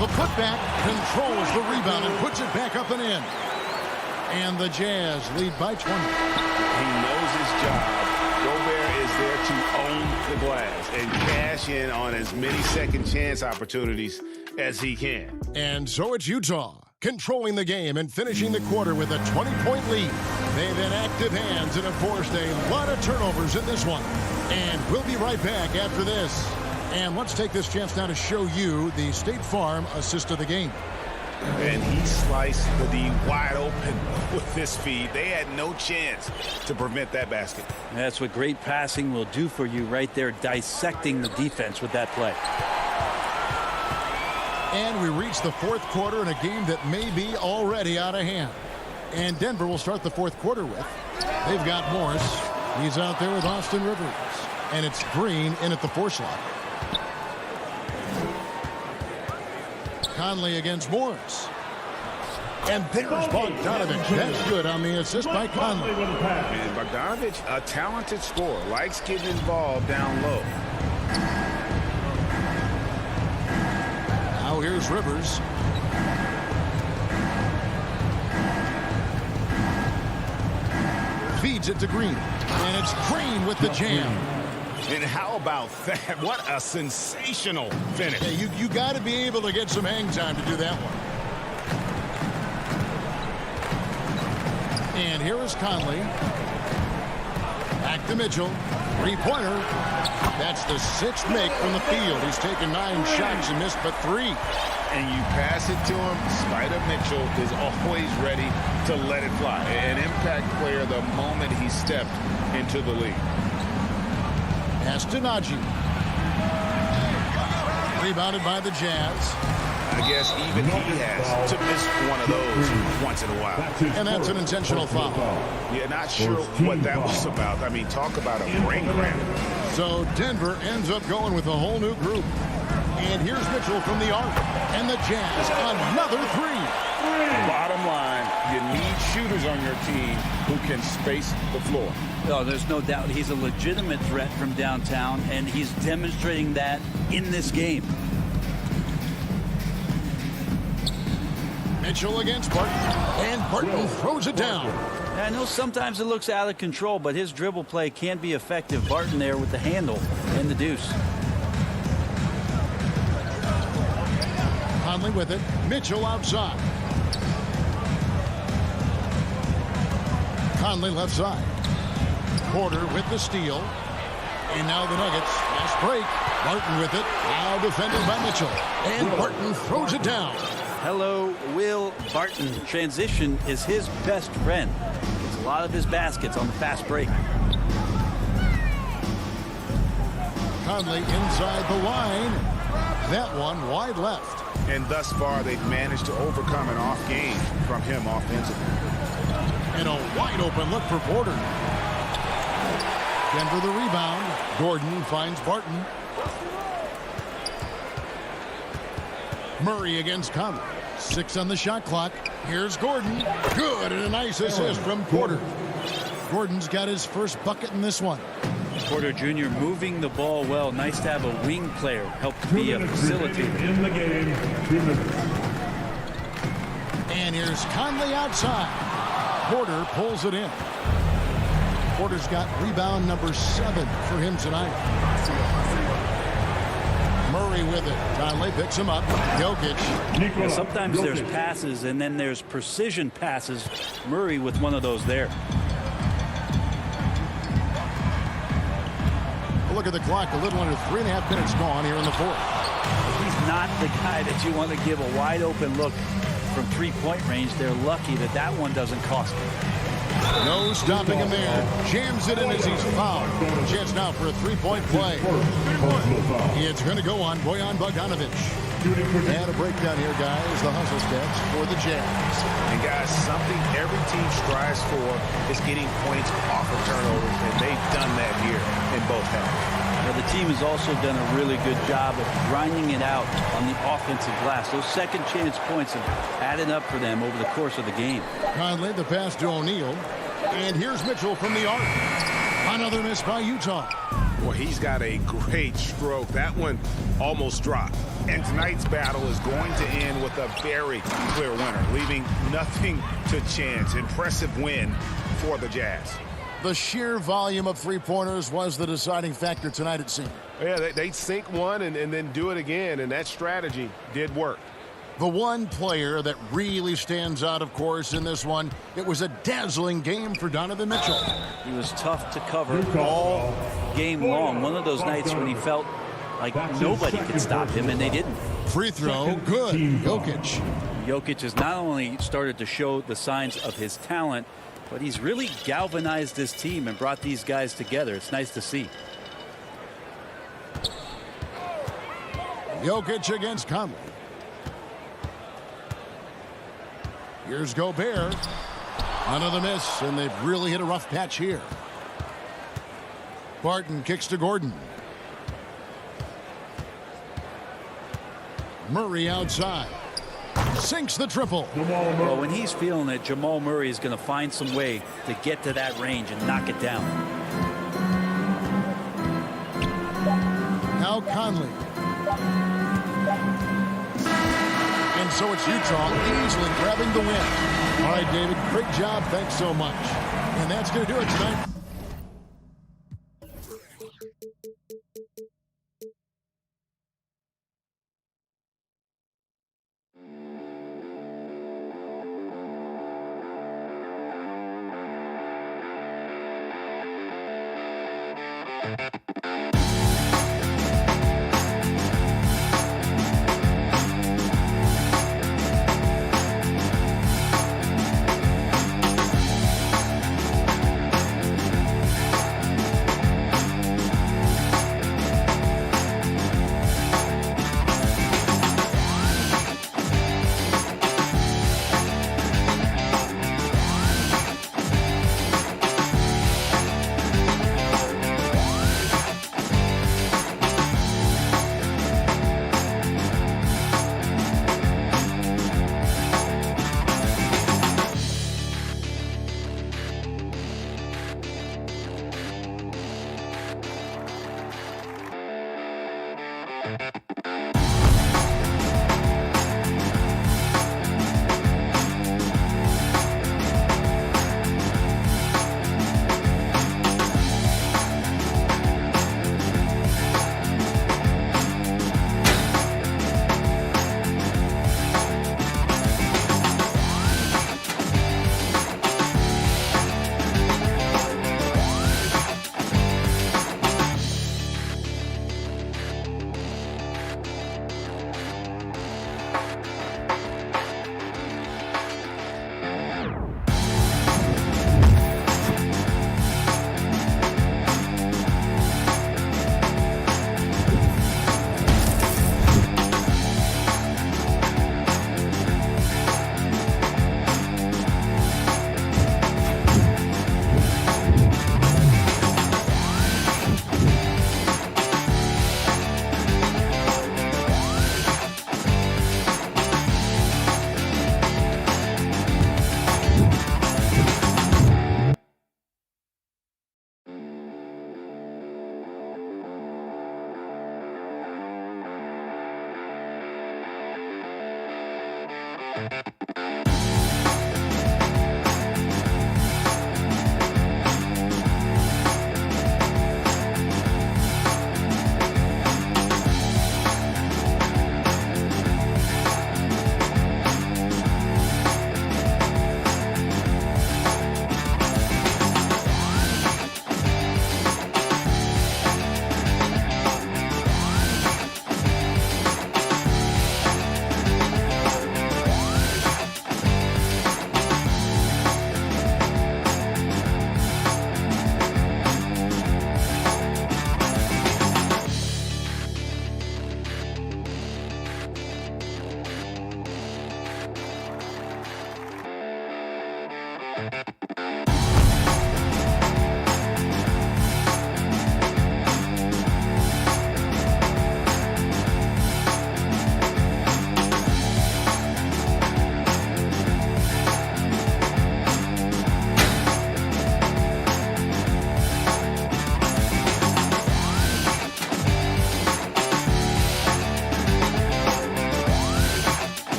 A: The putback controls the rebound and puts it back up and in. And the Jazz lead by 20.
H: He knows his job. Gobert is there to own the glass and cash in on as many second chance opportunities as he can.
A: And so it's Utah controlling the game and finishing the quarter with a 20-point lead. They've been active hands and have forced a lot of turnovers in this one. And we'll be right back after this. And let's take this chance now to show you the State Farm assist of the game.
H: And he sliced the D wide open with this feed. They had no chance to prevent that basket.
M: That's what great passing will do for you right there, dissecting the defense with that play.
A: And we reach the fourth quarter in a game that may be already out of hand. And Denver will start the fourth quarter with. They've got Morris. He's out there with Austin Rivers. And it's Green in at the 4 slot. Conley against Morris. And there's Bogdanovich. That's good on the assist by Conley.
H: And Bogdanovich, a talented scorer, likes getting involved down low.
A: Now here's Rivers. Feeds it to Green. And it's Green with the jam.
H: And how about that? What a sensational finish.
A: Yeah, you got to be able to get some hang time to do that one. And here is Conley. Back to Mitchell. 3-pointer. That's the 6th make from the field. He's taken 9 shots and missed but 3.
H: and you pass it to him, Spider Mitchell is always ready to let it fly. An impact player the moment he stepped into the league.
A: Pass to Najee. Rebounded by the Jazz.
H: I guess even he has to miss one of those once in a while.
A: And that's an intentional foul.
H: Yeah, not sure what that was about. I mean, talk about a brain grab.
A: So Denver ends up going with a whole new group. And here's Mitchell from the arc. And the Jazz, another three.
C: Bottom line, you need shooters on your team who can space the floor.
M: Oh, there's no doubt he's a legitimate threat from downtown, and he's demonstrating that in this game.
A: Mitchell against Barton, and Barton throws it down.
M: I know sometimes it looks out of control, but his dribble play can be effective. Barton there with the handle and the deuce.
A: Conley with it. Mitchell outside. Conley left side. Porter with the steal. And now the Nuggets. Fast break. Barton with it. Now defended by Mitchell. And Barton throws it down.
M: Hello, Will Barton. Transition is his best friend. Gets a lot of his baskets on the fast break.
A: Conley inside the line. That one wide left.
H: And thus far, they've managed to overcome an off game from him offensively.
A: And a wide open look for Porter. Denver the rebound. Gordon finds Barton. Murray against Conley. 6 on the shot clock. Here's Gordon. Good, and a nice assist from Porter. Gordon's got his first bucket in this one.
M: Porter Jr. moving the ball well. Nice to have a wing player help be a facilitator.
D: In the game, 2 minutes.
A: And here's Conley outside. Porter pulls it in. Porter's got rebound number 7 for him tonight. Murray with it. Conley picks him up. Jokic.
M: Sometimes there's passes and then there's precision passes. Murray with one of those there.
A: Look at the clock. A little under 3.5 minutes gone here in the fourth.
M: He's not the guy that you want to give a wide open look from three-point range. They're lucky that that one doesn't cost him.
A: No stopping him there. Jams it in as he's fouled. Chance now for a three-point play. It's going to go on Bojan Bogdanovic. And a breakdown here, guys. The hustle stats for the Jazz.
H: And, guys, something every team strives for is getting points off of turnovers, and they've done that here in both halves.
M: Now, the team has also done a really good job of grinding it out on the offensive glass. Those second chance points have added up for them over the course of the game.
A: Conley, the pass to O'Neal. And here's Mitchell from the arc. Another miss by Utah.
H: Well, he's got a great stroke. That one almost dropped. And tonight's battle is going to end with a very clear winner, leaving nothing to chance. Impressive win for the Jazz.
A: The sheer volume of three-pointers was the deciding factor tonight, it seemed.
N: Yeah, they sink one and then do it again, and that strategy did work.
A: The one player that really stands out, of course, in this one, it was a dazzling game for Donovan Mitchell.
M: He was tough to cover all game long. One of those nights when he felt like nobody could stop him, and they didn't.
A: Free throw, good. Jokic.
M: Jokic has not only started to show the signs of his talent, but he's really galvanized this team and brought these guys together. It's nice to see.
A: Jokic against Conley. Here's Gobert. Another miss, and they've really hit a rough patch here. Barton kicks to Gordon. Murray outside. Sinks the triple.
M: Well, when he's feeling it, Jamal Murray is going to find some way to get to that range and knock it down.
A: Now Conley. And so it's Utah easily grabbing the win. All right, David, great job. Thanks so much. And that's going to do it tonight.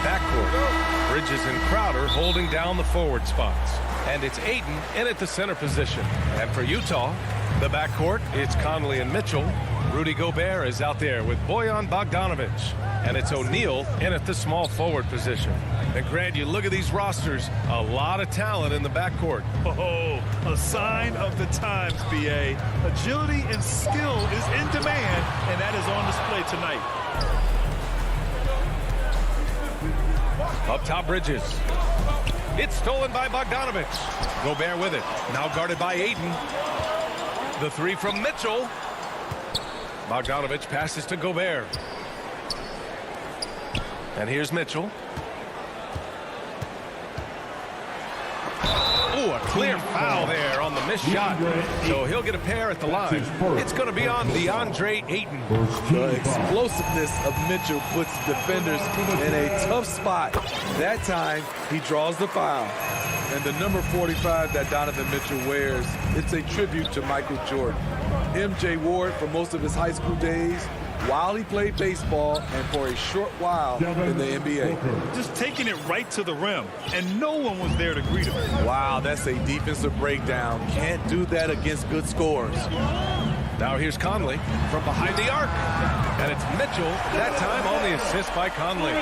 I: Backcourt. Bridges and Crowder holding down the forward spots. And it's Ayton in at the center position. And for Utah, the backcourt, it's Conley and Mitchell. Rudy Gobert is out there with Bojan Bogdanovic. And it's O'Neal in at the small forward position. And Grant, you look at these rosters, a lot of talent in the backcourt.
J: Oh, a sign of the times, B.A. Agility and skill is in demand, and that is on display tonight.
I: Up top, Bridges. It's stolen by Bogdanovic. Gobert with it. Now guarded by Ayton. The three from Mitchell. Bogdanovic passes to Gobert. And here's Mitchell. Ooh, a clear foul there on the missed shot. So he'll get a pair at the line. It's going to be on DeAndre Ayton.
O: The explosiveness of Mitchell puts defenders in a tough spot. That time, he draws the foul. And the number 45 that Donovan Mitchell wears, it's a tribute to Michael Jordan. MJ wore it for most of his high school days, while he played baseball, and for a short while in the NBA.
J: Just taking it right to the rim, and no one was there to greet him.
O: Wow, that's a defensive breakdown. Can't do that against good scores.
I: Now here's Conley from behind the arc. And it's Mitchell, that time on the assist by Conley.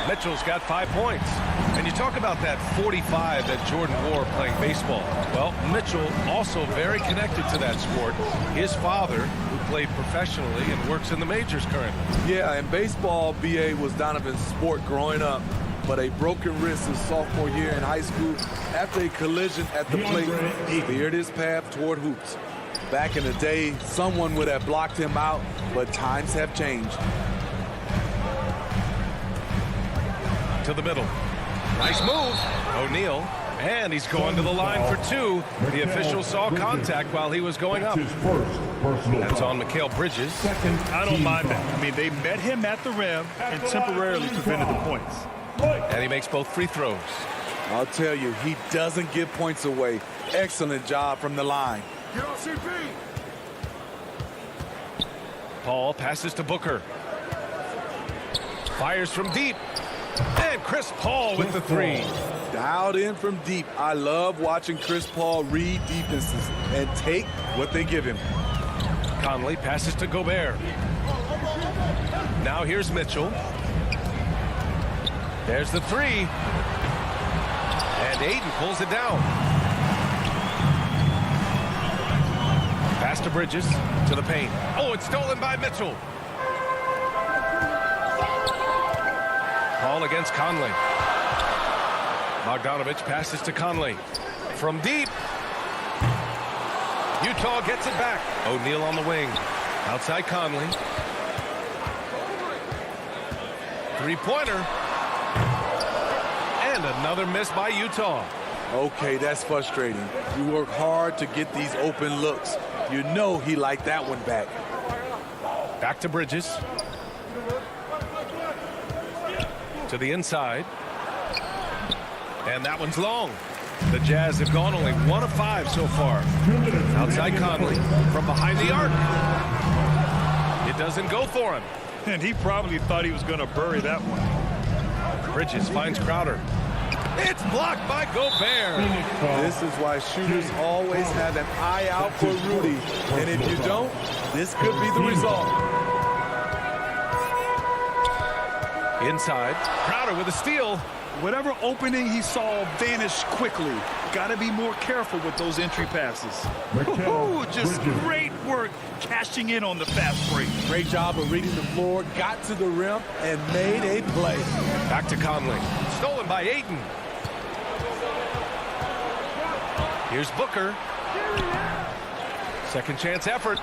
I: Mitchell's got 5 points. And you talk about that 45 that Jordan wore playing baseball. Well, Mitchell also very connected to that sport. His father, who played professionally and works in the majors currently.
O: Yeah, and baseball, B.A., was Donovan's sport growing up. But a broken wrist his sophomore year in high school after a collision at the plate steered his path toward hoops. Back in the day, someone would have blocked him out, but times have changed.
I: To the middle. Nice move. O'Neal. And he's going to the line for two. The official saw contact while he was going up. That's on Mikal Bridges.
J: I don't mind that. I mean, they met him at the rim and temporarily prevented the points.
I: And he makes both free throws.
O: I'll tell you, he doesn't give points away. Excellent job from the line.
I: Paul passes to Booker. Fires from deep. And Chris Paul with the three.
O: Dialed in from deep. I love watching Chris Paul read defenses and take what they give him.
I: Conley passes to Gobert. Now here's Mitchell. There's the three. And Ayton pulls it down. Pass to Bridges, to the paint. Oh, it's stolen by Mitchell. Ball against Conley. Bogdanovich passes to Conley. From deep. Utah gets it back. O'Neal on the wing. Outside Conley. Three-pointer. And another miss by Utah.
O: Okay, that's frustrating. You work hard to get these open looks. You know he liked that one back.
I: Back to Bridges. To the inside. And that one's long. The Jazz have gone only 1 of 5 so far. Outside Conley. From behind the arc. It doesn't go for him.
J: And he probably thought he was going to bury that one.
I: Bridges finds Crowder. It's blocked by Gobert.
O: This is why shooters always have an eye out for Rudy. And if you don't, this could be the result.
I: Inside. Crowder with a steal.
J: Whatever opening he saw vanished quickly. Got to be more careful with those entry passes. Just great work cashing in on the fast break.
O: Great job of reading the floor, got to the rim, and made a play.
I: Back to Conley. Stolen by Ayton. Here's Booker. Second chance effort.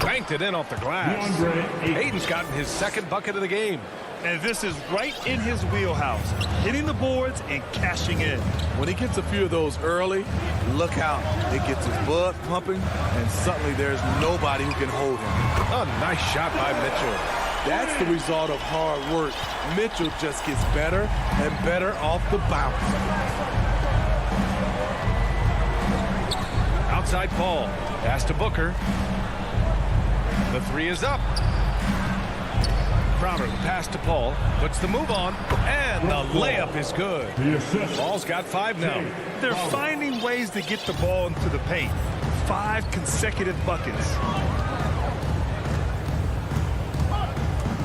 I: Banked it in off the glass. Ayton's gotten his second bucket of the game.
J: And this is right in his wheelhouse. Hitting the boards and cashing in.
O: When he gets a few of those early, look out. It gets his blood pumping, and suddenly there's nobody who can hold him.
I: A nice shot by Mitchell.
O: That's the result of hard work. Mitchell just gets better and better off the bounce.
I: Outside Paul. Pass to Booker. The three is up. Crowder, the pass to Paul, puts the move on, and the layup is good. Ball's got 5 now.
J: They're finding ways to get the ball into the paint. 5 consecutive buckets.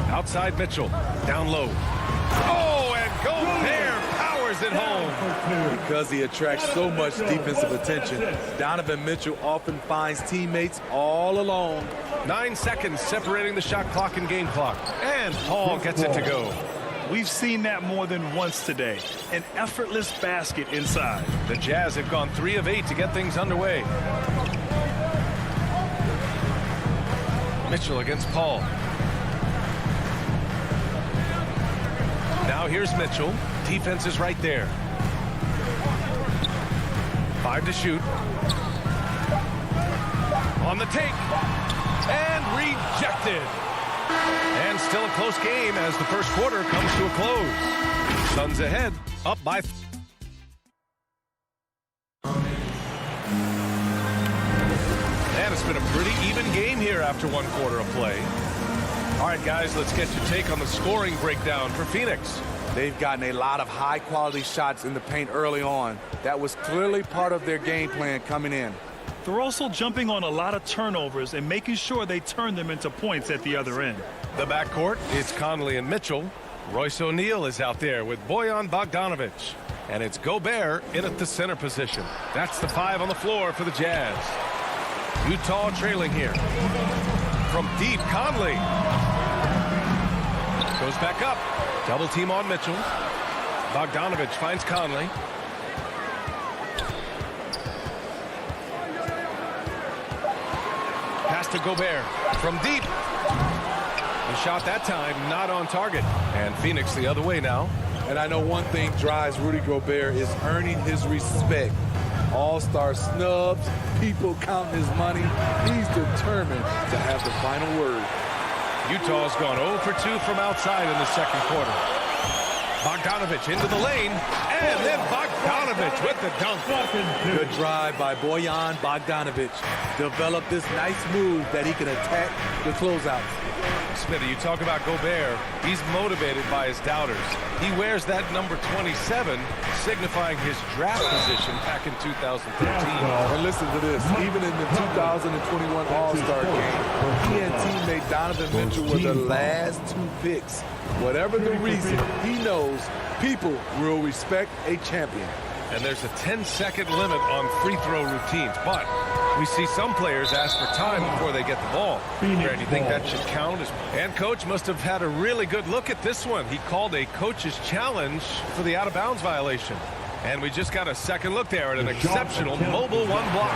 I: Outside Mitchell, down low. Oh, and Gobert powers it home.
O: Because he attracts so much defensive attention, Donovan Mitchell often finds teammates all alone.
I: 9 seconds separating the shot clock and game clock. And Paul gets it to go.
J: We've seen that more than once today. An effortless basket inside.
I: The Jazz have gone 3 of 8 to get things underway. Mitchell against Paul. Now here's Mitchell. Defense is right there. 5 to shoot. On the take. And rejected. And still a close game as the first quarter comes to a close. Suns ahead, up by... And it's been a pretty even game here after 1 quarter of play. All right, guys, let's get your take on the scoring breakdown for Phoenix.
O: They've gotten a lot of high-quality shots in the paint early on. That was clearly part of their game plan coming in.
J: They're also jumping on a lot of turnovers and making sure they turn them into points at the other end.
I: The backcourt is Conley and Mitchell. Royce O'Neal is out there with Bojan Bogdanovich. And it's Gobert in at the center position. That's the 5 on the floor for the Jazz. Utah trailing here. From deep, Conley. Goes back up. Double team on Mitchell. Bogdanovich finds Conley. Pass to Gobert from deep. The shot that time not on target. And Phoenix the other way now.
O: And I know one thing drives Rudy Gobert is earning his respect. All-star snubs, people counting his money. He's determined to have the final word.
I: Utah's gone 0 for 2 from outside in the second quarter. Bogdanovich into the lane, and then Bogdanovich with the dunk.
O: Good drive by Bojan Bogdanovich. Developed this nice move that he can attack the closeouts.
I: Smithy, you talk about Gobert. He's motivated by his doubters. He wears that number 27, signifying his draft position back in 2013.
O: And listen to this. Even in the 2021 All-Star game, he and teammate Donovan Mitchell were the last 2 picks. Whatever the reason, he knows people will respect a champion.
I: And there's a 10-second limit on free throw routines, but We see some players ask for time before they get the ball. Brad, you think that should count? And coach must have had a really good look at this one. He called a coach's challenge for the out-of-bounds violation. And we just got a second look there at an exceptional mobile one block.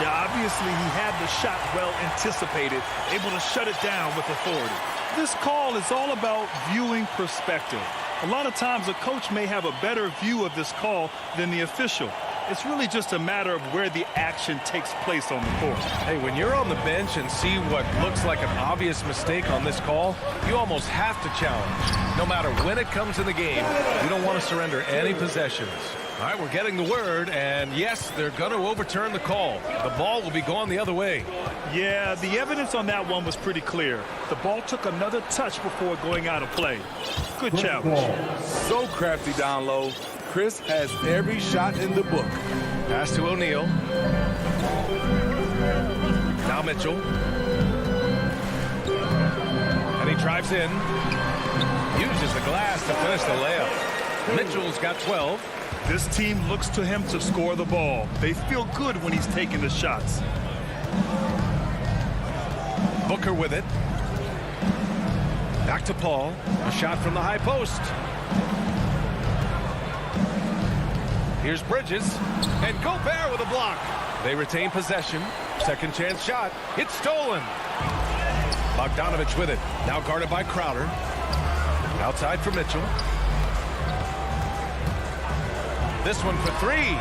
J: Yeah, obviously he had the shot well anticipated, able to shut it down with authority. This call is all about viewing perspective. A lot of times a coach may have a better view of this call than the official. It's really just a matter of where the action takes place on the court.
I: Hey, when you're on the bench and see what looks like an obvious mistake on this call, you almost have to challenge. No matter when it comes in the game, you don't want to surrender any possessions. All right, we're getting the word, and yes, they're going to overturn the call. The ball will be going the other way.
J: Yeah, the evidence on that one was pretty clear. The ball took another touch before going out of play. Good challenge.
O: So crafty down low. Chris has every shot in the book.
I: Pass to O'Neal. Now Mitchell. And he drives in. Uses the glass to finish the layup. Mitchell's got 12.
J: This team looks to him to score the ball. They feel good when he's taking the shots.
I: Booker with it. Back to Paul. A shot from the high post. Here's Bridges. And Gobert with a block. They retain possession. Second chance shot. It's stolen. Bogdanovich with it. Now guarded by Crowder. Outside for Mitchell. This one for three.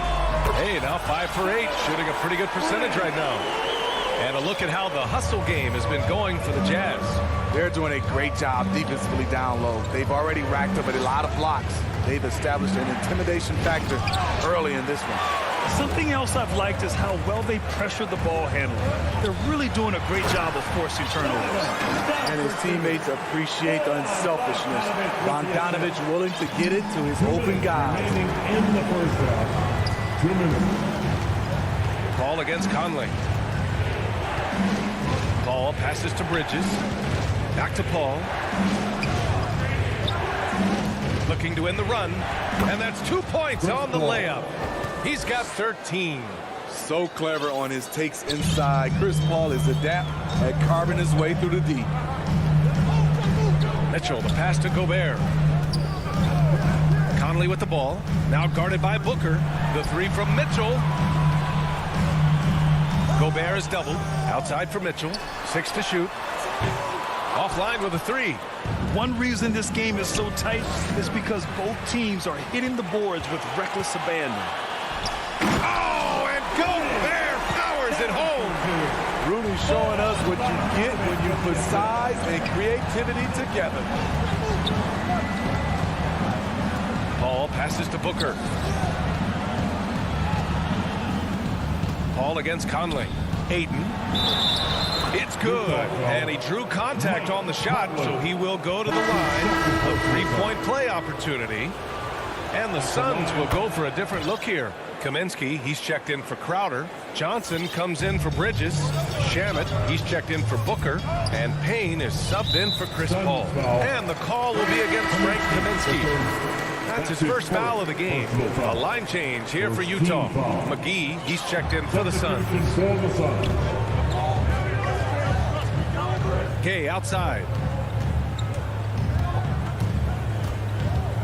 I: Hey, now 5 for 8. Shooting a pretty good percentage right now. And a look at how the hustle game has been going for the Jazz.
O: They're doing a great job defensively down low. They've already racked up a lot of blocks. They've established an intimidation factor early in this one.
J: Something else I've liked is how well they pressure the ball handling. They're really doing a great job of forcing turnovers.
O: And his teammates appreciate the unselfishness. Bogdanovich willing to get it to his open guys.
D: In the first half, 2 minutes.
I: Ball against Conley. Paul passes to Bridges. Back to Paul. Looking to end the run. And that's 2 points on the layup. He's got 13.
O: So clever on his takes inside. Chris Paul is adept at carving his way through the deep.
I: Mitchell, the pass to Gobert. Conley with the ball. Now guarded by Booker. The three from Mitchell. Gobert is doubled. Outside for Mitchell. 6 to shoot. Offline with a three.
J: One reason this game is so tight is because both teams are hitting the boards with reckless abandon.
I: Oh, and Gobert powers it home.
O: Rudy showing us what you get when you put size and creativity together.
I: Paul passes to Booker. Paul against Conley. Aiden. It's good. And he drew contact on the shot, so he will go to the line. A three-point play opportunity. And the Suns will go for a different look here. Kaminsky, he's checked in for Crowder. Johnson comes in for Bridges. Shamet, he's checked in for Booker. And Payne is subbed in for Chris Paul. And the call will be against Frank Kaminsky. That's his first foul of the game. A line change here for Utah. McGee, he's checked in for the Suns. Okay, outside.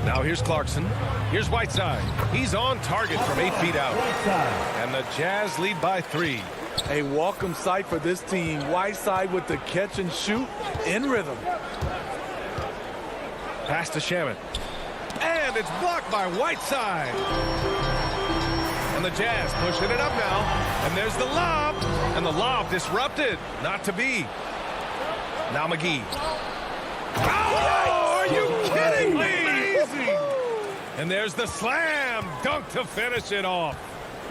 I: Now here's Clarkson. Here's Whiteside. He's on target from 8 feet out. And the Jazz lead by 3.
O: A welcome sight for this team. Whiteside with the catch and shoot in rhythm.
I: Pass to Shamet. And it's blocked by Whiteside. And the Jazz pushing it up now. And there's the lob. And the lob disrupted. Not to be. Now McGee. Oh, are you kidding me? Amazing. And there's the slam dunk to finish it off.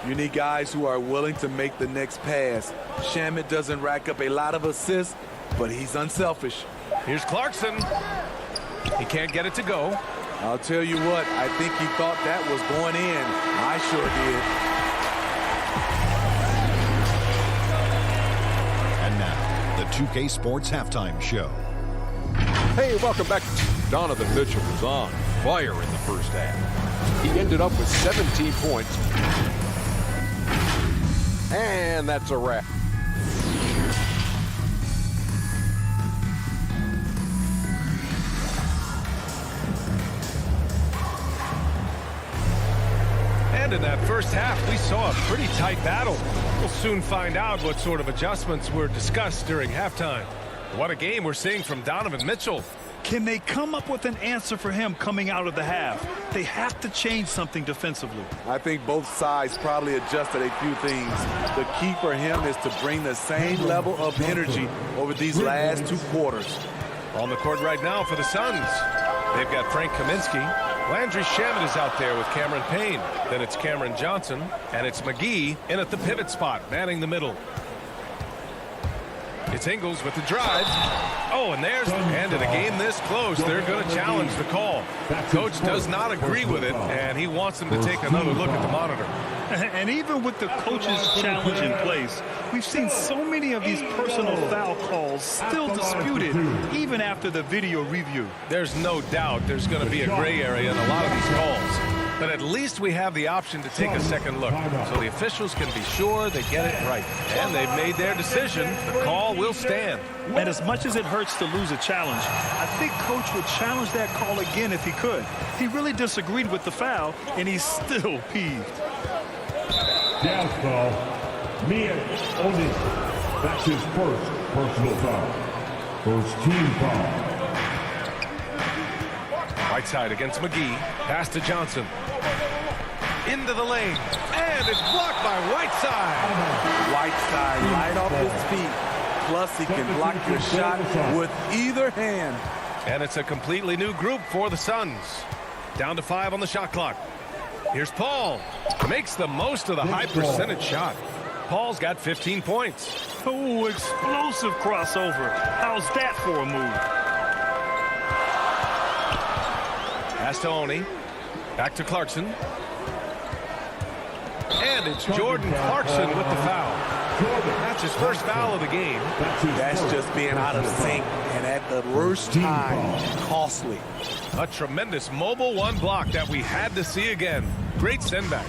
O: You need guys who are willing to make the next pass. Shamet doesn't rack up a lot of assists, but he's unselfish.
I: Here's Clarkson. He can't get it to go.
O: I'll tell you what, I think he thought that was going in. I sure did.
E: And now, the 2K Sports Halftime Show.
F: Hey, welcome back. Donovan Mitchell was on fire in the first half. He ended up with 17 points. And that's a wrap.
I: And in that first half, we saw a pretty tight battle. We'll soon find out what sort of adjustments were discussed during halftime. What a game we're seeing from Donovan Mitchell.
J: Can they come up with an answer for him coming out of the half? They have to change something defensively.
O: I think both sides probably adjusted a few things. The key for him is to bring the same level of energy over these last 2 quarters.
I: On the court right now for the Suns, they've got Frank Kaminsky. Landry Shamet is out there with Cameron Payne. Then it's Cameron Johnson, and it's McGee in at the pivot spot, manning the middle. It's Ingles with the drive. Oh, and in a game this close, they're going to challenge the call. Coach does not agree with it, and he wants them to take another look at the monitor.
J: And even with the coach's challenge in place, we've seen so many of these personal foul calls still disputed even after the video review.
I: There's no doubt there's going to be a gray area in a lot of these calls. But at least we have the option to take a second look, so the officials can be sure they get it right. And they've made their decision. The call will stand.
J: And as much as it hurts to lose a challenge, I think Coach would challenge that call again if he could. He really disagreed with the foul, and he's still peeved.
D: Down foul. Mia Odin. That's his first personal foul. First team foul.
I: Whiteside against McGee. Pass to Johnson. Into the lane. And it's blocked by Whiteside.
O: Whiteside right off his feet. Plus, he can block your shot with either hand.
I: And it's a completely new group for the Suns. Down to 5 on the shot clock. Here's Paul. Makes the most of the high percentage shot. Paul's got 15 points.
J: Oh, explosive crossover. How's that for a move?
I: Pass to Oni. Back to Clarkson. And it's Jordan Clarkson with the foul. That's his first foul of the game.
O: That's just being out of sync and at the worst time, costly.
I: A tremendous mobile one block that we had to see again. Great send back.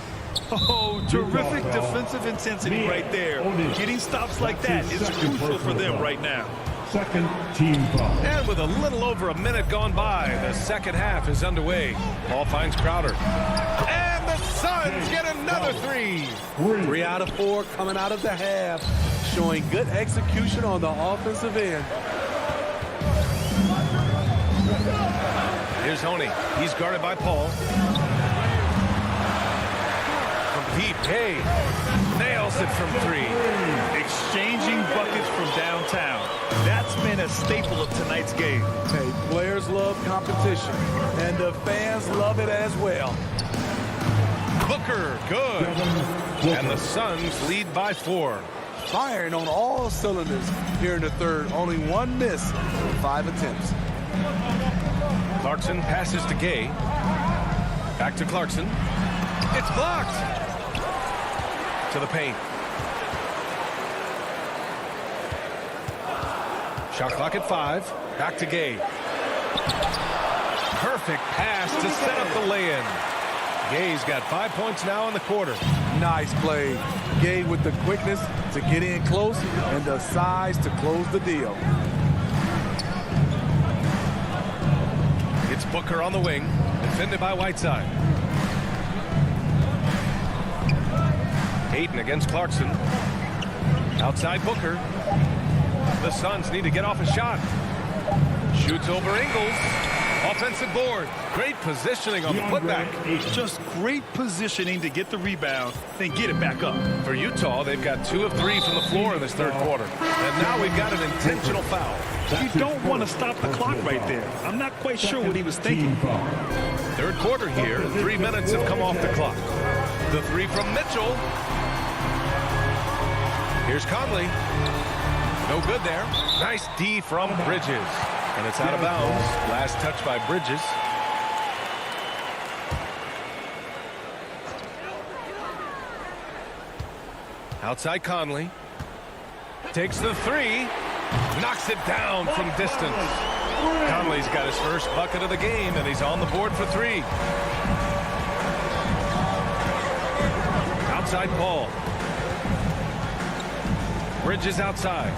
J: Oh, terrific defensive intensity right there. Getting stops like that is crucial for them right now.
D: Second team foul.
I: And with a little over a minute gone by, the second half is underway. Ball finds Crowder. And the Suns get another 3.
O: 3 out of 4 coming out of the half, showing good execution on the offensive end.
I: Here's Honey. He's guarded by Paul. From deep, Hay nails it from 3.
J: Exchanging buckets from downtown. That's been a staple of tonight's game.
O: Hey, players love competition, and the fans love it as well.
I: Booker, good. And the Suns lead by 4.
O: Firing on all cylinders here in the third. Only one miss in 5 attempts.
I: Clarkson passes to Gay. Back to Clarkson. It's blocked. To the paint. Shot clock at 5. Back to Gay. Perfect pass to set up the lay-in. Gay's got 5 points now in the quarter.
O: Nice play. Gay with the quickness to get in close and the size to close the deal.
I: It's Booker on the wing, defended by Whiteside. Hayden against Clarkson. Outside Booker. The Suns need to get off a shot. Shoots over Ingles. Offensive board. Great positioning on the putback.
J: Just great positioning to get the rebound, then get it back up.
I: For Utah, they've got 2 of 3 from the floor in this third quarter. And now we've got an intentional foul.
J: You don't want to stop the clock right there. I'm not quite sure what he was thinking.
I: Third quarter here, and 3 minutes have come off the clock. The 3 from Mitchell. Here's Conley. No good there. Nice D from Bridges. And it's out of bounds. Last touch by Bridges. Outside Conley. Takes the 3. Knocks it down from distance. Conley's got his first bucket of the game, and he's on the board for 3. Outside Paul. Bridges outside.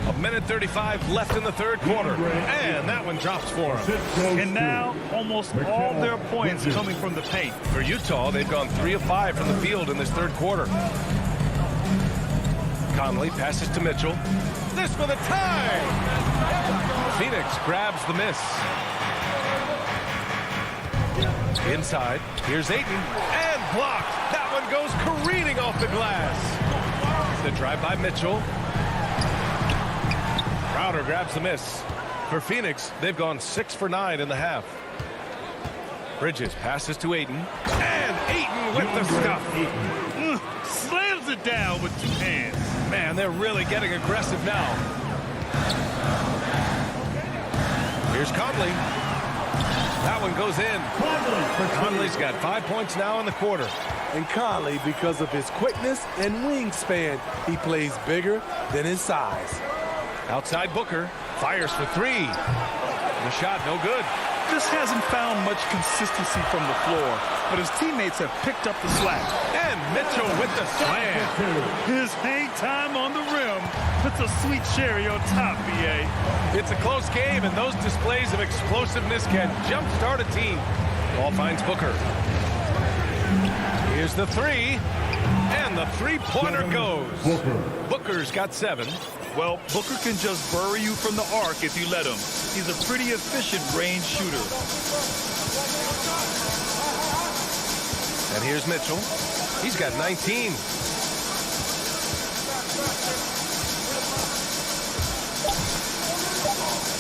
I: A minute 35 left in the third quarter. And that one drops for him.
J: And now almost all their points coming from the paint.
I: For Utah, they've gone 3 of 5 from the field in this third quarter. Conley passes to Mitchell. This for the tie! Phoenix grabs the miss. Inside, here's Ayton, and blocked. That one goes careening off the glass. The drive by Mitchell. Crowder grabs the miss. For Phoenix, they've gone 6 for 9 in the half. Bridges passes to Ayton, and Ayton with the stuff.
J: Slams it down with 2 hands.
I: Man, they're really getting aggressive now. Here's Conley. That one goes in. Conley's got 5 points now in the quarter.
O: And Conley, because of his quickness and wingspan, he plays bigger than his size.
I: Outside Booker. Fires for 3. The shot no good.
J: Just hasn't found much consistency from the floor, but his teammates have picked up the slack.
I: And Mitchell with the slam.
J: His hang time on the rim puts a sweet cherry on top, BA.
I: It's a close game, and those displays of explosiveness can jumpstart a team. Ball finds Booker. Here's the 3, and the three-pointer goes. Booker's got 7.
J: Well, Booker can just bury you from the arc if you let him. He's a pretty efficient range shooter.
I: And here's Mitchell. He's got 19.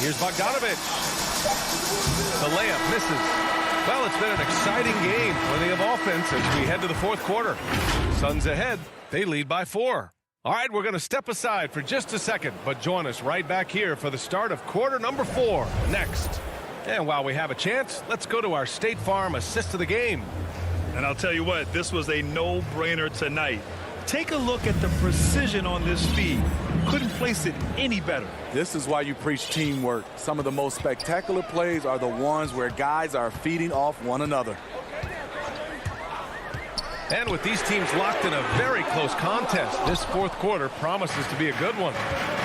I: Here's Bogdanović. The layup misses. Well, it's been an exciting game for the offense as we head to the fourth quarter. Suns ahead. They lead by 4. All right, we're going to step aside for just a second, but join us right back here for the start of quarter number 4 next. And while we have a chance, let's go to our State Farm assist of the game.
J: And I'll tell you what, this was a no-brainer tonight. Take a look at the precision on this feed. Couldn't place it any better.
O: This is why you preach teamwork. Some of the most spectacular plays are the ones where guys are feeding off one another.
I: And with these teams locked in a very close contest, this fourth quarter promises to be a good one.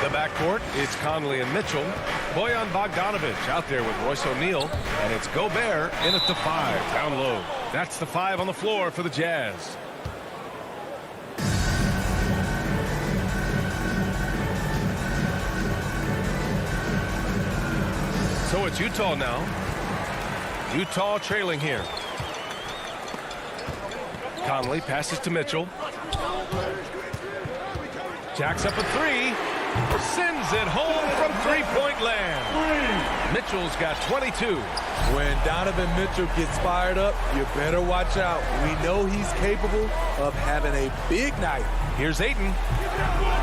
I: The backcourt, it's Conley and Mitchell. Bojan Bogdanović out there with Royce O'Neal. And it's Gobert in at the 5, down low. That's the 5 on the floor for the Jazz. So it's Utah now. Utah trailing here. Conley passes to Mitchell. Jacks up a 3. Sends it home from three-point land. Mitchell's got 22.
O: When Donovan Mitchell gets fired up, you better watch out. We know he's capable of having a big night.
I: Here's Ayton.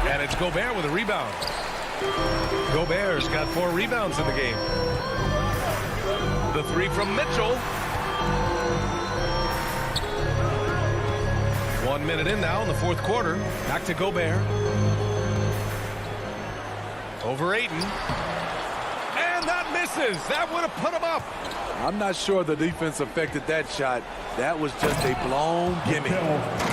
I: And it's Gobert with a rebound. Gobert's got 4 rebounds in the game. The 3 from Mitchell. 1 minute in now in the fourth quarter. Back to Gobert. Over Ayton. And that misses. That would have put him up.
O: I'm not sure the defense affected that shot. That was just a blown gimme.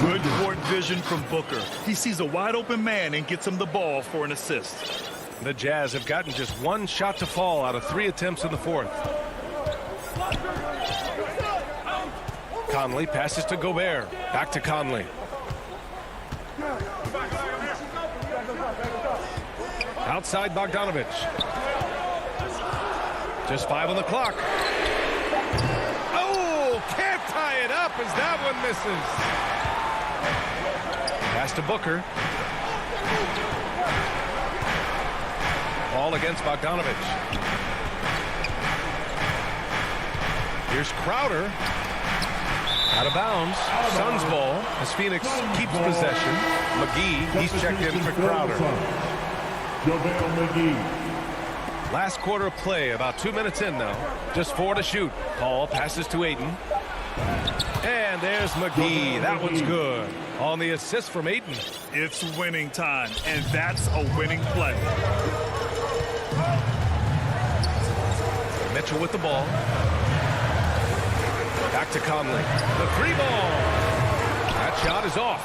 J: Good court vision from Booker. He sees a wide open man and gets him the ball for an assist.
I: The Jazz have gotten just 1 shot to fall out of 3 attempts in the fourth. Conley passes to Gobert. Back to Conley. Outside Bogdanović. Just 5 on the clock. Oh, can't tie it up as that one misses. Pass to Booker. Ball against Bogdanović. Here's Crowder. Out of bounds. Suns ball as Phoenix keeps possession. McGee, he's checked in for Crowder. Last quarter of play, about 2 minutes in now. Just 4 to shoot. Paul passes to Ayton. And there's McGee. That one's good. On the assist from Ayton.
J: It's winning time, and that's a winning play.
I: Mitchell with the ball. Back to Conley. The 3 ball. That shot is off.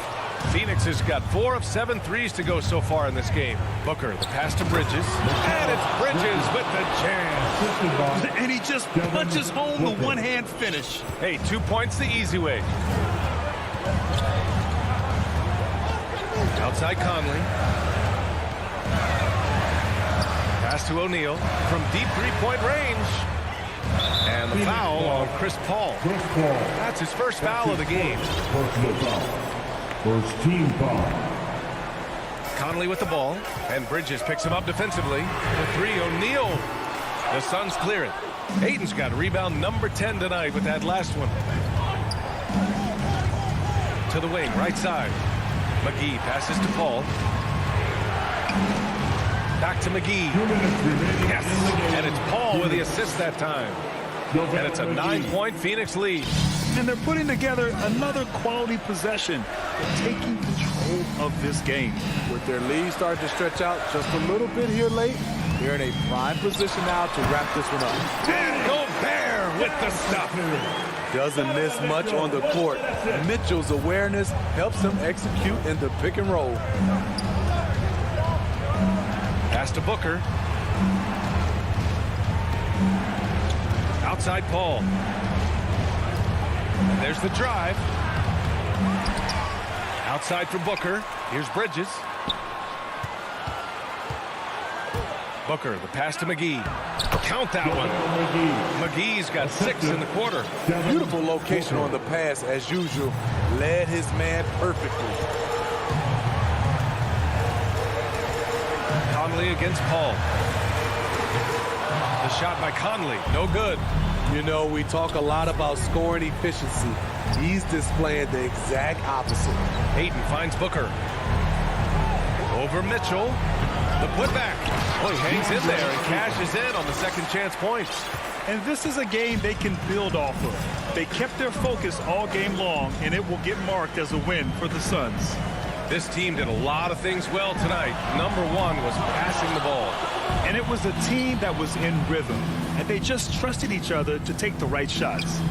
I: Phoenix has got 4 of 7 threes to go so far in this game. Booker, the pass to Bridges. And it's Bridges with the jam.
J: And he just punches home the one-hand finish.
I: Hey, 2 points the easy way. Outside Conley. Pass to O'Neal from deep three-point range. And the foul on Chris Paul. That's his first foul of the game.
D: First team foul.
I: Conley with the ball. And Bridges picks him up defensively. The 3, O'Neal. The Suns clear it. Ayton's got rebound number 10 tonight with that last one. To the wing, right side. McGee passes to Paul. Back to McGee. Yes, and it's Paul with the assist that time. And it's a 9-point Phoenix lead.
J: And they're putting together another quality possession. They're taking control of this game.
O: With their lead starting to stretch out just a little bit here late, they're in a prime position now to wrap this one up.
I: And Gobert with the stop.
O: Doesn't miss much on the court. Mitchell's awareness helps him execute in the pick and roll.
I: Pass to Booker. Outside Paul. And there's the drive. Outside for Booker. Here's Bridges. Booker, the pass to McGee. Count that one. McGee's got 6 in the quarter.
O: Beautiful location on the pass, as usual. Led his man perfectly.
I: Conley against Paul. The shot by Conley, no good.
O: You know, we talk a lot about scoring efficiency. He's displaying the exact opposite.
I: Ayton finds Booker. Over Mitchell. The putback. Oh, he hangs in there and cashes in on the second chance points.
J: And this is a game they can build off of. They kept their focus all game long, and it will get marked as a win for the Suns.
I: This team did a lot of things well tonight. Number 1 was passing the ball.
J: And it was a team that was in rhythm, and they just trusted each other to take the right shots.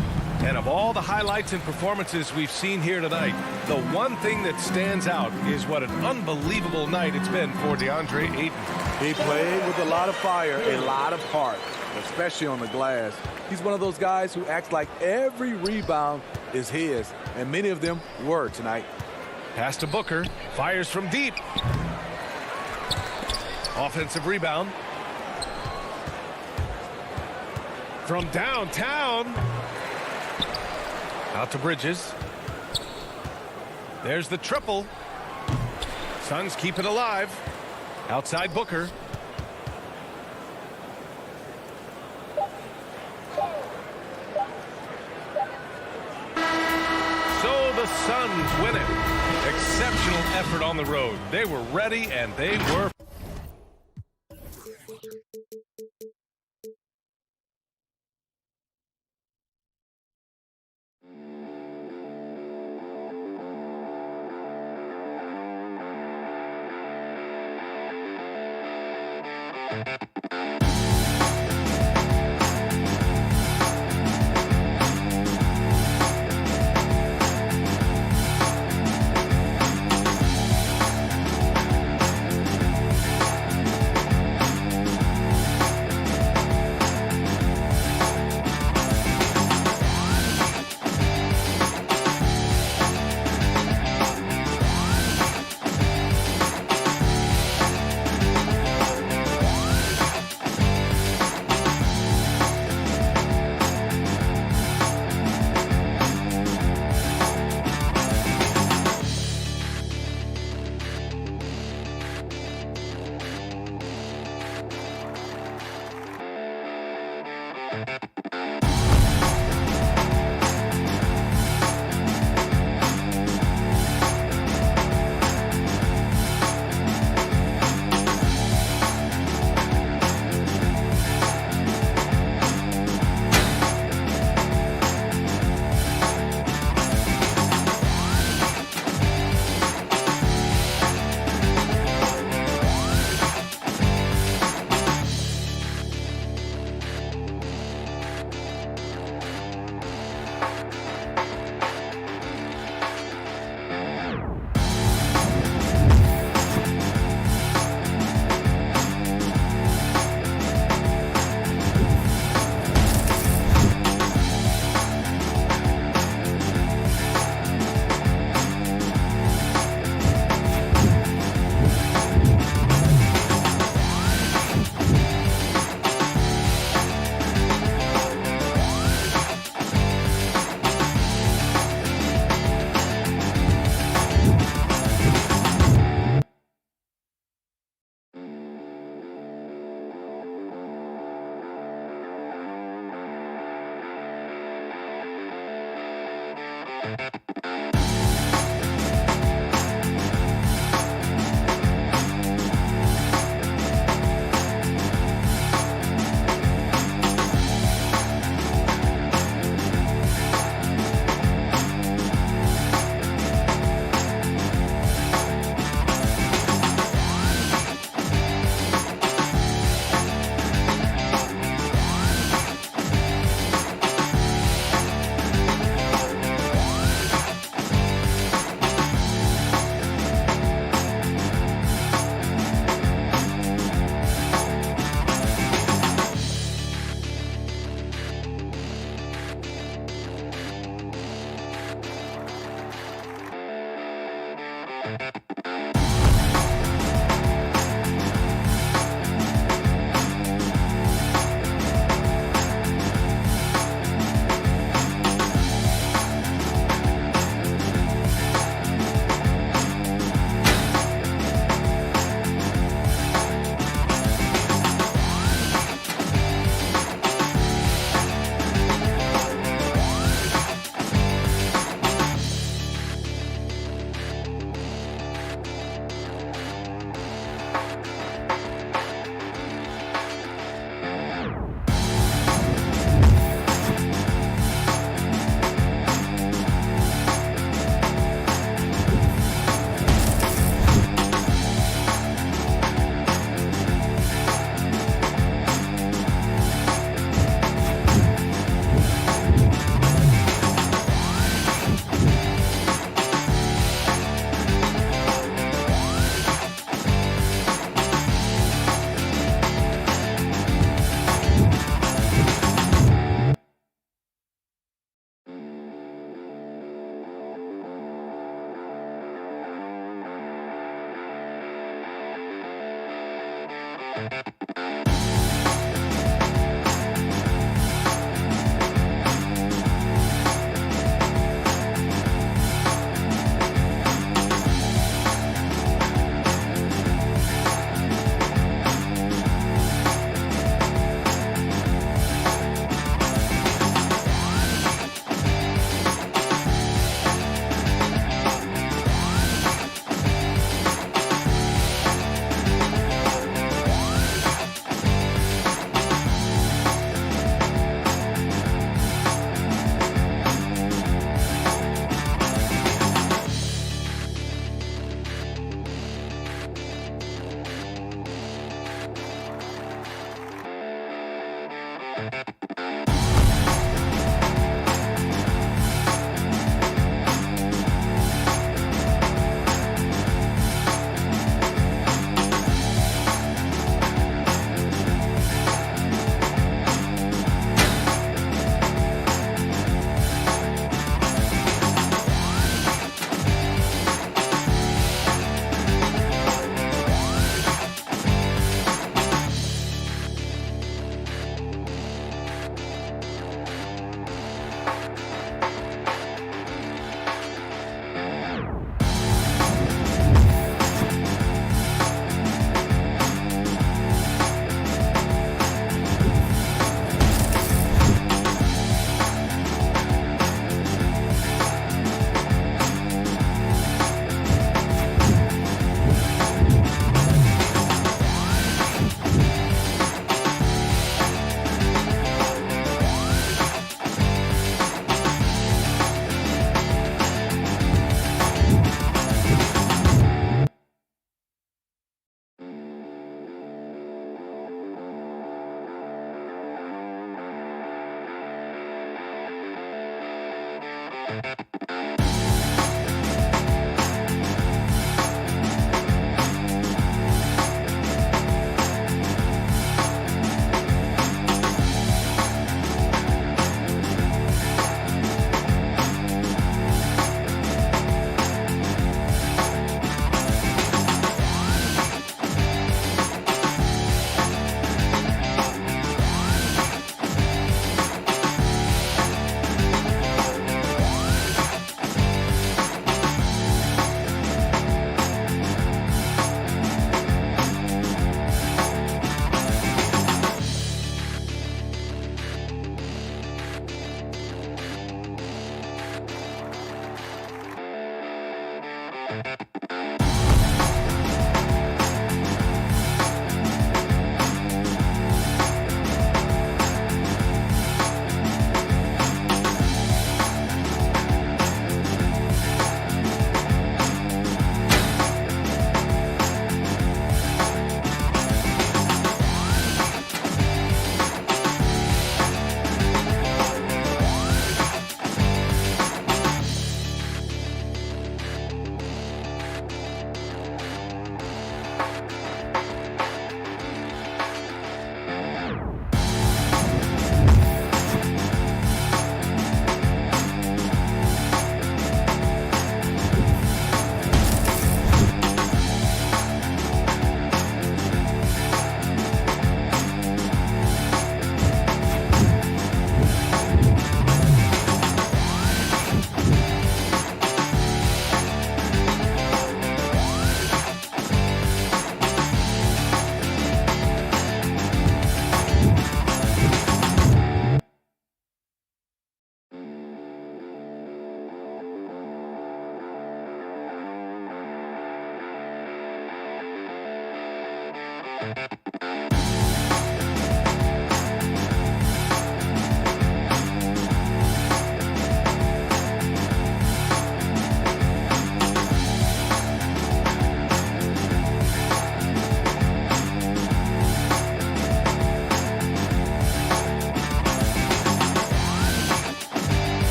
I: And of all the highlights and performances we've seen here tonight, the one thing that stands out is what an unbelievable night it's been for DeAndre Ayton.
O: He played with a lot of fire, a lot of heart, especially on the glass. He's one of those guys who acts like every rebound is his, and many of them were tonight.
I: Pass to Booker, fires from deep. Offensive rebound. From downtown. Out to Bridges. There's the triple. Suns keep it alive. Outside Booker. So the Suns win it. Exceptional effort on the road. They were ready and they were.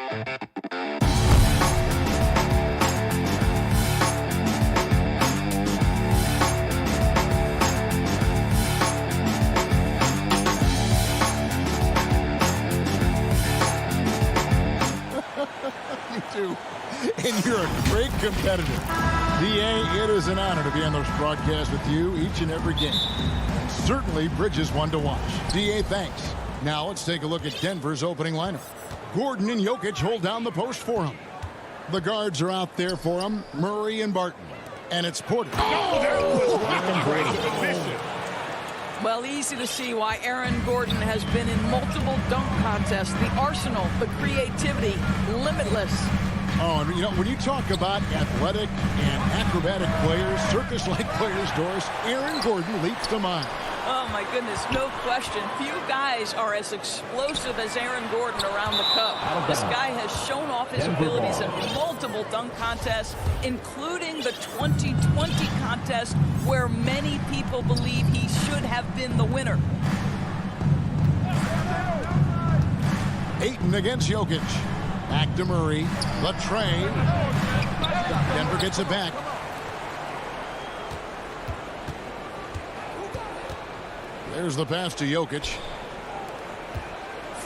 A: You do. And you're a great competitor. D.A., it is an honor to be on those broadcasts with you each and every game. And certainly Bridges one to watch. D.A., thanks. Now let's take a look at Denver's opening lineup. Gordon and Jokic hold down the post for him. The guards are out there for him, Murray and Barton. And it's Porter.
C: Oh, that was great position.
B: Well, easy to see why Aaron Gordon has been in multiple dunk contests. The arsenal, the creativity, limitless.
A: Oh, and you know, when you talk about athletic and acrobatic players, circus-like players, Doris, Aaron Gordon leaps to mind.
B: Oh, my goodness, no question. Few guys are as explosive as Aaron Gordon around the cup. This guy has shown off his abilities in multiple dunk contests, including the 2020 contest where many people believe he should have been the winner.
A: Ayton against Jokic. Back to Murray. The train. Denver gets it back. There's the pass to Jokic.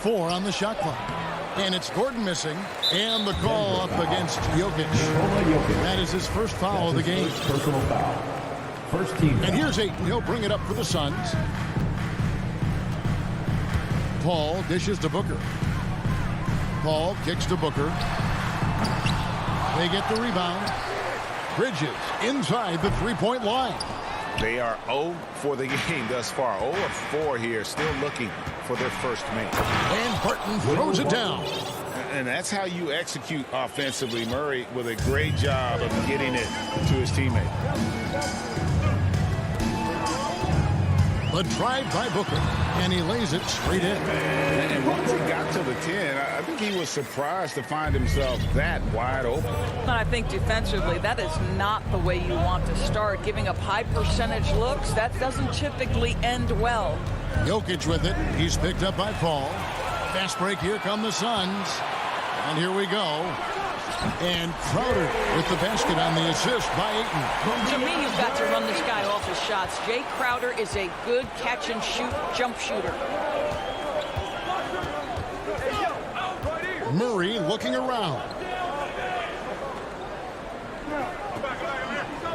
A: 4 on the shot clock. And it's Gordon missing. And the call up against Jokic. That is his first foul of the game.
D: Personal foul. First team.
A: And here's Ayton. He'll bring it up for the Suns. Paul dishes to Booker. Paul kicks to Booker. They get the rebound. Bridges inside the three-point line.
H: They are 0 for the game thus far. 0 of 4 here, still looking for their first make.
A: And Barton throws it down.
H: And that's how you execute offensively. Murray with a great job of getting it to his teammate.
A: The drive by Booker, and he lays it straight in.
C: And once he got to the 10, I think he was surprised to find himself that wide open.
B: I think defensively, that is not the way you want to start. Giving up high percentage looks, that doesn't typically end well.
A: Jokic with it. He's picked up by Paul. Fast break. Here come the Suns. And here we go. And Crowder with the basket on the assist by Ayton.
B: To me, you've got to run this guy off his shots. Jay Crowder is a good catch-and-shoot jump shooter.
A: Murray looking around.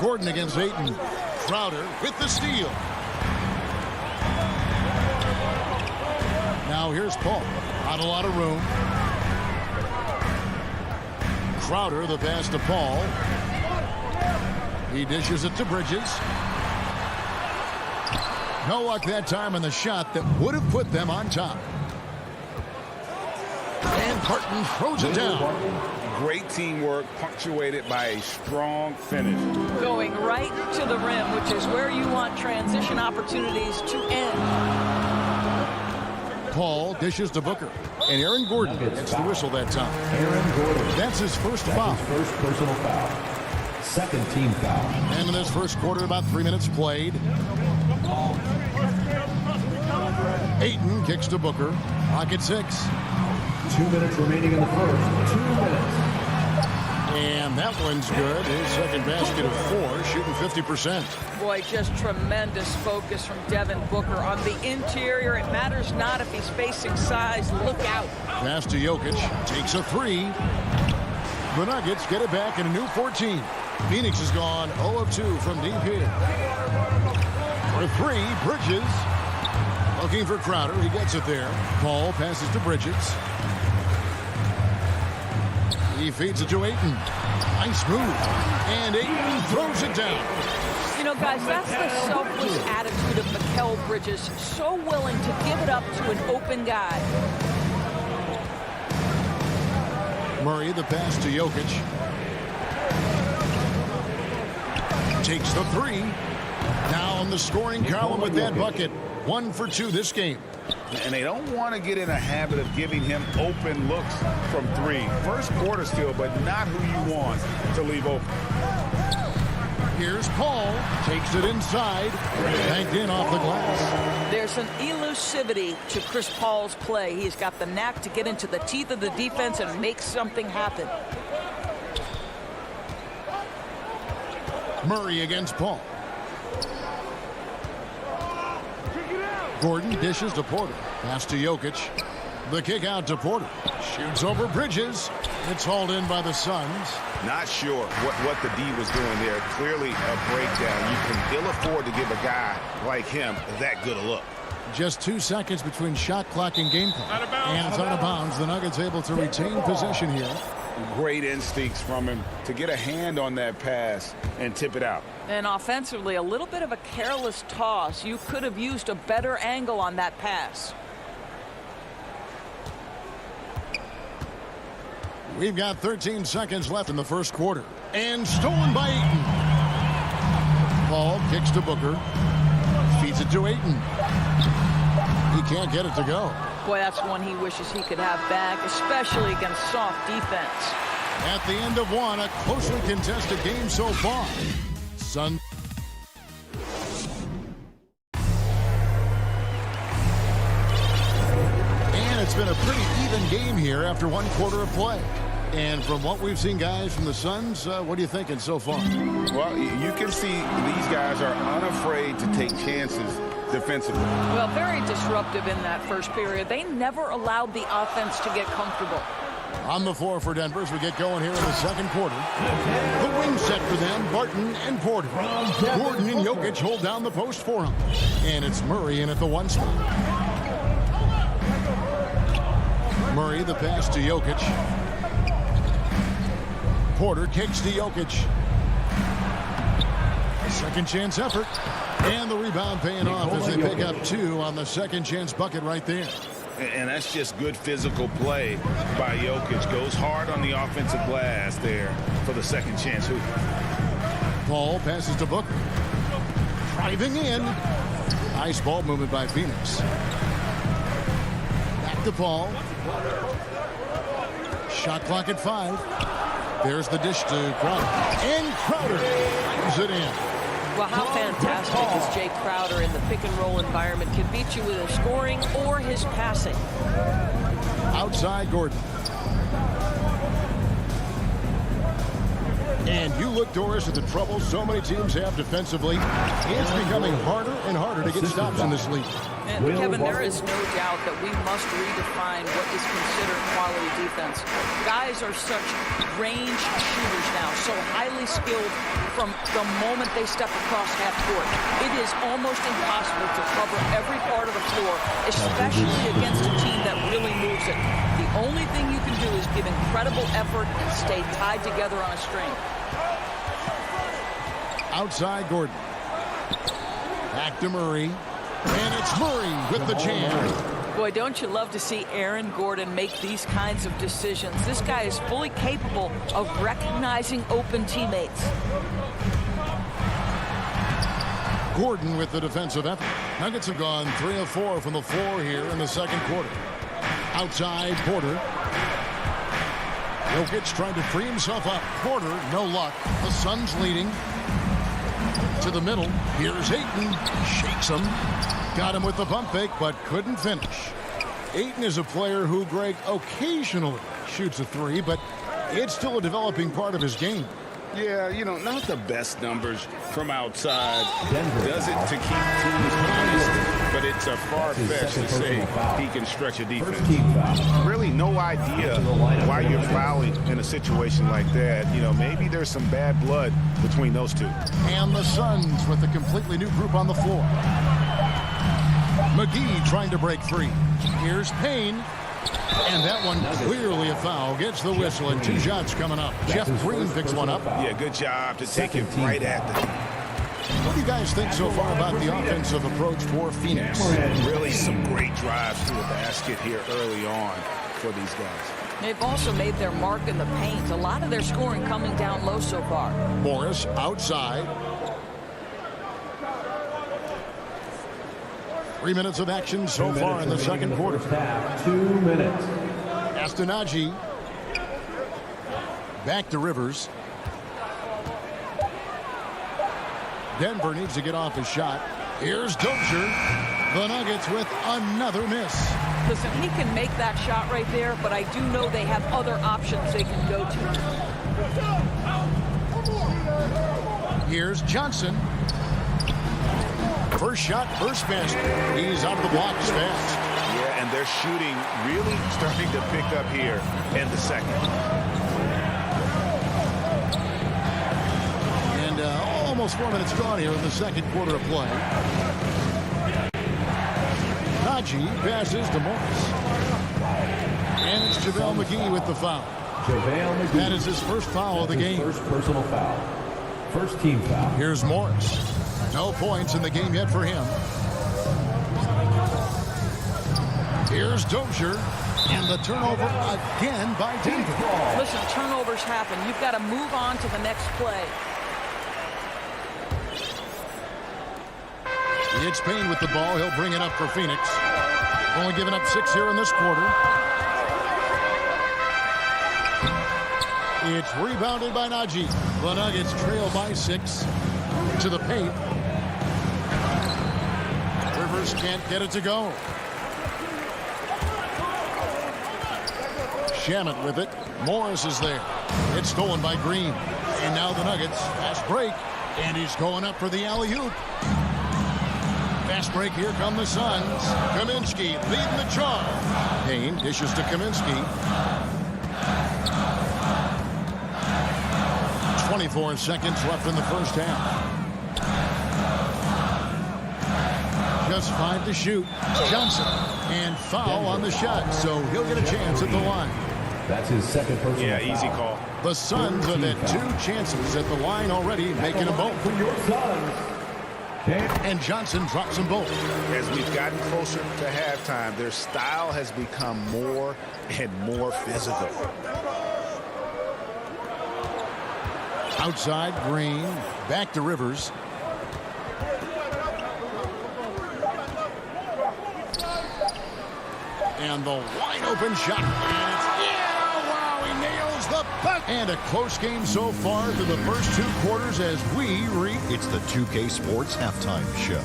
A: Gordon against Ayton. Crowder with the steal. Now here's Paul. Not a lot of room. Crowder, the pass to Paul. He dishes it to Bridges. No luck that time on the shot that would have put them on top. And Barton throws it down.
C: Great teamwork, punctuated by a strong finish.
B: Going right to the rim, which is where you want transition opportunities to end.
A: Paul dishes to Booker. And Aaron Gordon gets the whistle that time.
D: Aaron Gordon.
A: That's his first foul.
D: His first personal foul. Second team foul.
A: And in this first quarter, about 3 minutes played. Ayton kicks to Booker. Clock at 6.
D: 2 minutes remaining in the first. 2 minutes.
A: And that one's good. His second basket of 4, shooting 50%.
B: Boy, just tremendous focus from Devin Booker. On the interior, it matters not if he's facing size. Look out.
A: Pass to Jokic. Takes a 3. The Nuggets get it back in a new 14. Phoenix has gone 0 of 2 from deep here. For 3, Bridges. Looking for Crowder. He gets it there. Paul passes to Bridges. He feeds it to Ayton. Nice move. And Ayton throws it down.
B: You know, guys, that's the selfless attitude of Mikal Bridges. So willing to give it up to an open guy.
A: Murray, the pass to Jokic. Takes the 3. Now on the scoring column with that bucket. 1 for 2 this game.
C: And they don't want to get in a habit of giving him open looks from 3. First quarter still, but not who you want to leave open.
A: Here's Paul. Takes it inside. Banked in off the glass.
B: There's an elusivity to Chris Paul's play. He's got the knack to get into the teeth of the defense and make something happen.
A: Murray against Paul. Gordon dishes to Porter. Pass to Jokic. The kick out to Porter. Shoots over Bridges. It's hauled in by the Suns.
H: Not sure what the D was doing there. Clearly a breakdown. You can ill afford to give a guy like him that good a look.
A: Just 2 seconds between shot clock and game clock. And it's out of bounds. The Nuggets able to retain possession here.
C: Great instincts from him to get a hand on that pass and tip it out.
B: And offensively, a little bit of a careless toss. You could have used a better angle on that pass.
A: We've got 13 seconds left in the first quarter. And stolen by Ayton. Paul kicks to Booker. Feeds it to Ayton. He can't get it to go.
B: Boy, that's one he wishes he could have back, especially against soft defense.
A: At the end of one, a closely contested game so far. Sun. And it's been a pretty even game here after one quarter of play. And from what we've seen, guys, from the Suns, what are you thinking so far?
C: Well, you can see these guys are unafraid to take chances defensively.
B: Well, very disruptive in that first period. They never allowed the offense to get comfortable.
A: On the floor for Denver as we get going here in the second quarter. The wing set for them, Barton and Porter. Gordon and Jokic hold down the post for him. And it's Murray in at the one spot. Murray, the pass to Jokic. Porter kicks to Jokic. A second chance effort. And the rebound paying off as they pick up 2 on the second chance bucket right there.
C: And that's just good physical play by Jokic. Goes hard on the offensive glass there for the second chance hoop.
A: Paul passes to Booker. Driving in. Nice ball movement by Phoenix. Back to Paul. Shot clock at 5. There's the dish to Crowder. And Crowder brings it in.
G: Well, how fantastic is Jay Crowder in the pick-and-roll environment? Can beat you with his scoring or his passing.
A: Outside Gordon. And you look, Doris, at the trouble so many teams have defensively. It's becoming harder and harder to get stops in this league.
B: And Kevin, there is no doubt that we must redefine what is considered quality defense. Guys are such range shooters now, so highly skilled from the moment they step across half court. It is almost impossible to cover every part of the floor, especially against a team that really moves it. The only thing you can do is give incredible effort and stay tied together on a string.
A: Outside Gordon. Back to Murray. And it's Murray with the jam.
B: Boy, don't you love to see Aaron Gordon make these kinds of decisions. This guy is fully capable of recognizing open teammates.
A: Gordon with the defensive effort. Nuggets have gone 3 of 4 from the floor here in the second quarter. Outside Porter. Jokic trying to free himself up. Porter, no luck. The Suns leading. To the middle. Here's Ayton. Shakes him. Got him with the pump fake, but couldn't finish. Ayton is a player who, Greg, occasionally shoots a 3, but it's still a developing part of his game.
C: Yeah, you know, not the best numbers from outside. Does it to keep teams honest, but it's a far-fetched to say he can stretch a defense.
H: Really no idea why you're fouling in a situation like that. You know, maybe there's some bad blood between those two.
A: And the Suns with a completely new group on the floor. McGee trying to break free. Here's Payne. And that one clearly a foul. Gets the whistle and 2 shots coming up. Jeff Green picks one up.
H: Yeah, good job to take it right at them.
A: What do you guys think so far about the offensive approach for Phoenix?
H: Really some great drives to the basket here early on for these guys.
B: They've also made their mark in the paint. A lot of their scoring coming down low so far.
A: Morris outside. 3 minutes of action so far in the second quarter.
D: 2 minutes.
A: Astonagi. Back to Rivers. Denver needs to get off his shot. Here's Dozier. The Nuggets with another miss.
B: Listen, he can make that shot right there, but I do know they have other options they can go to.
A: Here's Johnson. First shot, first basket. He's out of the blocks fast.
H: Yeah, and they're shooting really starting to pick up here in the second.
A: And almost 4 minutes gone here in the second quarter of play. Najee passes to Morris. And it's JaVale McGee with the foul.
D: JaVale McGee.
A: That is his first foul of the game.
D: First personal foul. First team foul.
A: Here's Morris. No points in the game yet for him. Here's Dozier. And the turnover again by Denver.
B: Listen, turnovers happen. You've got to move on to the next play.
A: It's Payne with the ball. He'll bring it up for Phoenix. Only giving up 6 here in this quarter. It's rebounded by Najee. The Nuggets trail by 6 to the paint. Rivers can't get it to go. Shamet with it. Morris is there. It's stolen by Green. And now the Nuggets. Fast break. And he's going up for the alley-oop. Fast break. Here come the Suns. Kaminsky leading the charge. Payne dishes to Kaminsky. 24 seconds left in the first half. Just 5 to shoot. Johnson. And foul on the shot. So he'll get a chance at the line.
D: That's his second personal foul.
H: Yeah, easy call.
A: The Suns have had 2 chances at the line already, making them both.
D: For your Suns.
A: And Johnson drops them both.
H: As we've gotten closer to halftime, their style has become more and more physical.
A: Outside, Green. Back to Rivers. And the wide open shot. And it's, wow, he nails the puck. And a close game so far through the first 2 quarters as we reach.
E: It's the 2K Sports Halftime Show.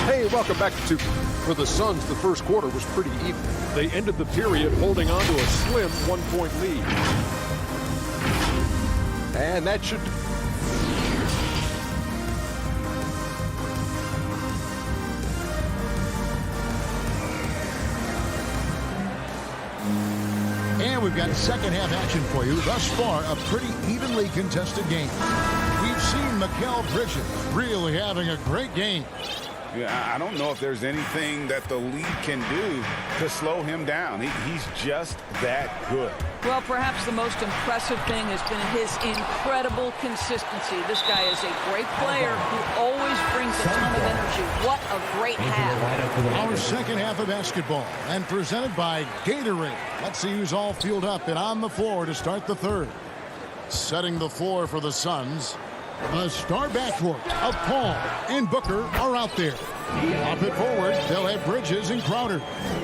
F: Hey, welcome back to 2K. For the Suns, the first quarter was pretty even. They ended the period holding on to a slim 1-point lead. And that should...
A: And we've got second half action for you. Thus far, a pretty evenly contested game. We've seen Mikal Bridges really having a great game.
C: Yeah, I don't know if there's anything that the league can do to slow him down. He's just that good.
B: Well, perhaps the most impressive thing has been his incredible consistency. This guy is a great player who always brings a ton of energy. What a great half.
A: Our second half of basketball and presented by Gatorade. Let's see who's all fueled up and on the floor to start the third. Setting the floor for the Suns. The star backcourt of Paul and Booker are out there. Off it forward, they'll have Bridges and Crowder.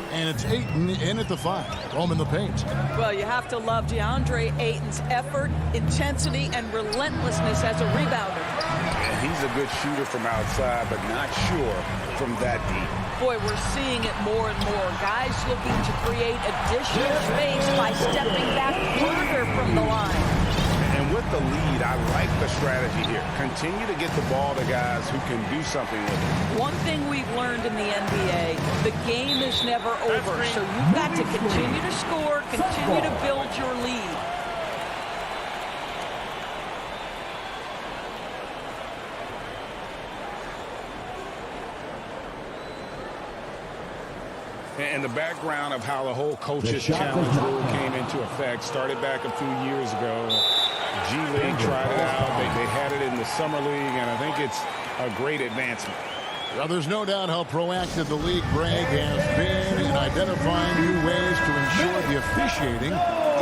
A: And it's Ayton in at the 5. Roam in the paint.
B: Well, you have to love DeAndre Ayton's effort, intensity, and relentlessness as a rebounder.
C: And he's a good shooter from outside, but not sure from that deep.
B: Boy, we're seeing it more and more. Guys looking to create additional space by stepping back further from the line.
C: And with the lead, I like the strategy here. Continue to get the ball to guys who can do something with it.
B: One thing we've learned in the NBA, the game is never over. So you've got to continue to score, continue to build your lead.
C: And the background of how the whole coaches challenge rule came into effect started back a few years ago. G League tried it out. They had it in the Summer League, and I think it's a great advancement.
A: Well, there's no doubt how proactive the league, Greg, has been in identifying new ways to ensure the officiating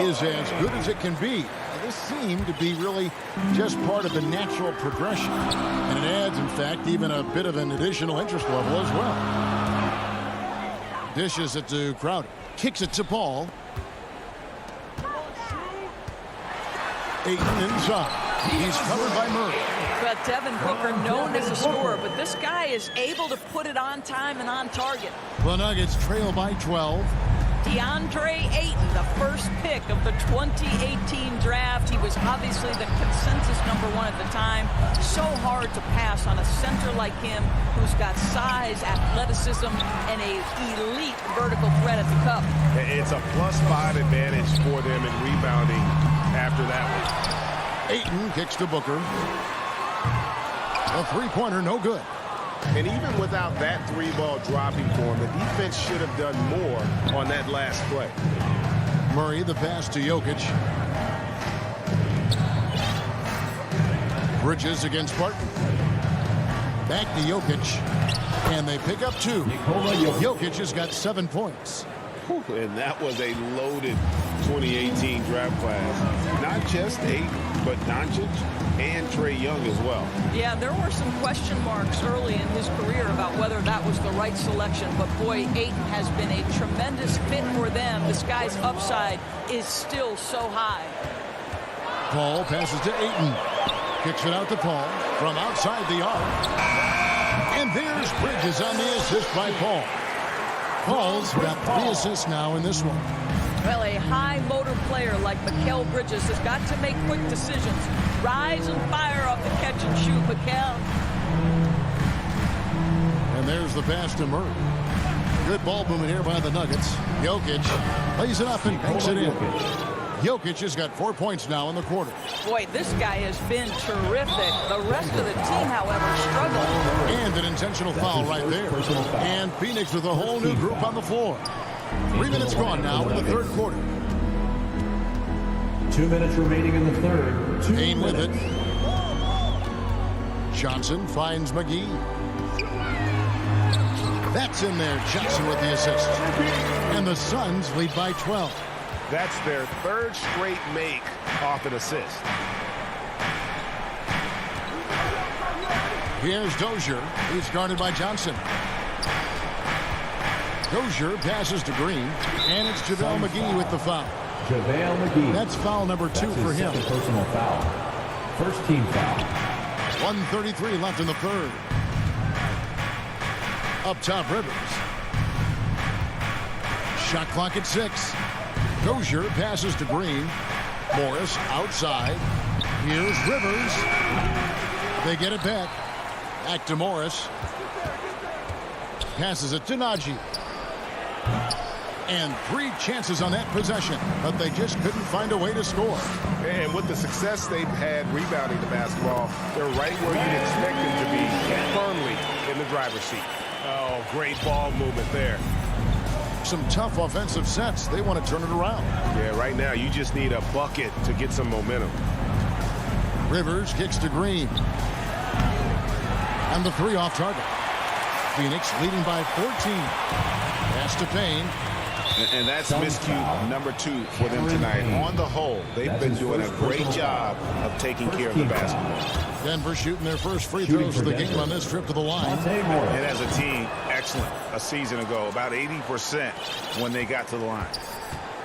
A: is as good as it can be. This seemed to be really just part of the natural progression. And it adds, in fact, even a bit of an additional interest level as well. Dishes it to Crowder. Kicks it to Paul. Ayton inside. He's covered by Murray.
B: But Devin Booker, known as a scorer, but this guy is able to put it on time and on target.
A: The Nuggets trail by 12.
B: DeAndre Ayton, the first pick of the 2018 draft. He was obviously the consensus #1 at the time. So hard to pass on a center like him who's got size, athleticism, and an elite vertical threat at the cup.
N: It's a +5 advantage for them in rebounding after that one.
A: Ayton kicks to Booker. A three-pointer, no good.
N: And even without that three-ball dropping for him, the defense should have done more on that last play.
A: Murray, the pass to Jokic. Bridges against Barton. Back to Jokic. And they pick up 2. Jokic has got 7 points.
N: And that was a loaded 2018 draft class. Not just Ayton, but Doncic and Trae Young as well.
B: Yeah, there were some question marks early in his career about whether that was the right selection. But boy, Ayton has been a tremendous fit for them. This guy's upside is still so high.
A: Paul passes to Ayton. Kicks it out to Paul from outside the arc. And there's Bridges on the assist by Paul. Paul's got 3 assists now in this one.
B: Well, a high motor player like Mikal Bridges has got to make quick decisions. Rise and fire off the catch and shoot, Mikal.
A: And there's the pass to Murray. Good ball movement here by the Nuggets. Jokic lays it up and banks it in. Jokic has got 4 points now in the quarter.
B: Boy, this guy has been terrific. The rest of the team, however, struggling.
A: And an intentional foul right there. And Phoenix with a whole new group on the floor. 3 minutes gone now in the third quarter.
D: 2 minutes remaining in the third.
A: Payne with it. Johnson finds McGee. That's in there. Johnson with the assist. And the Suns lead by 12.
N: That's their 3rd straight make off an assist.
A: Here's Dozier. He's guarded by Johnson. Dozier passes to Green, and it's JaVale McGee with the foul.
D: JaVale McGee.
A: That's foul number 2 for him.
D: Personal foul. First team foul.
A: 1:33 left in the third. Up top, Rivers. Shot clock at 6. Dozier passes to Green. Morris outside. Here's Rivers. They get it back. Back to Morris. Passes it to Najee. And 3 chances on that possession, but they just couldn't find a way to score.
N: And with the success they've had rebounding the basketball, they're right where you'd expect them to be, firmly in the driver's seat. Oh, great ball movement there.
A: Some tough offensive sets. They want to turn it around.
N: Yeah, right now you just need a bucket to get some momentum.
A: Rivers kicks to Green. And the 3 off target. Phoenix leading by 14. Pass to Payne.
N: And that's miscue number 2 for them tonight. On the whole, they've been doing a great job of taking care of the basketball.
A: Denver shooting their first free throws of the game on this trip to the line.
N: And as a team, excellent. A season ago, about 80% when they got to the line.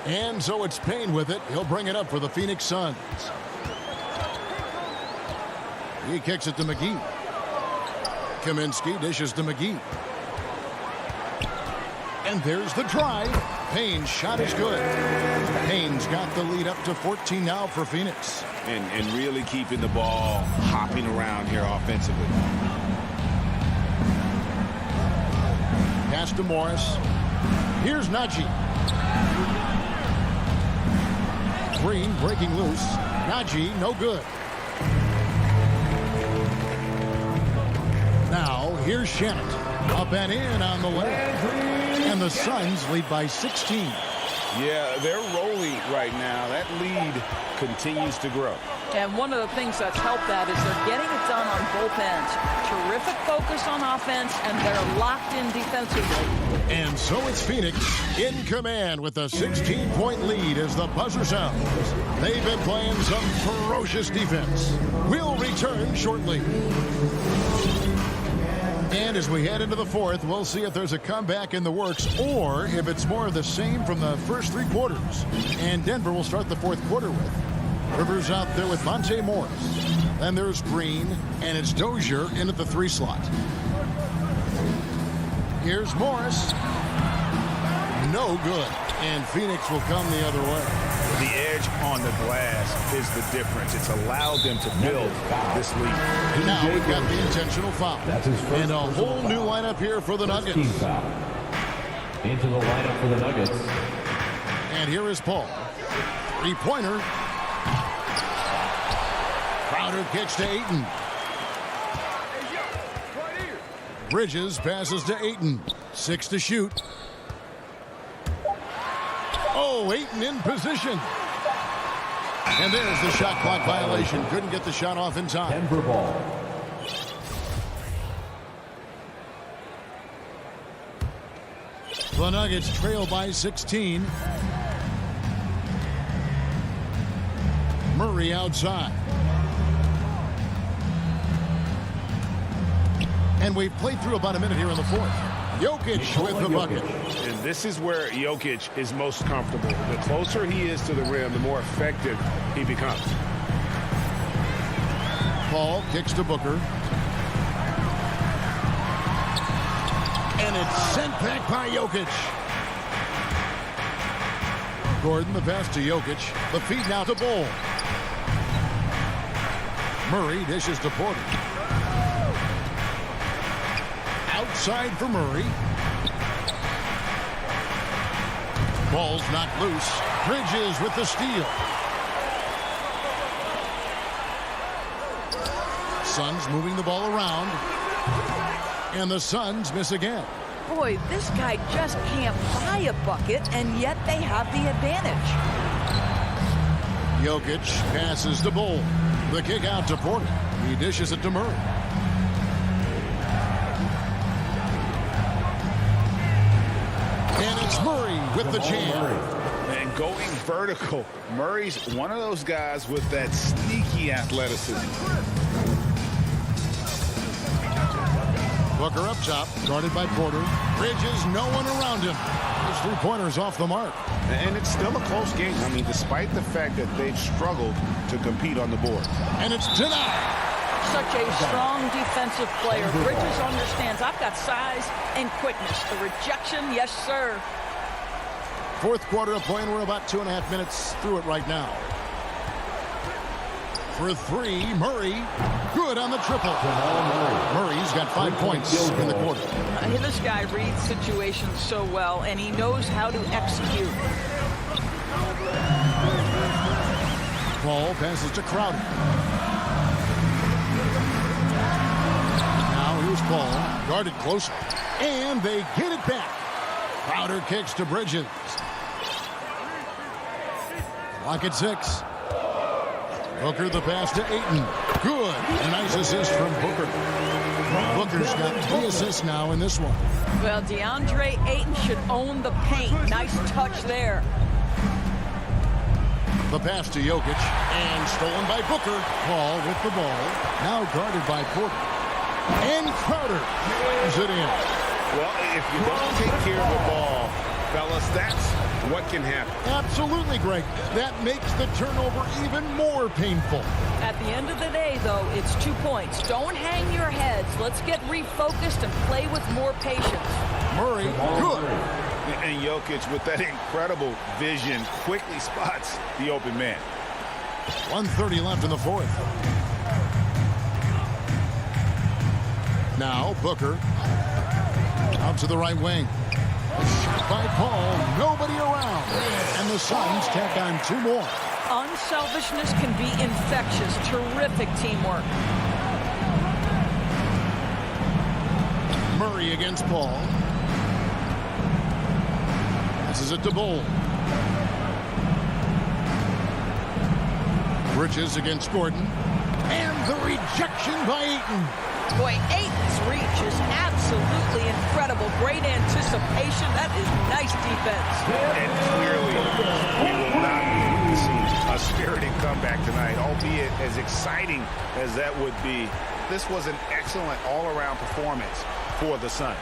A: And so it's Payne with it. He'll bring it up for the Phoenix Suns. He kicks it to McGee. Kaminsky dishes to McGee. And there's the drive. Payne's shot is good. Payne's got the lead up to 14 now for Phoenix.
H: And really keeping the ball hopping around here offensively.
A: Pass to Morris. Here's Najee. Green breaking loose. Najee, no good. Now, here's Shannon. Up and in on the layup. And the Suns lead by 16.
C: Yeah, they're rolling right now. That lead continues to grow.
B: And one of the things that's helped that is they're getting it done on both ends. Terrific focus on offense, and they're locked in defensively.
A: And so it's Phoenix in command with a 16-point lead as the buzzer sounds. They've been playing some ferocious defense. We'll return shortly. And as we head into the fourth, we'll see if there's a comeback in the works or if it's more of the same from the first 3 quarters. And Denver will start the fourth quarter with Rivers out there with Monte Morris. Then there's Green, and it's Dozier in at the 3 slot. Here's Morris. No good. And Phoenix will come the other way.
H: The edge on the glass is the difference. It's allowed them to build this lead.
A: Now we've got the intentional foul. And a whole new lineup here for the Nuggets.
D: Into the lineup for the Nuggets.
A: And here is Paul. 3-pointer. Crowder kicks to Ayton. Bridges passes to Ayton. 6 to shoot. Oh, Ayton in position. And there's the shot clock violation. Couldn't get the shot off in time.
D: Denver ball.
A: The Nuggets trail by 16. Murray outside. And we've played through about a minute here in the fourth. Jokic with the bucket.
C: And this is where Jokic is most comfortable. The closer he is to the rim, the more effective he becomes.
A: Paul kicks to Booker. And it's sent back by Jokic. Gordon, the pass to Jokic. The feed now to Bull. Murray dishes to Porter. Outside for Murray. Ball's knocked loose. Bridges with the steal. Suns moving the ball around. And the Suns miss again.
B: Boy, this guy just can't buy a bucket, and yet they have the advantage.
A: Jokic passes to Bull. The kick out to Porter. He dishes it to Murray. And it's Murray with the jam.
C: And going vertical. Murray's one of those guys with that sneaky athleticism.
A: Booker up top, guarded by Porter. Bridges, no one around him. His 3-pointer's off the mark.
H: And it's still a close game. I mean, despite the fact that they've struggled to compete on the board.
A: And it's denied.
B: Such a strong defensive player. Bridges understands I've got size and quickness. The rejection, yes, sir.
A: Fourth quarter of play, and we're about 2.5 minutes through it right now. For 3, Murray. Good on the triple. Murray's got 5 points in the quarter.
B: This guy reads situations so well, and he knows how to execute.
A: Ball passes to Crowder. Now here's Paul, guarded close, and they get it back. Crowder kicks to Bridges. Clock at 6. Booker the pass to Ayton. Good. A nice assist from Booker. Booker's got 3 assists now in this one.
B: Well, DeAndre Ayton should own the paint. Nice touch there.
A: The pass to Jokic, and stolen by Booker. Paul with the ball. Now guarded by Porter. And Crowder slams it in.
H: Well, if you don't take care of the ball, fellas, that's what can happen.
A: Absolutely, Greg. That makes the turnover even more painful.
B: At the end of the day, though, it's 2 points. Don't hang your heads. Let's get refocused and play with more patience.
A: Murray, good.
H: And Jokic, with that incredible vision, quickly spots the open man.
A: 1:30 left in the fourth. Now Booker out to the right wing. Shot by Paul, nobody around. And the Suns tack on 2 more.
B: Unselfishness can be infectious. Terrific teamwork.
A: Murray against Paul. Passes it to Bull. Bridges against Gordon. And the rejection by Ayton.
B: Boy, Ayton's reach is absolutely incredible. Great anticipation. That is nice defense.
H: And clearly, we will not be seeing a spirited comeback tonight, albeit as exciting as that would be. This was an excellent all-around performance for the Suns.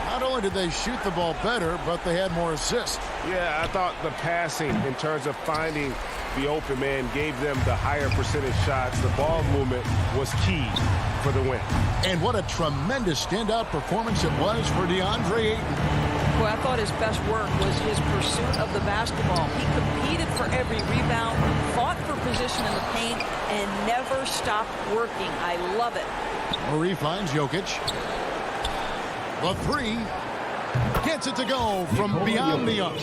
A: Not only did they shoot the ball better, but they had more assists.
N: Yeah, I thought the passing in terms of finding the open man, gave them the higher percentage shots. The ball movement was key for the win.
A: And what a tremendous standout performance it was for DeAndre Ayton.
B: Boy, I thought his best work was his pursuit of the basketball. He competed for every rebound, fought for position in the paint, and never stopped working. I love it.
A: Murray finds Jokic. The three. Gets it to go from beyond the arc.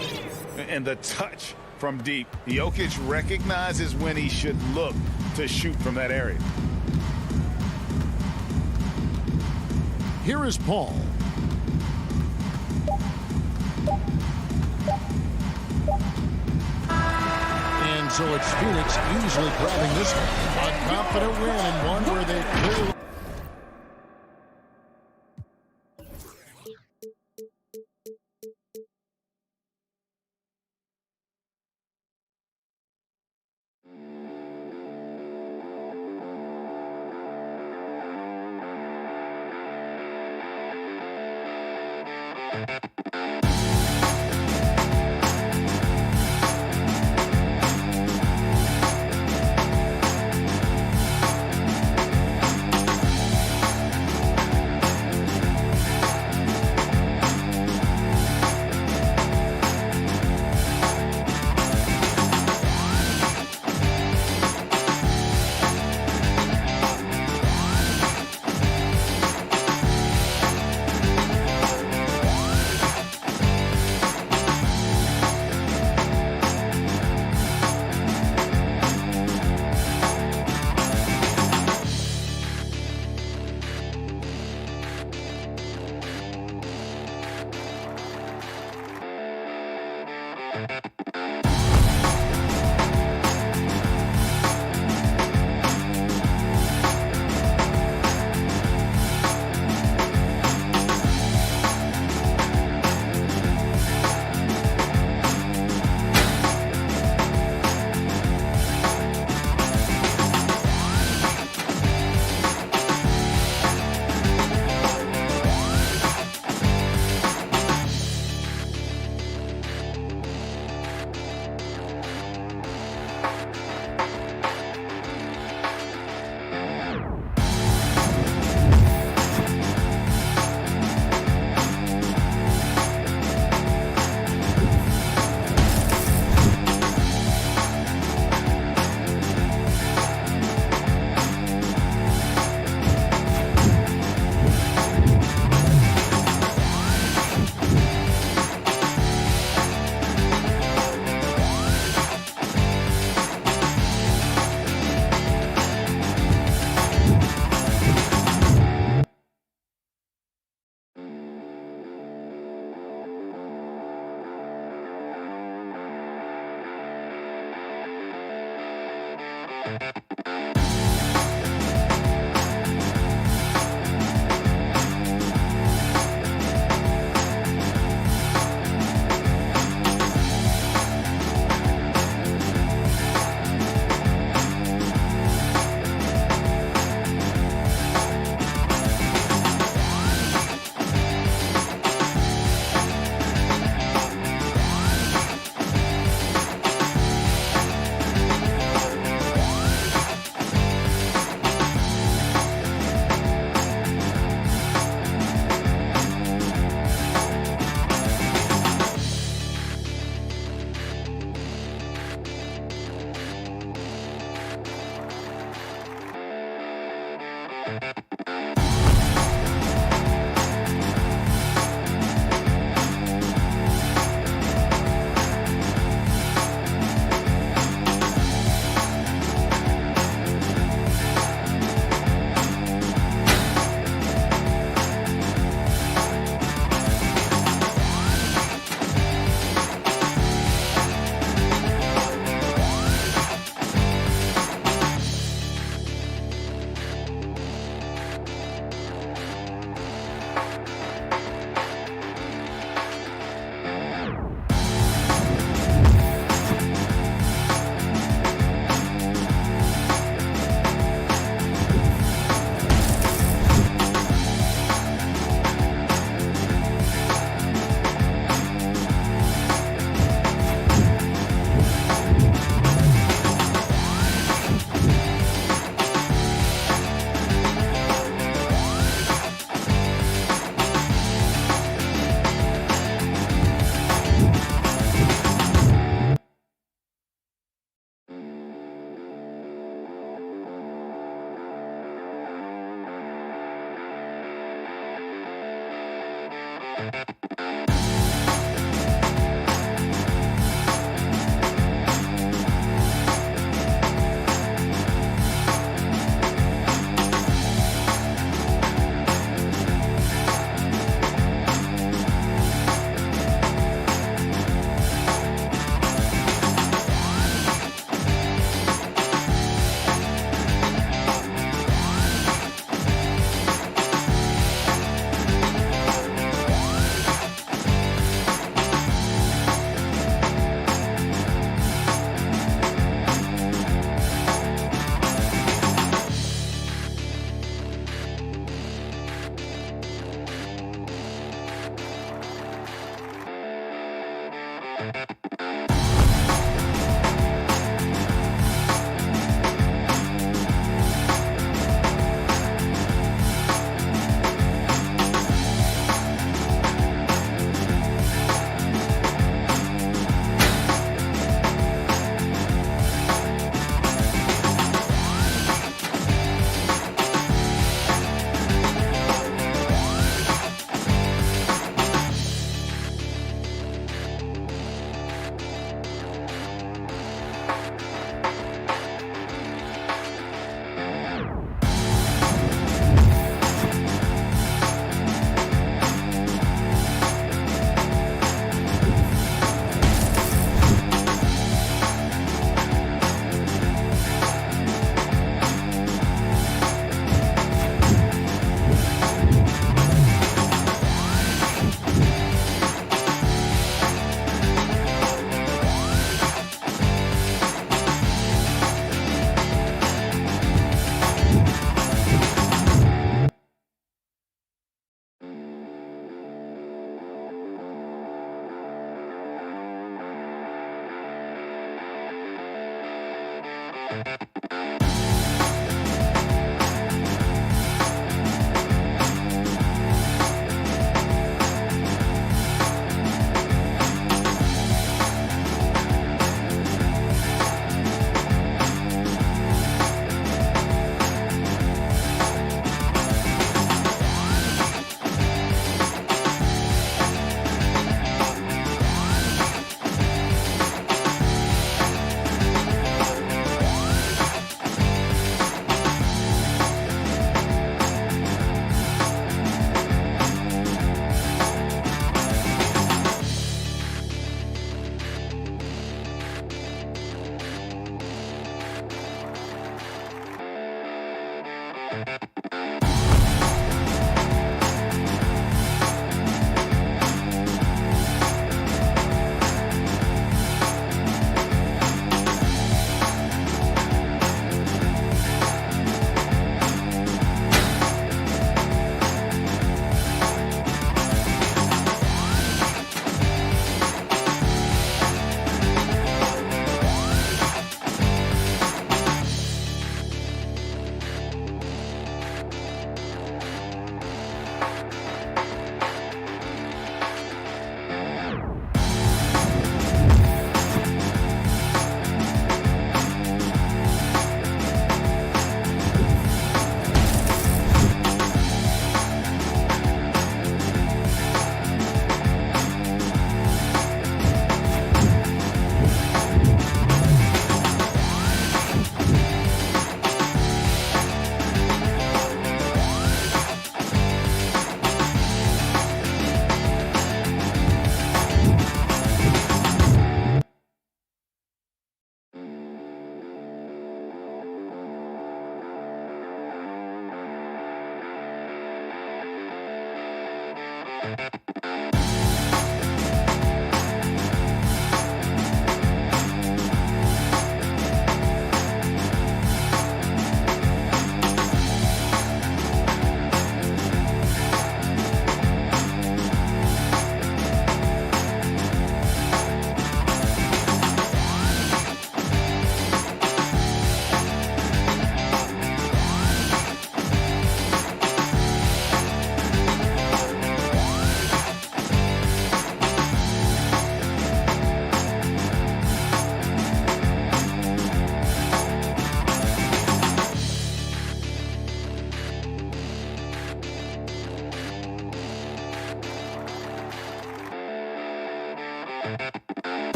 H: And the touch from deep. Jokic recognizes when he should look to shoot from that area.
A: Here is Paul. And so it's Phoenix easily grabbing this one. A confident win and one where they clearly...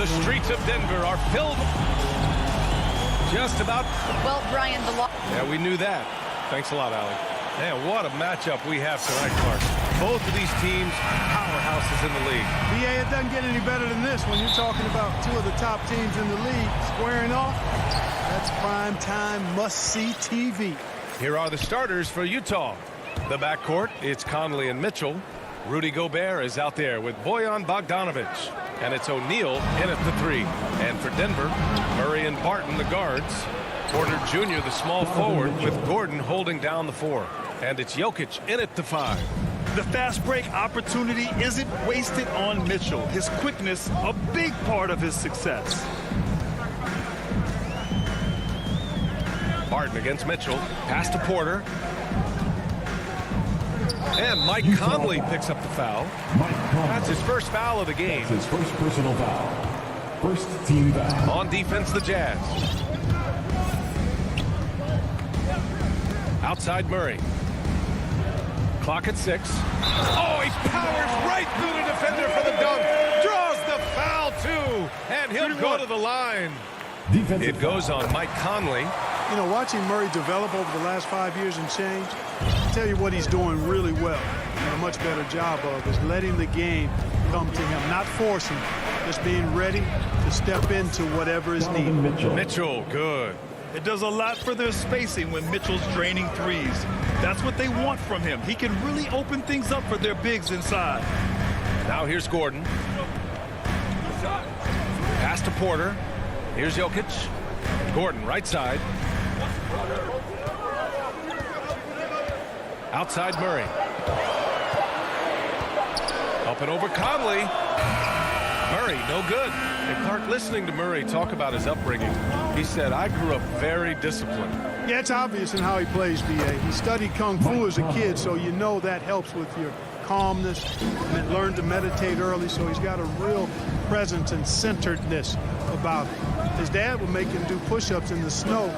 I: The streets of Denver are filled just about.
B: Well, Brian, the law.
I: Yeah, we knew that. Thanks a lot, Allie. Man, what a matchup we have tonight, Clark. Both of these teams, powerhouses in the league.
K: BA, it doesn't get any better than this when you're talking about two of the top teams in the league squaring off. That's prime time must-see TV.
I: Here are the starters for Utah. The backcourt, it's Conley and Mitchell. Rudy Gobert is out there with Bojan Bogdanovic. And it's O'Neal in at the 3. And for Denver, Murray and Barton, the guards. Porter Jr., the small forward, with Gordon holding down the 4. And it's Jokic in at the 5.
J: The fast break opportunity isn't wasted on Mitchell. His quickness, a big part of his success.
I: Barton against Mitchell. Pass to Porter. And Mike Conley picks up the foul. That's his first foul of the game.
D: That's his first personal foul. First team foul.
I: On defense, the Jazz. Outside Murray. Clock at 6. Oh, he powers right through the defender for the dunk. Draws the foul, too. And he'll go to the line. It goes on Mike Conley.
K: You know, watching Murray develop over the last 5 years and change, I'll tell you what he's doing really well, and a much better job of, is letting the game come to him, not forcing, just being ready to step into whatever is needed.
I: Mitchell, good.
J: It does a lot for their spacing when Mitchell's draining threes. That's what they want from him. He can really open things up for their bigs inside.
I: Now here's Gordon. Pass to Porter. Here's Jokic. Gordon, right side. Outside Murray. Up and over Conley. Murray, no good. And Clark, listening to Murray talk about his upbringing, he said, I grew up very disciplined.
K: Yeah, it's obvious in how he plays, B.A. He studied Kung Fu as a kid, so you know that helps with your calmness, and learned to meditate early, so he's got a real presence and centeredness about him. His dad would make him do push-ups in the snow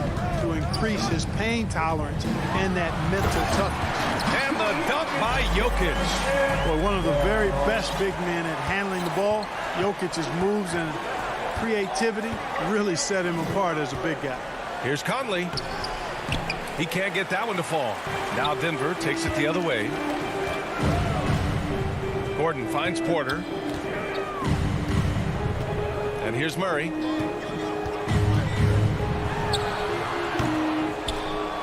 K: to increase his pain tolerance and that mental toughness.
I: And the dunk by Jokic.
K: Well, one of the very best big men at handling the ball. Jokic's moves and creativity really set him apart as a big guy.
I: Here's Conley. He can't get that one to fall. Now Denver takes it the other way. Gordon finds Porter. And here's Murray.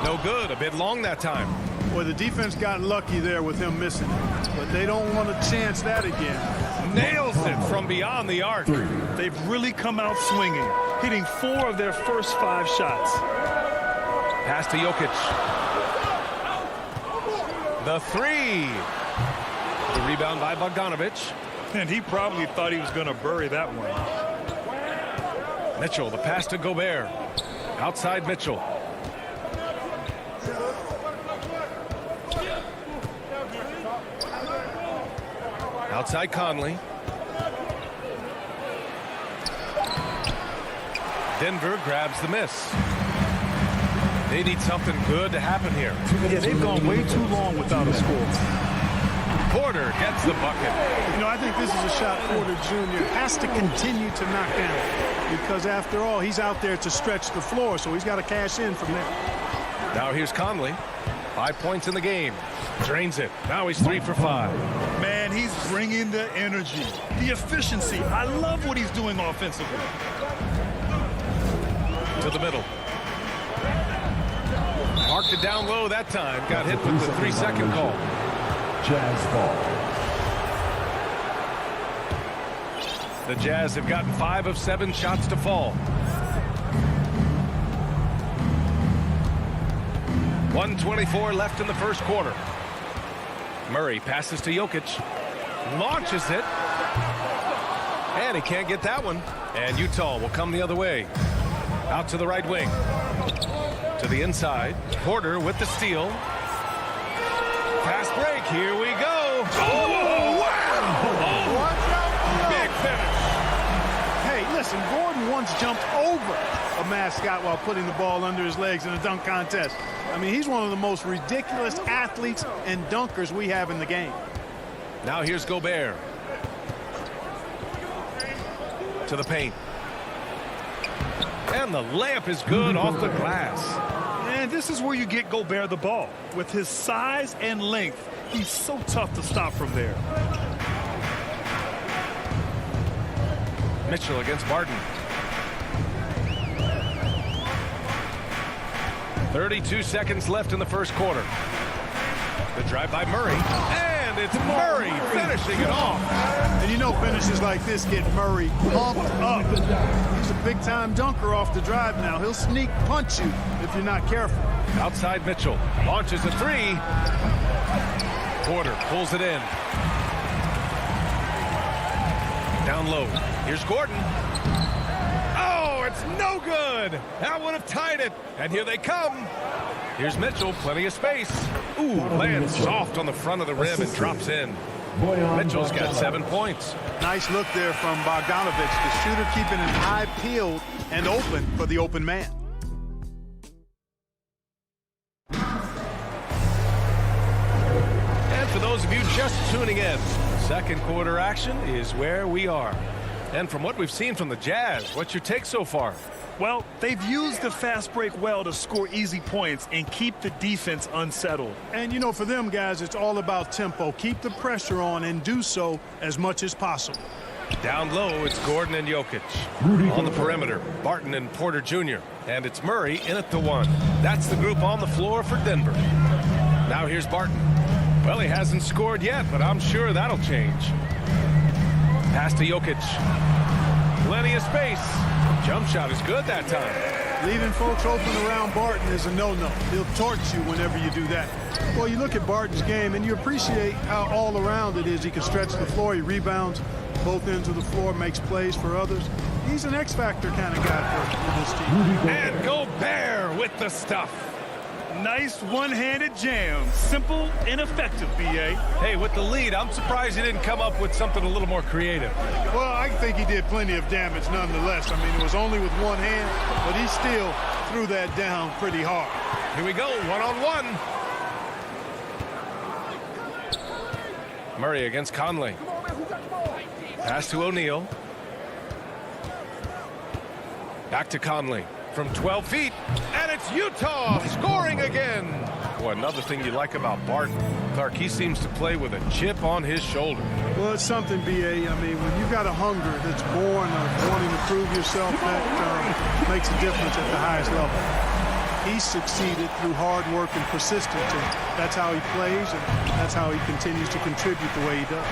I: No good. A bit long that time.
K: Well, the defense got lucky there with him missing it, but they don't want to chance that again.
I: Nails it from beyond the arc.
J: They've really come out swinging, hitting 4 of their first 5 shots.
I: Pass to Jokic. The 3. The rebound by Bogdanovic.
J: And he probably thought he was going to bury that one.
I: Mitchell, the pass to Gobert. Outside Mitchell. Outside Conley. Denver grabs the miss. They need something good to happen here.
J: Yeah, they've gone way too long without a score.
I: Porter gets the bucket.
K: You know, I think this is a shot Porter Jr. has to continue to knock down, because after all, he's out there to stretch the floor, so he's got to cash in from there.
I: Now here's Conley. 5 points in the game. Drains it. Now he's 3 for 5.
J: Man, he's bringing the energy, the efficiency. I love what he's doing offensively.
I: To the middle. Marked it down low that time. Got hit with the 3-second call.
D: Jazz ball.
I: The Jazz have gotten 5 of 7 shots to fall. 1:24 left in the first quarter. Murray passes to Jokic. Launches it. And he can't get that one. And Utah will come the other way. Out to the right wing. To the inside. Porter with the steal. Fast break. Here we go. Oh, wow! Big finish.
K: Hey, listen, Gordon once jumped over a mascot while putting the ball under his legs in a dunk contest. I mean, he's one of the most ridiculous athletes and dunkers we have in the game.
I: Now here's Gobert. To the paint. And the layup is good off the glass.
J: And this is where you get Gobert the ball. With his size and length, he's so tough to stop from there.
I: Mitchell against Barton. 32 seconds left in the first quarter. The drive by Murray. And it's Murray finishing it off.
K: And you know finishes like this get Murray pumped up. He's a big-time dunker off the drive now. He'll sneak punch you if you're not careful.
I: Outside Mitchell. Launches a 3. Porter pulls it in. Down low. Here's Gordon. Oh, and That's no good. That would have tied it. And here they come. Here's Mitchell, plenty of space. Ooh, lands soft on the front of the rim and drops in. Mitchell's got 7 points.
K: Nice look there from Bogdanovich, the shooter keeping an eye peeled and open for the open man.
I: And for those of you just tuning in, second quarter action is where we are. And from what we've seen from the Jazz, what's your take so far?
J: Well, they've used the fast break well to score easy points and keep the defense unsettled.
K: And, you know, for them guys, it's all about tempo. Keep the pressure on and do so as much as possible.
I: Down low, it's Gordon and Jokic. On the perimeter, Barton and Porter Jr. And it's Murray in at the 1. That's the group on the floor for Denver. Now here's Barton. Well, he hasn't scored yet, but I'm sure that'll change. Pass to Jokic. Plenty of space. Jump shot is good that time.
K: Leaving folks open around Barton is a no-no. He'll torch you whenever you do that. Well, you look at Barton's game, and you appreciate how all around it is. He can stretch the floor. He rebounds both ends of the floor, makes plays for others. He's an X-factor kind of guy for this team.
I: And Gobert with the stuff.
J: Nice one-handed jam. Simple and effective, B.A.
I: Hey, with the lead, I'm surprised he didn't come up with something a little more creative.
K: Well, I think he did plenty of damage nonetheless. I mean, it was only with one hand, but he still threw that down pretty hard.
I: Here we go, one-on-one. Murray against Conley. Pass to O'Neal. Back to Conley. From 12 feet, and it's Utah scoring again. Boy, another thing you like about Barton, Clark, he seems to play with a chip on his shoulder.
K: Well, it's something, B.A. I mean, when you've got a hunger that's born of wanting to prove yourself, that makes a difference at the highest level. He's succeeded through hard work and persistence, and that's how he plays, and that's how he continues to contribute the way he does.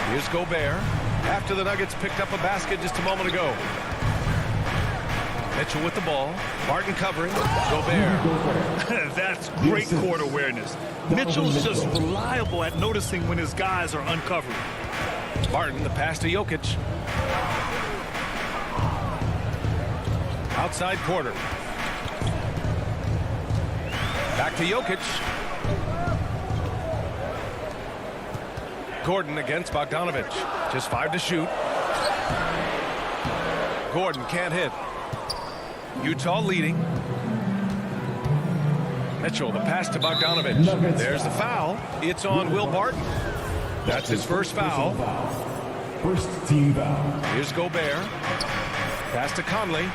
I: Here's Gobert. After the Nuggets picked up a basket just a moment ago. Mitchell with the ball. Barton covering. Gobert.
J: That's great court awareness. Mitchell's just reliable at noticing when his guys are uncovered.
I: Barton, the pass to Jokic. Outside quarter. Back to Jokic. Gordon against Bogdanovich. Just 5 to shoot. Gordon can't hit. Utah leading. Mitchell, the pass to Bogdanovich. There's the foul. It's on Will Barton. That's his first foul.
D: First team foul.
I: Here's Gobert. Pass to Conley.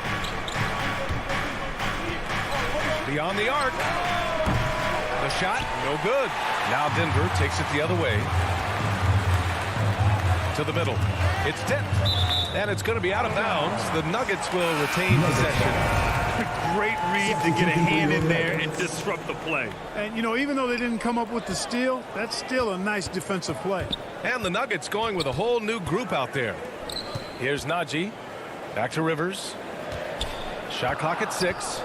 I: Beyond the arc. The shot, no good. Now Denver takes it the other way. To the middle. It's tipped. And it's going to be out of bounds. The Nuggets will retain possession.
J: Great read to get a hand in there and disrupt the play.
K: And, you know, even though they didn't come up with the steal, that's still a nice defensive play.
I: And the Nuggets going with a whole new group out there. Here's Najee. Back to Rivers. Shot clock at 6.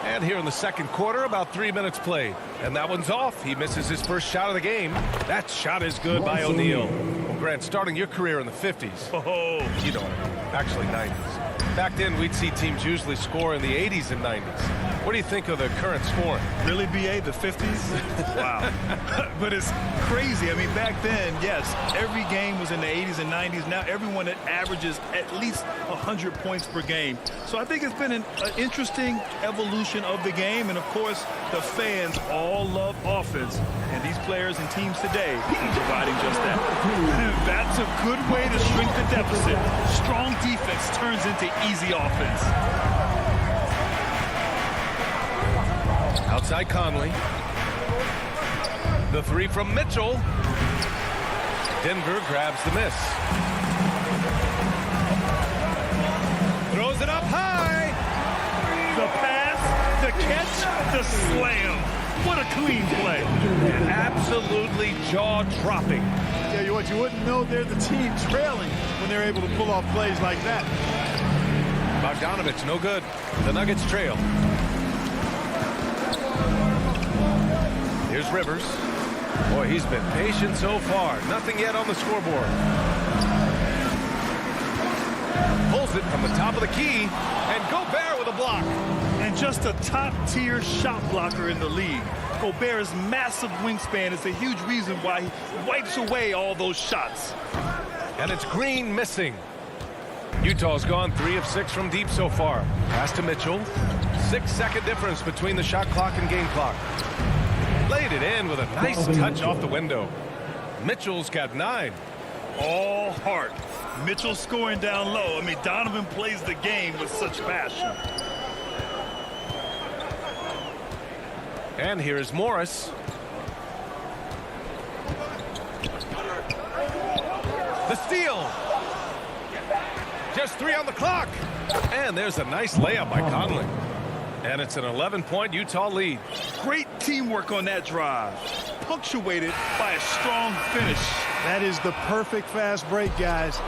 I: And here in the second quarter, about 3 minutes played. And that one's off. He misses his first shot of the game. That shot is good by O'Neal. Well, Grant, starting your career in the 50s.
J: Oh,
I: you know, actually 90s. Back then, we'd see teams usually score in the 80s and 90s. What do you think of the current scoring?
J: Really, B.A., the 50s? Wow. But it's crazy. I mean, back then, yes, every game was in the 80s and 90s. Now everyone averages at least 100 points per game. So I think it's been an interesting evolution of the game. And, of course, the fans all love offense. And these players and teams today are providing just that. That's a good way to shrink the deficit. Strong defense turns into easy offense.
I: Outside Conley. The 3 from Mitchell. Denver grabs the miss. Throws it up high.
J: The pass, the catch, the slam. What a clean play.
I: And absolutely jaw-dropping.
K: Tell you what, you wouldn't know they're the team trailing when they're able to pull off plays like that.
I: Bogdanovich, no good. The Nuggets trail. Here's Rivers. Boy, he's been patient so far. Nothing yet on the scoreboard. Pulls it from the top of the key, and Gobert with a block.
J: And just a top-tier shot blocker in the league. Gobert's massive wingspan is a huge reason why he wipes away all those shots.
I: And it's Green missing. Utah's gone 3 of 6 from deep so far. Pass to Mitchell. 6-second difference between the shot clock and game clock. Laid it in with a nice touch off the window. Mitchell's got 9.
J: All heart. Mitchell scoring down low. I mean, Donovan plays the game with such passion.
I: And here's Morris. The steal. Just 3 on the clock. And there's a nice layup by Conley. And it's an 11-point Utah lead.
J: Great teamwork on that drive. Punctuated by a strong finish.
K: That is the perfect fast break, guys.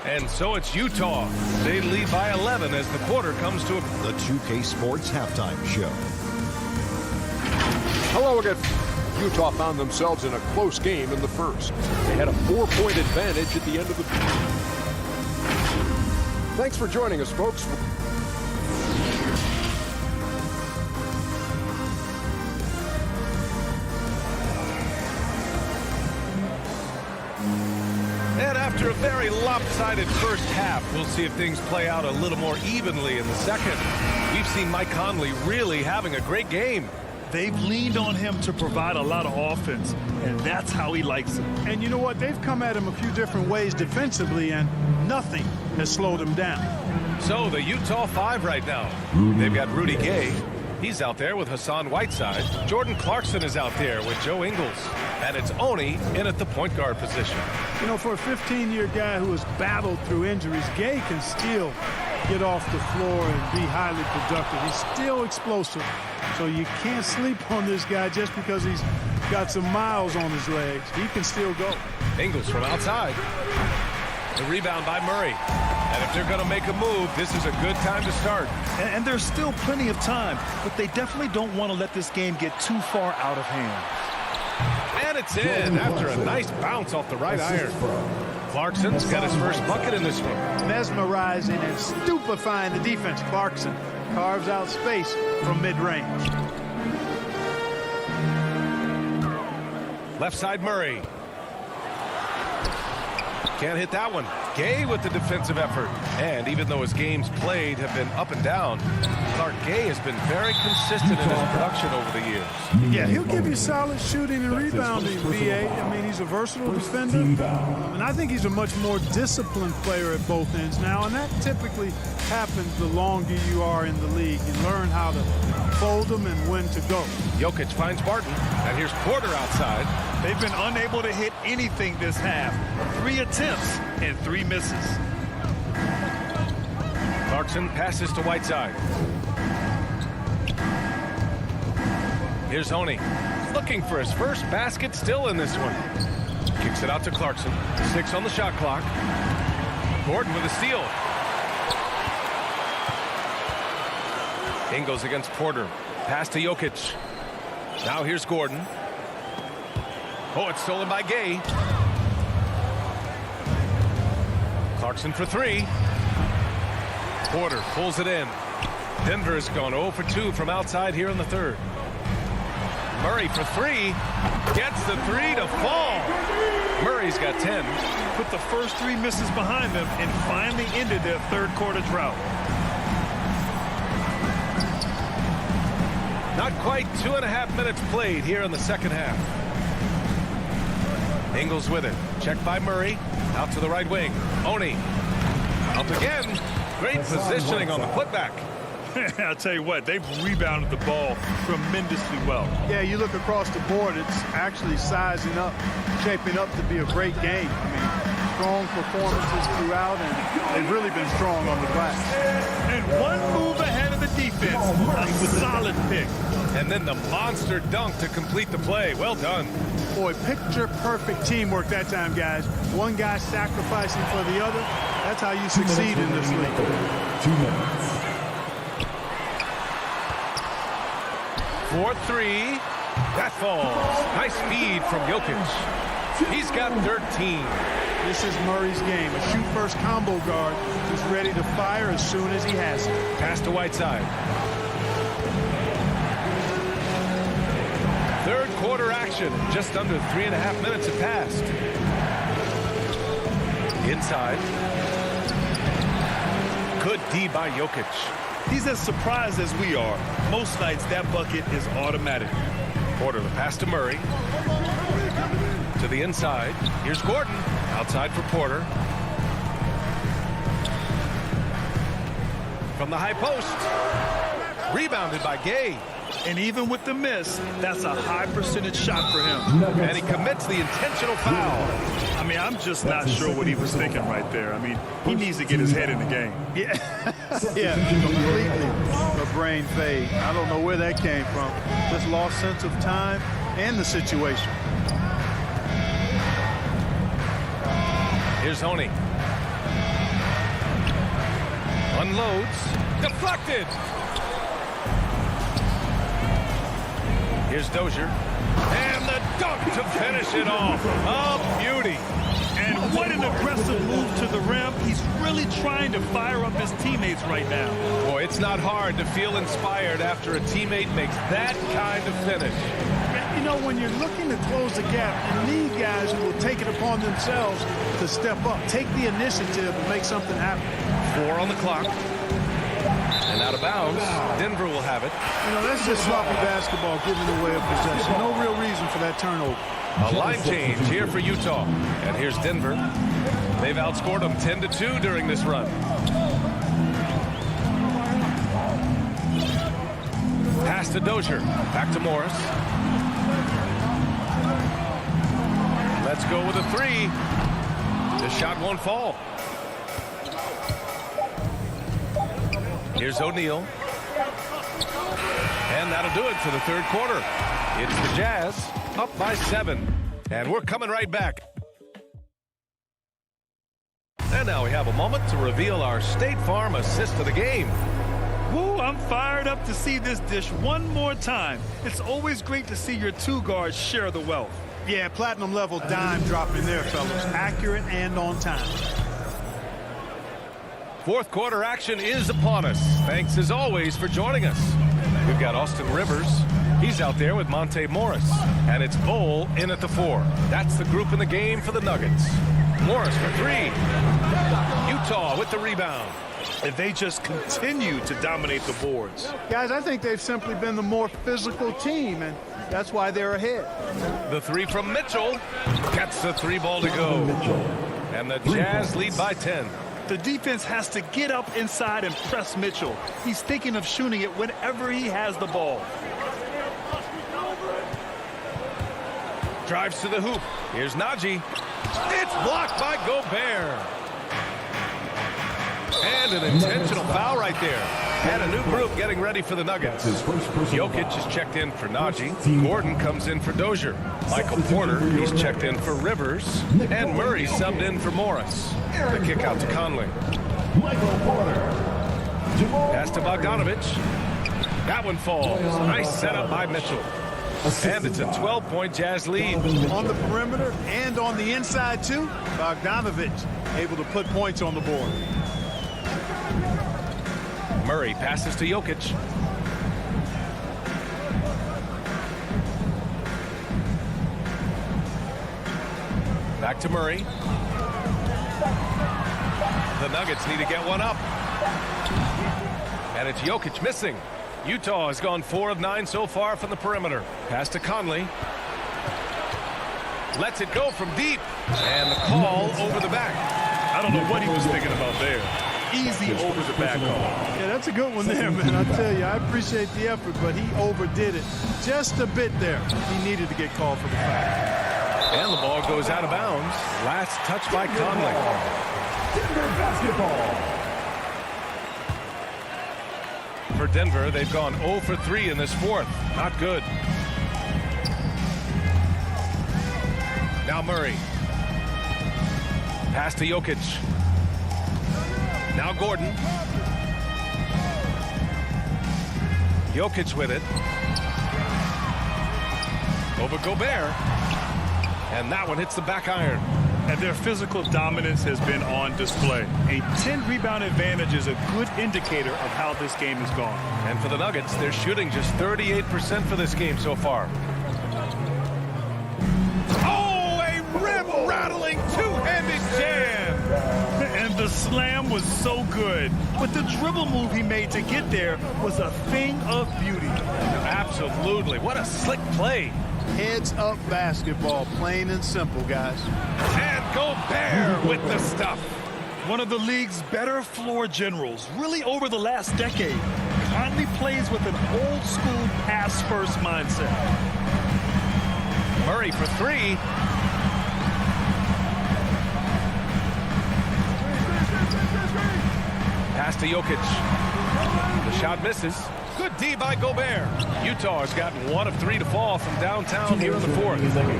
I: And so it's Utah. They lead by 11 as the quarter comes to
E: the 2K Sports Halftime Show.
F: Hello again. Utah found themselves in a close game in the first. They had a 4-point advantage at the end of the... Thanks for joining us, folks.
I: And after a very lopsided first half, we'll see if things play out a little more evenly in the second. We've seen Mike Conley really having a great game.
J: They've leaned on him to provide a lot of offense, and that's how he likes it.
K: And you know what? They've come at him a few different ways defensively, and nothing has slowed him down.
I: So the Utah 5 right now. They've got Rudy Gay. He's out there with Hassan Whiteside. Jordan Clarkson is out there with Joe Ingles. And it's Oni in at the point guard position.
K: You know, for a 15-year guy who has battled through injuries, Gay can still get off the floor and be highly productive. He's still explosive. So you can't sleep on this guy just because he's got some miles on his legs. He can still go.
I: Ingles from outside. The rebound by Murray. And if they're going to make a move, this is a good time to start.
J: And there's still plenty of time, but they definitely don't want to let this game get too far out of hand.
I: And it's in after a nice bounce off the right iron. Clarkson's got his first bucket in this one.
K: Mesmerizing and stupefying the defense. Clarkson carves out space from mid-range.
I: Left side Murray. Can't hit that one. Gay with the defensive effort. And even though his games played have been up and down, Clark Gay has been very consistent in his production over the years.
K: Yeah, he'll give you solid shooting and rebounding, B.A. I mean, he's a versatile defender. And I think he's a much more disciplined player at both ends now. And that typically happens the longer you are in the league. You learn how to fold them and when to go.
I: Jokic finds Barton. And here's Porter outside.
J: They've been unable to hit anything this half. 3 attempts and 3 misses.
I: Clarkson passes to Whiteside. Here's Oni. Looking for his first basket still in this one. Kicks it out to Clarkson. 6 on the shot clock. Gordon with a steal. Ingles against Porter. Pass to Jokic. Now here's Gordon. Oh, it's stolen by Gay. Clarkson for 3. Porter pulls it in. Denver has gone 0 for 2 from outside here in the third. Murray for 3. Gets the 3 to fall. Murray's got 10.
J: Put the first 3 misses behind them and finally ended their third quarter drought.
I: Not quite 2.5 minutes played here in the second half. Ingles with it. Checked by Murray. Out to the right wing. Oni. Up again. Great positioning on the putback.
J: I'll tell you what, they've rebounded the ball tremendously well.
K: Yeah, you look across the board, it's actually sizing up, shaping up to be a great game. I mean, strong performances throughout, and they've really been strong on the glass.
J: And one move ahead of the defense. A solid pick.
I: And then the monster dunk to complete the play. Well done.
K: Boy, picture-perfect teamwork that time, guys. One guy sacrificing for the other. That's how you succeed in this league.
D: 2 minutes.
I: 4-3. That falls. Nice speed from Jokic. He's got 13.
K: This is Murray's game. A shoot-first combo guard who's ready to fire as soon as he has it.
I: Pass to Whiteside. Third quarter action. Just under 3.5 minutes have passed. Inside. Good D by Jokic.
J: He's as surprised as we are. Most nights that bucket is automatic.
I: Porter, the pass to Murray. To the inside. Here's Gordon. Outside for Porter. From the high post. Rebounded by Gay.
J: And even with the miss, that's a high percentage shot for him.
I: And he commits the intentional foul.
J: I mean, I'm just not sure what he was thinking right there. I mean, he needs to get his head in the game.
K: Yeah, completely a brain fade. I don't know where that came from. Just lost sense of time and the situation.
I: Here's Honey. Unloads. Deflected. Here's Dozier. And the dunk to finish it off. A beauty.
J: And what an aggressive move to the rim. He's really trying to fire up his teammates right now.
I: Boy, it's not hard to feel inspired after a teammate makes that kind of finish.
K: You know, when you're looking to close the gap, you need guys who will take it upon themselves to step up, take the initiative and make something happen.
I: 4 on the clock. And out of bounds, Denver will have it.
K: You know, that's just sloppy basketball giving away a possession. No real reason for that turnover.
I: A line change here for Utah. And here's Denver. They've outscored them 10-2 during this run. Pass to Dozier. Back to Morris. Let's go with a 3. The shot won't fall. Here's O'Neal. And that'll do it for the third quarter. It's the Jazz up by 7. And we're coming right back. And now we have a moment to reveal our State Farm assist of the game.
J: Woo, I'm fired up to see this dish one more time. It's always great to see your two guards share the wealth.
K: Yeah, platinum level dime dropping there, fellas. Accurate and on time.
I: Fourth quarter action is upon us. Thanks as always for joining us. We've got Austin Rivers. He's out there with Monte Morris. And it's Bol in at the 4. That's the group in the game for the Nuggets. Morris for 3. Utah with the rebound.
J: And they just continue to dominate the boards.
K: Guys, I think they've simply been the more physical team, and that's why they're ahead.
I: The 3 from Mitchell. Gets the 3 ball to go. And the Jazz lead by 10.
J: The defense has to get up inside and press Mitchell. He's thinking of shooting it whenever he has the ball.
I: Drives to the hoop. Here's Najee. It's blocked by Gobert. And an intentional foul right there. And a new group getting ready for the Nuggets. Jokic is checked in for Najee. Gordon comes in for Dozier. Michael Porter, he's checked in for Rivers. And Murray subbed in for Morris. The kick out to Conley. Pass to Bogdanovich. That one falls. Nice setup by Mitchell. And it's a 12-point Jazz lead.
K: On the perimeter and on the inside, too. Bogdanovich able to put points on the board.
I: Murray passes to Jokic. Back to Murray. The Nuggets need to get one up. And it's Jokic missing. Utah has gone 4 of 9 so far from the perimeter. Pass to Conley. Lets it go from deep. And the call over the back.
J: I don't know what he was thinking about there. Easy over the back call.
K: Yeah, that's a good one there, man. I tell you, I appreciate the effort, but he overdid it just a bit there. He needed to get called for the foul.
I: And the ball goes out of bounds. Last touch by Conley.
D: Denver basketball.
I: For Denver, they've gone 0 for 3 in this fourth. Not good. Now Murray. Pass to Jokic. Now Gordon. Jokic with it. Over Gobert. And that one hits the back iron.
J: And their physical dominance has been on display. A 10-rebound advantage is a good indicator of how this game has gone.
I: And for the Nuggets, they're shooting just 38% for this game so far. Oh, a rim-rattling two-handed jam!
J: And the slam was so good. But the dribble move he made to get there was a thing of beauty.
I: Absolutely. What a slick play.
K: Heads-up basketball, plain and simple, guys.
I: And Gobert with the stuff.
J: One of the league's better floor generals, really over the last decade. Conley plays with an old-school pass-first mindset.
I: Murray for three. Pass to Jokic. The shot misses. Good D by Gobert. Utah has gotten 1 of 3 to fall from downtown here in the fourth.
D: 2 minutes.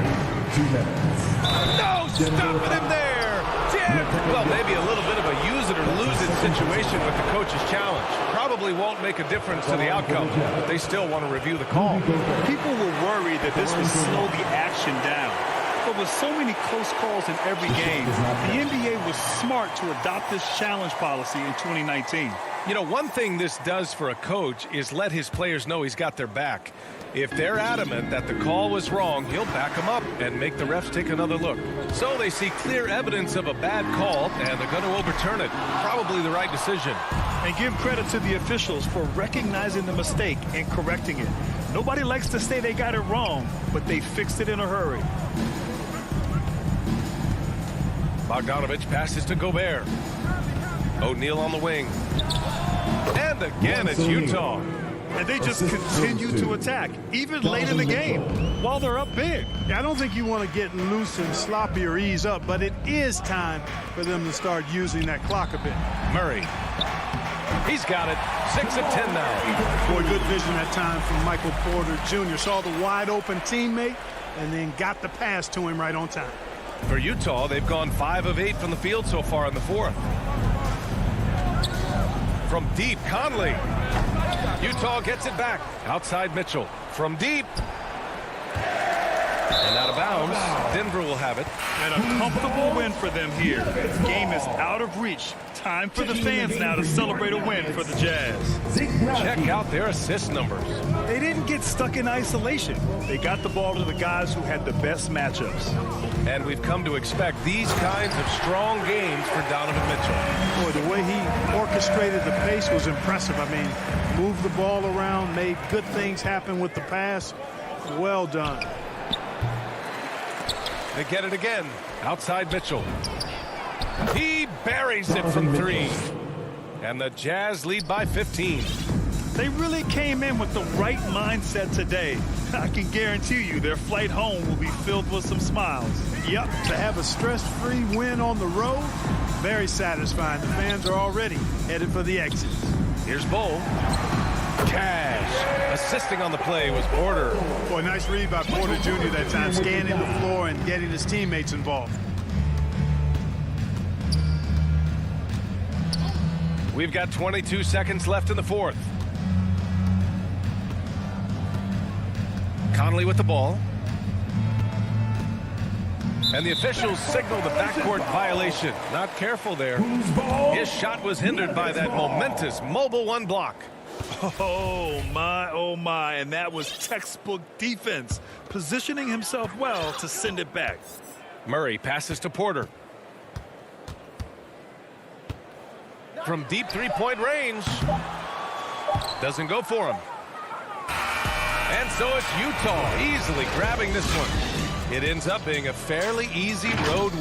I: No, stopping him there. Jam. Well, maybe a little bit of a use it or lose it situation with the coach's challenge. Probably won't make a difference to the outcome, but they still want to review the call.
J: People were worried that this would slow the action down. But with so many close calls in every game, the NBA was smart to adopt this challenge policy in 2019.
I: You know, one thing this does for a coach is let his players know he's got their back. If they're adamant that the call was wrong, he'll back them up and make the refs take another look. So they see clear evidence of a bad call, and they're going to overturn it. Probably the right decision.
J: And give credit to the officials for recognizing the mistake and correcting it. Nobody likes to say they got it wrong, but they fixed it in a hurry.
I: Bogdanovich passes to Gobert. O'Neal on the wing. And again, it's Utah.
J: And they just continue to attack, even late in the game, while they're up big.
K: I don't think you want to get loose and sloppy or ease up, but it is time for them to start using that clock a bit.
I: Murray. He's got it. 6 of 10 now.
K: Boy, good vision that time from Michael Porter Jr. Saw the wide-open teammate and then got the pass to him right on time.
I: For Utah, they've gone 5 of 8 from the field so far in the fourth. From deep, Conley. Utah gets it back. Outside Mitchell. From deep. And out of bounds. Denver will have it.
J: And a comfortable win for them here. Game is out of reach. Time for the fans now to celebrate a win for the Jazz.
I: Check out their assist numbers.
J: They didn't get stuck in isolation. They got the ball to the guys who had the best matchups.
I: And we've come to expect these kinds of strong games for Donovan Mitchell.
K: Boy, the way he orchestrated the pace was impressive. I mean, moved the ball around, made good things happen with the pass. Well done.
I: They get it again. Outside Mitchell. He buries it from 3. And the Jazz lead by 15.
J: They really came in with the right mindset today. I can guarantee you their flight home will be filled with some smiles.
K: Yep, to have a stress-free win on the road, very satisfying. The fans are already headed for the exit.
I: Here's Bull. Cash. Assisting on the play was Porter.
K: Boy, nice read by Porter Jr. that time, scanning the floor and getting his teammates involved.
I: We've got 22 seconds left in the fourth. Conley with the ball. And the officials signal the backcourt violation. Not careful there. His shot was hindered by that momentous mobile 1 block.
J: Oh my, and that was textbook defense, positioning himself well to send it back.
I: Murray passes to Porter. From deep 3-point range. Doesn't go for him. And so it's Utah easily grabbing this one. It ends up being a fairly easy road.